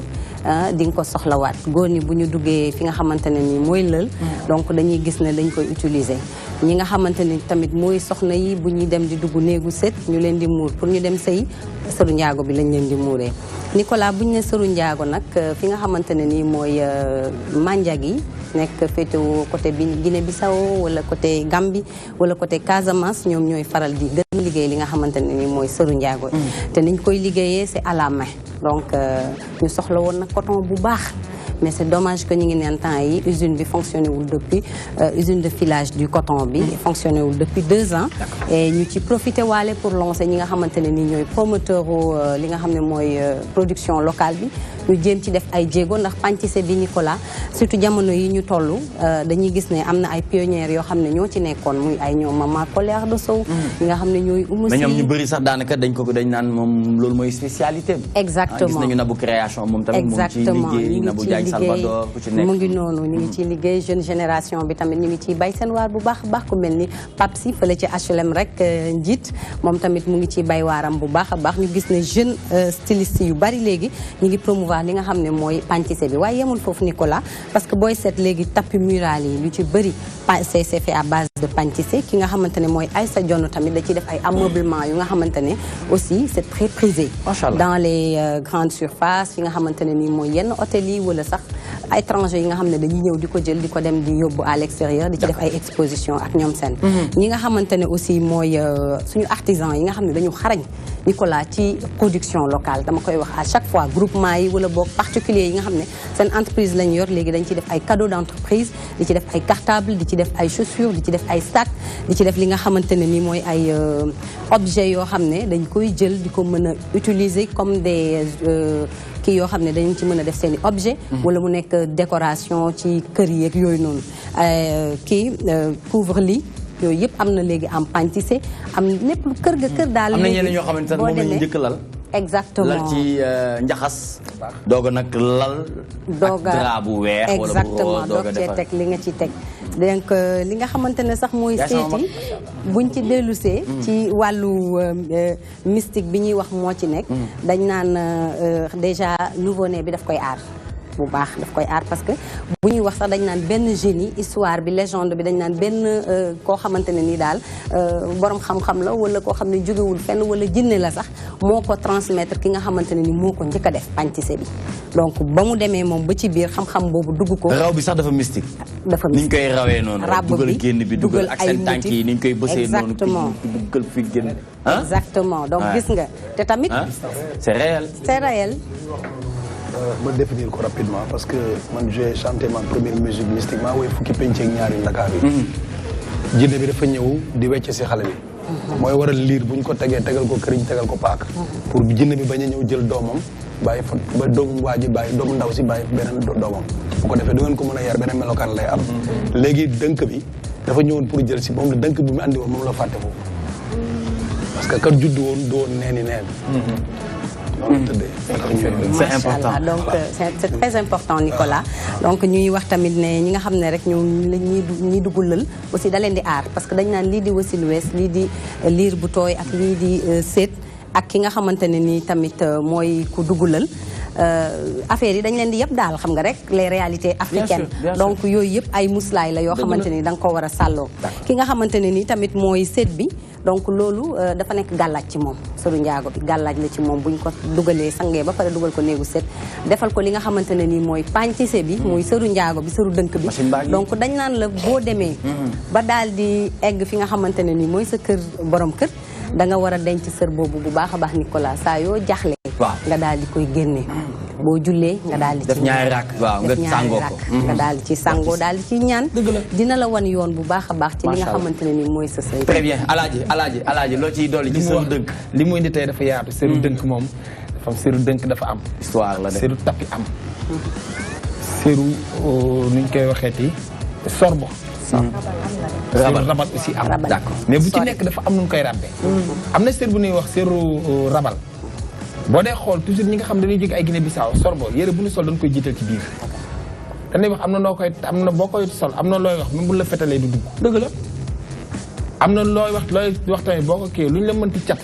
di nga ko soxlawaat góor ñi bu ñu duggee fi nga xamante ne ni mooy lël donc dañuy gis ne dañ koy utiliser ñi nga xamante ni tamit mooy soxna yi bu ñuy dem di dugg néegu sët ñu leen di muur pour ñu dem sëy sëru njaago bi lañ leen di muuree Nicolas bu ñu ne sëru njaago nag fi nga xamante ne nii mooy Mandiag yi nekk féetewoo côté bi Guinée Bissau wala côté Gambie wala côté Casamance ñoom ñooy faral di gën a liggéey li nga xamante ne nii mooy sëru njaago te niñ koy liggéeyee c'est à la main donc ñu soxla woon nag coton bu baax mais c'est dommage que ñu ngi neen temps yi usine bi fonctionné wul depuis usine de filage du coton bi fonctionné wul depuis 2 ans et ñu ci profité waale pour lancer ñi nga xamante ne ni ñooy promoteur li nga xam ne mooy production locale bi ñu jéem ci def ay jéego ndax pâtisserie bi Nicolas surtout jamono yi ñu toll dañuy gis ne am na ay pionnières yoo xam ne ñoo ci nekkoon muy ay ñoom Mama Colère de Sow ñi nga xam ne ñooy umu si mais ñoom ñu bëri sax daanaka dañ naan moom loolu mooy spécialité exactement gis nañu Nabou création moom tamit mu ngi ciy liggéey Nabou Diagne Salvador ku ci nekk mu ngi noonu ñu ngi ciy liggéey jeune génération bi tamit ñu ngi ciy bay seen waar bu baax baax ku mel ni Papsi fële ci HLM rek njiit moom tamit mu ngi ciy bay waaram bu baax a baax ñu gis ne jeune styliste yu bari léegi ñu ngi promouvoir li nga xam ne mooy pâtisserie bi waaye yemul foofu Nicolas parce que booy seet léegi tapis mural yi lu ci bëri c'est fait à base de pâtisserie ki nga xamante ne mooy Aïssa Dione tamit da ciy def ay ameublement yu nga xamante ne aussi c'est très prisé dans les grandes surfaces yi nga xamante ne nii mooy yenn hôtel yi wala sax ay étrangers yi nga xam ne dañuy ñëw di ko jël di ko dem di yóbbu à l'extérieur di ci def ay exposition ak ñoom seen ñi nga xamante ne aussi mooy suñu artisans yi nga xam ne dañu xarañ Nicolas ci production locale dama koy wax à chaque fois groupement yi wala boog particulier yi nga xam ne seen entreprise lañu yor léegi dañ ci def ay cadeaux d'entreprise di ci def ay cartable di ci def ay chaussures di ci def ay sacs di ci def li nga xamante ne ni mooy ay objets yoo xam ne dañ koy jël di ko mën a utiliser comme des kii yoo xam ne dañu ci mën a def seen i objet wala mu nekk décoration ci kër yi ak yooyu noonu kii couvre-lit yooyu yëpp am na léegi am pâtisserie am lépp lu kër ga kër daal am na ñeneen ñoo xamante ne moom la ñu njëkk lal exactement lal ci njaxas doog a nag lal ak drap bu weex exactement doog cee teg li nga ci teg donc li nga xamante ne sax mooy seeti buñ ci dellusee ci wàllu mystique bi ñuy wax moo ci nekk dañ naan déjà nouveau-né bi daf koy aar bu baax daf koy aar parce que bu ñuy wax sax dañ naan benn génie histoire bi légende bi dañ naan benn koo xamante ne nii daal borom xam-xam la wala koo xam ne jógewul fenn wala jinne la sax moo ko transmettre ki nga xamante ne ni moo ko njëkk a def pâtisserie bi donc ba mu demee moom ba ci biir xam-xam boobu dugg ko raw bi sax dafa mystique dafa ni ñu koy rawee noonu dugal génn bi dugal ak seen tànk yi ni ñu koy bësee noonu exactement dugal fi génn exactement donc gis nga te tamit c'est réel c'est réel ma définir ko rapidement parce que man j'ai chanté ma première musique mystique maa woy fukki penc ak ñaari Ndakaar yi jinne bi dafa ñëw di wecc si xale bi mooy waral liir buñ ko tegee tegal ko këriñ tegal ko paak pour jinne bi bañ a ñëw jël doomam bàyyi fa ba doomu waa ji bàyyi doomu ndaw si bàyyi beneen doomam bu ko defee du ngeen ko mën a yar beneen melokaan lay am léegi dënk bi dafa ñëwoon pour jël si moom la dënk bi mu andi woon moom la fàtte foofu parce que kat juddu woon du woon neeni neen c'est important donc c'est très important Nicolas donc ñuy wax tamit ne ñi nga xam ne rek ñoom la ñuy dugg lël aussi da leen di aar parce que dañ naan lii di wasin wees lii di liir bu tooy ak lii di seet ak ki nga xamante ne nii tamit mooy ku dugg lël affaire yi dañ leen di yëpp daal xam nga rek les réalités africaines donc yooyu yëpp ay muslaay la yoo xamante ni da nga ko war a sàlloo ki nga xamante ne nii tamit mooy seet bi donc loolu dafa nekk gàllaaj ci moom sëru njaago bi gàllaaj la ci moom buñ ko dugalee sangee ba pare dugal ko néegu seet defal ko li nga xamante ne nii mooy pâtisserie bi muy sëru njaago bi sëru dënk bi donc dañ naan la boo demee ba daal di egg fi nga xamante ne nii mooy sa kër borom kër da nga war a denc sër boobu bu baax a baax Nicolas saa yoo jaxlee nga daal di koy génne boo jullee nga daal di ci def ñaari rakk waaw nga sangoo ko nga daal di ci sangoo daal di ci ñaan dina la wan yoon bu baax a baax ci li nga xamante ne ni mooy sa sëy très bien alaaji loo ciy dolli ci sëru dënk li mu indi tey dafa yaatu sëru dënk moom dafa am sëru dënk dafa am histoire la de sëru tapi am sëru nuñ koy waxeeti sorbo rabal aussi am d'accord mais bu ci nekk dafa am nu koy rabbe am na sër bu ñuy wax sëru rabal boo dee xool toujours ñi nga xam dañuy jóge ay Guinée Bissau sorbo yére bu ñu sol dañ koy jiital ci biir dañuy wax am na noo koy am na boo koy sol am na looy wax même bu la fetalee du dugg dëgg la am na looy wax tamit boo ko kii lu ñu la mënti cat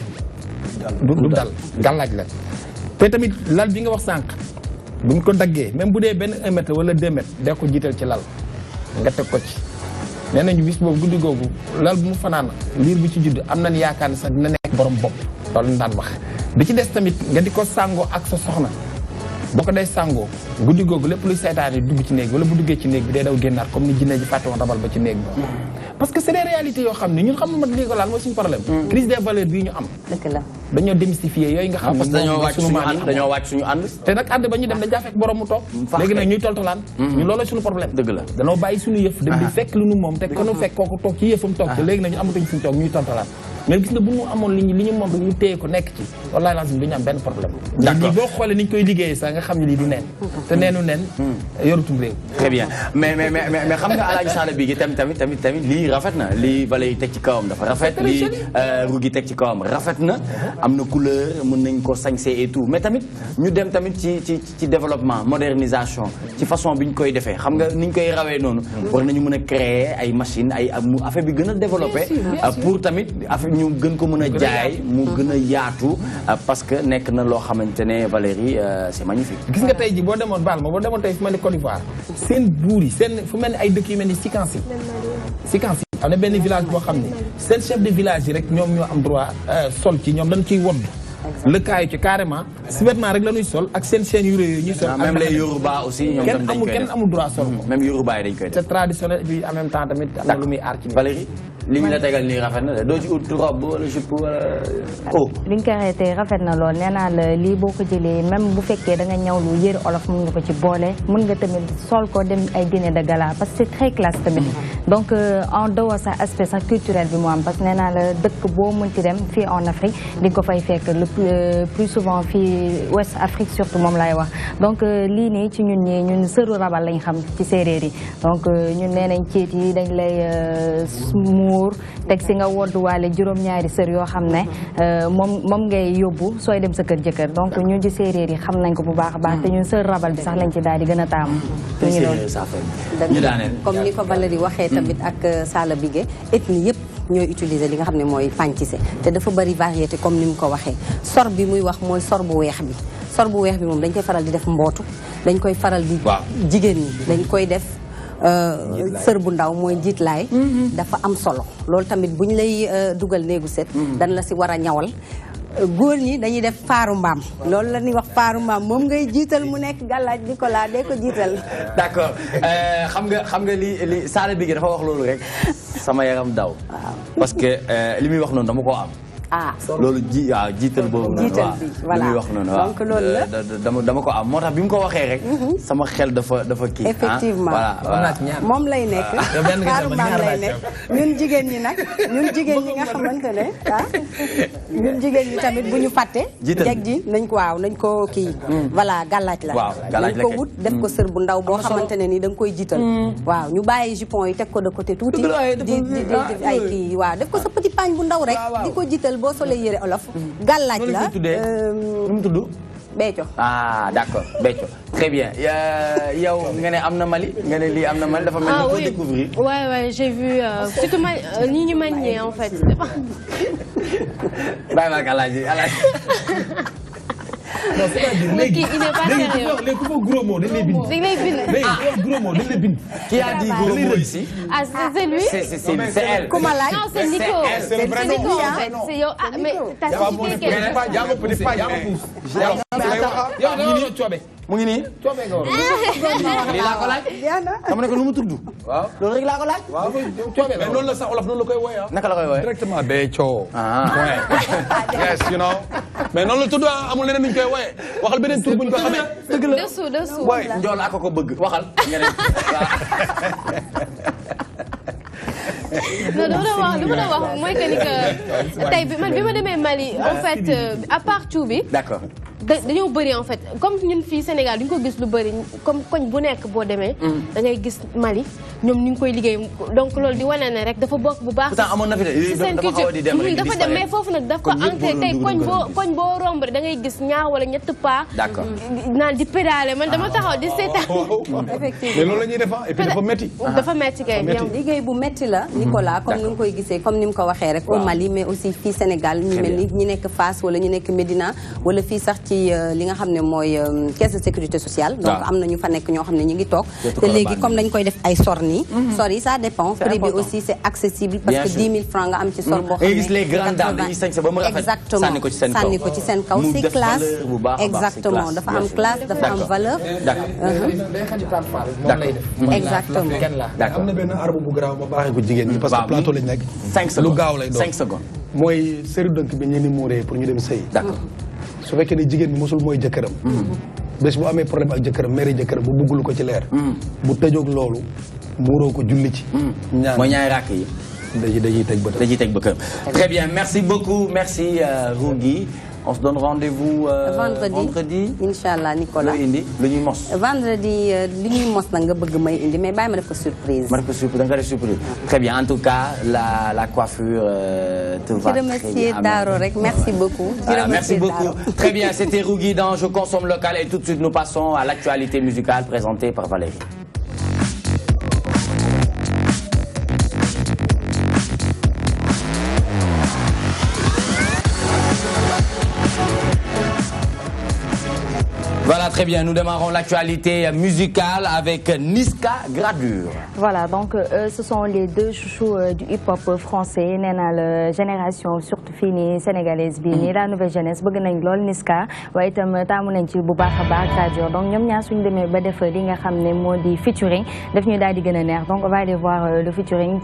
du dal gàllaaj la te tamit lal bi nga wax sànq buñ ko daggee même bu dee benn 1 mètre wala 2 mètres dee ko jiital ci lal nga teg ko ci nee nañu bis boobu guddi googu lal bu mu fanaan liir bi ci judd am nañ yaakaar ne sax dina nekk borom bopp loolu ñu daan wax bi ci des tamit nga di ko sàngoo ak sa soxna boo ko day sangoo guddi googu lépp luy saytaan yi dugg ci néeg wala bu duggee ci néeg bi day daw génnaat comme ni jinne ji fàtte woon rabal ba ci néeg bi parce que c'est des réalités yoo xam ne ñun xam nga lii ko laal mooy suñu problème crise des valeurs bii ñu am dañoo démystifier yooyu nga xam parce que dañoo wàcc suñu ànd te nag ànd ba ñu dem dañ jaa fekk borom mu toog léegi nag ñuy toltolaan ñu loolu suñu problème dëgg la danoo bàyyi suñu yëf dem di fekk lu nu moom te konu fekk kooku toog ci yëfam toog te léegi nag ñu amatuñ fuñu toog ñuy toltolaan mais gis nga bu ñu amoon li ñu moom rek ñu téye ko nekk ci wallahi lazim duñu am benn problème d'accord boo xoolee ni ñu koy liggéeyee sax nga xam ne lii du neen te neenu nen yorutum réew très bien mais xam nga Alaaji Sall bi gi tamit lii rafet na lii Valérie teg ci kawam dafa rafet lii Rougui teg ci kawam rafet na am na couleur mën nañ ko sañse et tout mais tamit ñu dem tamit ci développement modernisation ci façon bi ñu koy defee xam nga ni ñu koy rawee noonu war nañu mën a créer ay machines ay affaire bi gën a développé pour tamit affaire ñu gën ko mën a jaay mu gën a yaatu parce que nekk na loo xamante ne Valérie c'est magnifique gis nga tey ji boo demoon baal ma boo demoon tey fu mel ni Côte d'Ivoire seen buur yi seen fu mel ni ay dëkk yu mel ni Sikansi am na benn village boo xam ne seen chef de village yi rek ñoom ñoo am droit sol ci ñoom dañ ciy wodd lëkkaayu ci carrément si vêtement rek la ñuy sol ak seen chaîne yu rëy yooyu ñuy sol même les Yoruba aussi ñoom tam dañ koy def kenn amul droit sol ko même Yoruba yi dañ koy def c'est traditionnel et puis en même temps tamit am na lu muy aar ci Valérie li ñu la tegal nii rafet na de doo ci ut robe wala jupe wala li nga ko arrêté rafet na lool nee naa la lii boo ko jëlee même bu fekkee da nga ñaw lu yëre olof mën nga ko ci boole mën nga tamit sol ko dem ay dîner de gala parce que c'est très classe tamit donc en dehors sa aspect sax culturel bi mu am parce que nee naa la dëkk boo mënti dem fii en Afrique di nga ko fay fekk le plus souvent fii Ouest Afrique surtout moom laay wax donc lii nii ci ñun sëru rabal lañ xam ci séeréer yi donc ñun nee nañ ceet yi dañ lay teg si nga wodduwaale juróom-ñaari sër yoo xam ne moom ngay yóbbu sooy dem sa kër jëkkër donc ñun ci séeréer yi xam nañ ko bu baax a baax te ñun sër rabal bi sax lañ ci daal di gën a taamu ñu daaneel comme ni ko Valérie waxee tamit ak Sala Bigué ethnie yëpp ñooy utiliser li nga xam ne mooy pàncise te dafa bari variété comme ni mu ko waxee sor bi muy wax mooy sor bu weex bi moom dañ koy faral di def mbootu dañ koy faral di jigéen ñi dañ koy def sër bu ndaw mooy jiitlaay dafa am solo loolu tamit bu ñu lay dugal néegu set dañ la si war a ñawal góor ñi dañuy def faaru mbaam loolu la ñuy wax faaru mbaam moom ngay jiital mu nekk gàllaaj Nicolas dee ko jiital d'accord xam nga li Sala Bigué dafa wax loolu rek sama yaram daw parce que li muy wax noonu dama koo am loolu jiital boobu noonu waaw li muy wax noonu waaw donc loolu la dama ko am moo tax bi mu ko waxee rek sama xel dafa kii effectivement voilà moom lay nekk xaaru maam lay nekk ñun jigéen ñi nag ñun jigéen ñi nga xamante ne ñun jigéen ñi tamit bu ñu fàtte jeg ji nañ ko kii voilà gàllaaj la nañ ko wut def ko sër bu ndaw boo xamante ne ni da nga koy jiital waaw ñu bàyyi jupon yi teg ko de côté tuuti di ay kii waaw def ko sa petit pagne bu ndaw rek di ko jiital boo solee yére olof gàllaaj la nu mu tudd Béthio. Ah d'accord, Béthio. Très bien. yow nga ne am na Mali nga ne lii am na Mali dafa mel ni ko découvrir. Ouais, j'ai vu surtout ni ñu manier en fait. Bàyyi ma ak Alaaji. Non, c'est-à-dire léegi il n'est pas sérieux. léegi ku fa gros mot dañ lay bind. dañ lay bind. léegi ku fa gros mot dañ lay bind. Qui a dit gros mot ici? Ah, c'est lui? C'est elle. Comment là? Non, c'est Nico. C'est le vrai nom. Nico en fait. C'est yo. Ah, mais t'as cité quelqu'un. mu ngi nii. lii laa ko laaj. dama ne ko nu mu tudd. waaw loolu rek laa ko laaj. waaw mais noonu la sax olof noonu la koy wooyee ah. naka la koy wooyee directement Béthio. yes you know. mais noonu la tudd amul leneen nu ñu koy wooyee waxal beneen tur bu ñu ko xamee. dëgg la dessous. waay njool ak ko bëgg waxal. non dama doon wax mooy que ni que tey bi ma demee Mali en fait à part tout bi. d'accord. dañoo bëri en fait comme ñun fii Sénégal duñ ko gis lu bëri comme koñ bu nekk boo demee. da ngay gis Mali ñoom ñu ngi koy liggéey donc loolu di wane ne rek dafa bokk bu baax. pourtant amoon na fi de dafa xaw a di dem rek dafa dem mais foofu nag dafa ancré tey koñ boo romb da ngay gis ñaar wala ñett pas. d'accord naan di pédale man dama taxaw di seetaan. effectivement mais loolu la ñuy def et puis dafa métti. dafa métti kay. liggéey bu métti la. Nicolas comme ni nga koy gisee comme ni mu ko waxee rek. au Mali mais aussi fii Sénégal ñu mel ni ñi nekk Fass wala ñu nekk Médina wala fii sax ci li nga xam ne mooy caisse de sécurité sociale. donc am na ñu fa nekk ñoo xam ne ñu ngi toog. te léegi comme dañ koy def ay sor nii. sor yi ça dépend prix bi aussi c'est accessible. parce que 10 000 francs nga am ci sor boo xam ne. gis les grandes dames dañuy sañse ba mu rafet. exactement sànni ko ci seen kaw c'est classe. exactement dafa am classe dafa am valeur. exactement. am na benn arme bu garaaw ma baaxee ko jigéen ñi parce que plateau lañ nekk. 5 secondes lu gaaw lay doon 5 secondes. mooy séru dënk bi ñu ni muuree pour ñu dem sëy. d'accord su fekkee ne jigéen bi mosul mooy jëkkëram. bés bu amee problème ak jëkkëram mere jëkkëram bu buggulu ko ci leer. bu tëjoog loolu muuroo ko julli ci. ñaan mooy ñaari rakk yi. dañuy teg bëtam. dañuy teg bëtam. très bien merci beaucoup merci Rougui. On se donne rendez-vous vendredi. Inch'Allah, Nicolas. Vendredi, l'unimos n'a pas besoin de mais bah, je surprise. Surprise. Très bien. En tout cas, la coiffure te va très bien. Merci beaucoup. Merci beaucoup. Très bien. C'était Rougui dans Je consomme local et tout de suite nous passons à l'actualité musicale présentée par Valérie. Voilà, très bien. Nous démarrons l'actualité musicale avec Niska Gradure. Voilà, donc ce sont les deux chouchous du hip-hop français. Néna la génération surtout fini sénégalaise bi ni la nouvelle jeunesse bëgg nañ lool Niska waaye itam taamu nañ ci bu baax a baax Gradure. Donc ñoom ñaar suñu demee ba def li nga xam ne moo di featuring daf ñu daal di gën a neex. Donc on va aller voir le featuring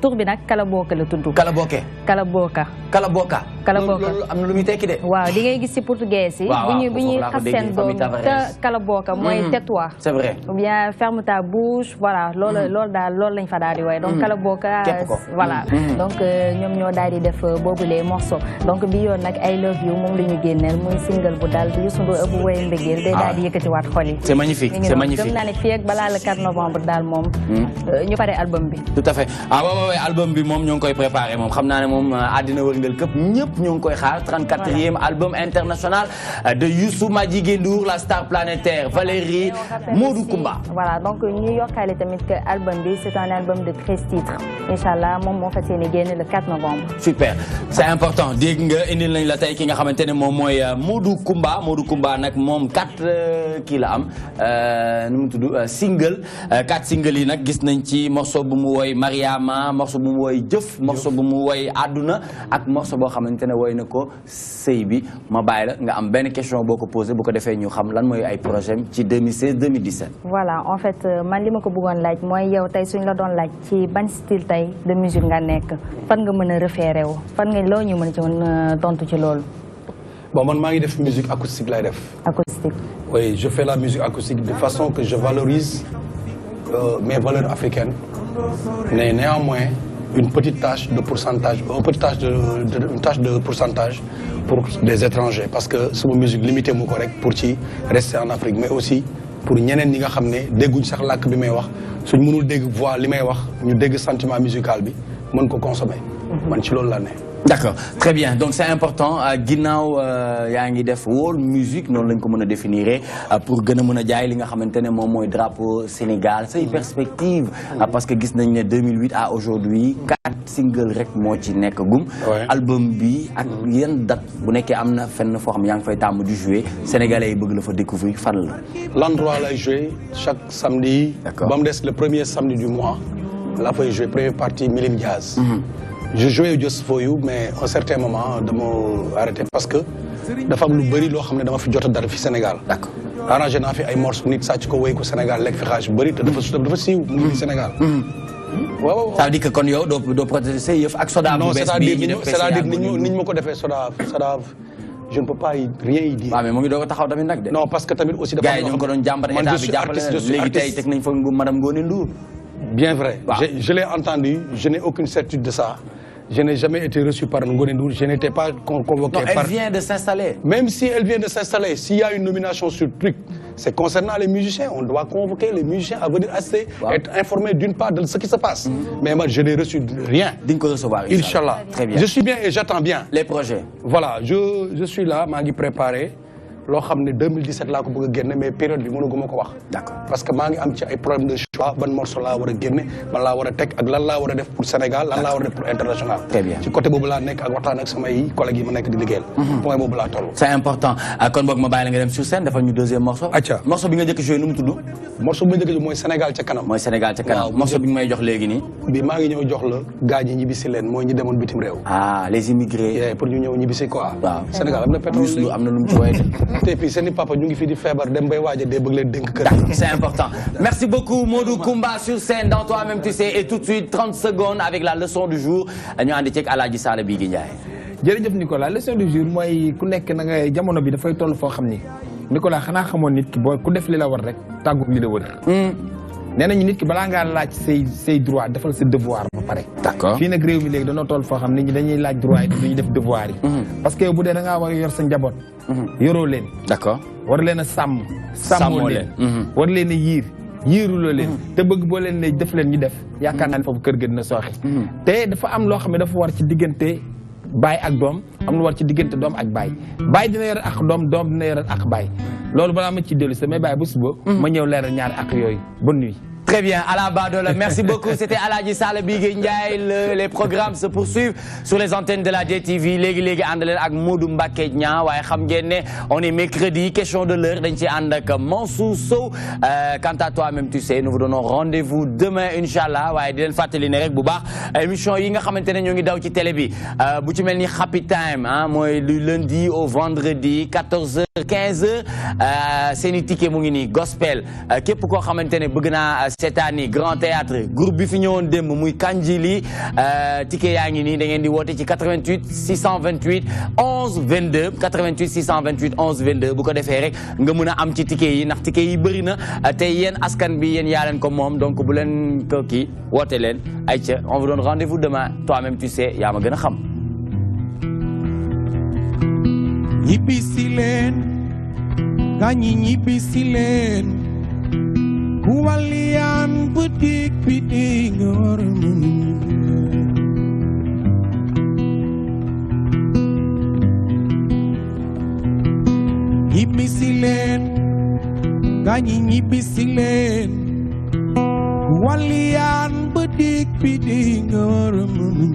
tour bi nag Kalaboka la tudd. Kalaboke. Kalaboka. Kalaboka. Kalaboka loolu am na lu muy tekki de. waaw di ngay gis ci portugais yi. bi ñuy xas seen doom te Kalaboka mooy tais-toi. c'est vrai. ou bien ferme ta bouche voilà loolu lañ fa daal di woy donc Kalaboka voilà donc ñoom ñoo daal di def boobu les morceaux donc bi yoon nag I love you moom la ñu génneel muy single bu daal bi Youssou Ndour bu woyee mbëggeel day daal di yëkkatiwaat xol yi. c'est magnifique c'est magnifique. gëm naa ne fii ak balaa le 4 novembre daal moom ñu pare album bi. tout à fait waaw album bi moom ñoo ngi koy préparé moom xam naa ne moom àddina wërngal këpp ñëpp ñoo ngi koy xaar 34e album international de Youssou Madjiguène Ndour la star planétaire Valérie Modou Koumba. Voilà, donc ñu yokkaale tamit que album bi c'est un album de 13 titres. Inch'Allah moom moo fas yéene génn le 4 novembre. Super, c'est important dégg nga indil nañ la tey ki nga xamante ne moom mooy Modou Koumba. Modou Koumba nag moom 4 kii la am nu mu tudd single 4 single yi nag gis nañ ci morceau bu mu woy Mariama morceau bu mu woy Jëf morceau bu mu woy Àdduna ak morceau boo xamante ne woy na ko sëy bi ma bàyyi la nga am benn question boo ko posé bu ko defee ñu xam lan mooy ay projet ci 2016 2017. Voilà en fait man li ma ko bëggoon laaj mooy yow tey suñ la doon laaj ci ban style tey de musique nga nekk fan nga mën a référé wu fan nga loo ñu mën ci woon tontu ci loolu. Bon man maa ngi def musique acoustique lay def. Acoustique. Oui, je fais la musique acoustique de façon que je valorise mes valeurs africaines mais néanmoins une petite tâche de pourcentage une tâche de pourcentage pour des étrangers parce que sama musique limitée mu ko rek pour ci rester en Afrique mais aussi pour ñeneen ñi nga xam ne dégguñ sax làkk bi may wax suñ mënul dégg voix li may wax ñu dégg sentiment musical bi mën ko consommer man ci loolu laa ne. D'accord, très bien. Donc c'est important. Ginnaaw yaa ngi def world music noonu lañ ko mën a définir pour gën a mën a jaay li nga xamante ne moom mooy drapeau Sénégal say perspective parce que gis nañ ne 2008 à aujourd'hui 4 singles rek moo ci nekk gum. album bi ak yan date bu nekkee am na fenn foo xam yaa ngi fay tàmm di jouer sénégalais yi bëgg la fa découvrir fan la. L'endroit lay jouer chaque samedi. Ba mu des le premier samedi du mois la fay jouer première partie Milim Jazz. Je jouais Just For You mais à un certain moment dama arrêté parce que dafa am lu bëri loo xam ne dama fi jot a dara fi Sénégal. D'accord. Arrangé naa fi ay morceaux nit sàcc ko wéy ko Sénégal lekk fi xaalis bu bëri te dafa siiw mu ngi fi Sénégal. waaw ça veut dire que kon yow doo protéger say yëf ak Sodav. non c'est-à-dire ni ñu ma ko defee Sodav je ne peux pas rien y dire. waaw mais mu ngi doog a taxaw tamit nag de. non parce que tamit aussi dafa gars yi ñoo ngi ko doon jàmbat état bi jàppale léegi tey teg nañ fa madame Ngoné Ndour. Bien vrai. Je l'ai entendu, je n'ai aucune certitude de ça. Je n'ai jamais été reçu par Ngoné Ndour, je n'étais pas convoqué par... Elle vient de s'installer. Même si elle vient de s'installer, s'il y a une nomination sur truc, c'est concernant les musiciens. On doit convoquer les musiciens à venir être informés d'une part de ce qui se passe. Mais moi, je n'ai reçu rien. D'inco recevoir. Inch'Allah. Très bien. Je suis bien et j'attends bien. Les projets. Voilà, je suis là, je suis préparé. Loo xam ne 2017 laa ko bëgg a génne mais période bi mënaguma ko wax. D'accord. Parce que maa ngi am ci ay problèmes de choix ban morceau laa war a génne ban laa war a teg ak lan laa war a def pour Sénégal lan laa war a def pour international. Très bien. ci côté boobu laa nekk ak waxtaan ak samay collègues yi ma nekk di liggéeyal. point boobu laa toll. C'est important kon boog ma bàyyi la nga dem sur scène defal ñu deuxième morceau. acca morceau bi nga njëkk joué nu mu tudd. morceau bi nga njëkk joué mooy Sénégal ca kanam. mooy Sénégal ca kanam morceau bi nga may jox léegi nii. bi maa ngi ñëw jox la gars ñi ñibbisi leen mooy ñi demoon bitim réew. ah les immigrés. pour ñu ñëw ñibbisi quoi. waaw Sénégal am na pétrole léegi am na lu mu ci woy te puis seen i papa ñu ngi fi di feebar dem bay waaj a dee bëgg leen dénk kër. C'est important. Merci beaucoup Modou Coumba sur scène dans Toi-même tu sais et tout de suite 30 secondes avec la leçon du jour ñu ànd ceeg Alaaji Sala Bigui Ndiaye. jërëjëf Nicolas leçon du jour mooy ku nekk na nga jamono bi dafay toll foo xam ni Nicolas xanaa xamoon nit ki boo ku def li la war rek tàggu li la wër. nee nañu nit ki balaa ngaa laaj say droit defal sa devoir ba pare. d'accord fii nag réew mi léegi dañoo toll foo xam nit ñi dañuy laaj droit yi duñu def devoir yi. parce que bu dee da ngaa war a yor sa njaboot. yoroo leen. d'accord war leen a sàmm. sàmmoo leen war leen a yiir. yiiruloo leen te bëgg boo leen ne def leen ñu def yaakaar naa ne foofu kër ga dina sooxe. te dafa am loo xam ne dafa war ci diggante baay ak doom am lu war ci diggante doom ak baay baay dina yore ak doom doom dina yore ak baay loolu balaa ma ci dellu si may baay bu suba ma ñëw leeral ñaari ak yooyu bonne nuit. Très bien, Alain Badola, merci beaucoup. C'était Aladji Sala Bigui Ndiaye. Les programmes se poursuivent sur les antennes de la DTV. Légui andalen ak Modou Mbacké Niang. Waye xam ngeen ne on est mercredi, question de l'heure. Dañ ci and ak Mansour Sow. Quant à toi-même tu sais, nous vous donnons rendez-vous demain inchallah. Waye di len fatali ne rek bu baax émission yi nga xamantene ñoo ngi daw ci télé bi. Bu ci melni Happy Time hein, moy du lundi au vendredi 14h 15h. Seni ticket mu ngi ni gospel. Képp ko xamantene bëgg na cette année grand théâtre groupe bi fi ñëwoon démb muy Kanjili ticket yaa ngi nii da ngeen di woote ci 88 628 11 22 88 628 11 22 bu ko defee rek nga mën a am ci ticket yi ndax ticket yi bëri na te yéen askan bi yéen yaa leen ko moom donc bu leen ko kii woote leen ayca on vous donne rendez-vous demain toi-même tu sais yaa ma gën a xam. ñibbisi leen gaañi ñibbisi leen ku waliyaan butik bi di nga war a mën ñibbisi leen gaañi ñibbisi leen ku waliyaan butik bi di nga war a mën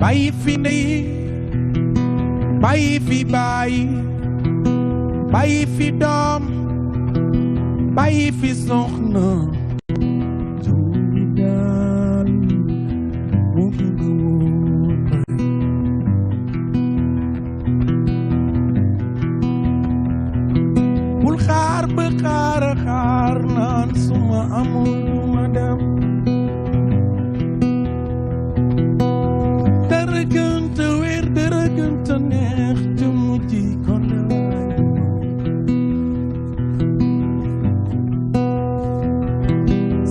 bàyyi fi ndey bàyyi fi baay bàyyi fi doom bàyyi fi soxna tuuti daal mu ngi woon bul xaar ba xaar naan suma amul ma dem dara gënta wér dara gënta neex te mujj kon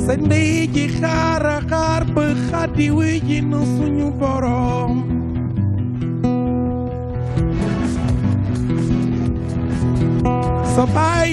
sa ndey ji xaar ba xaddi wi ji na suñu borom sa baay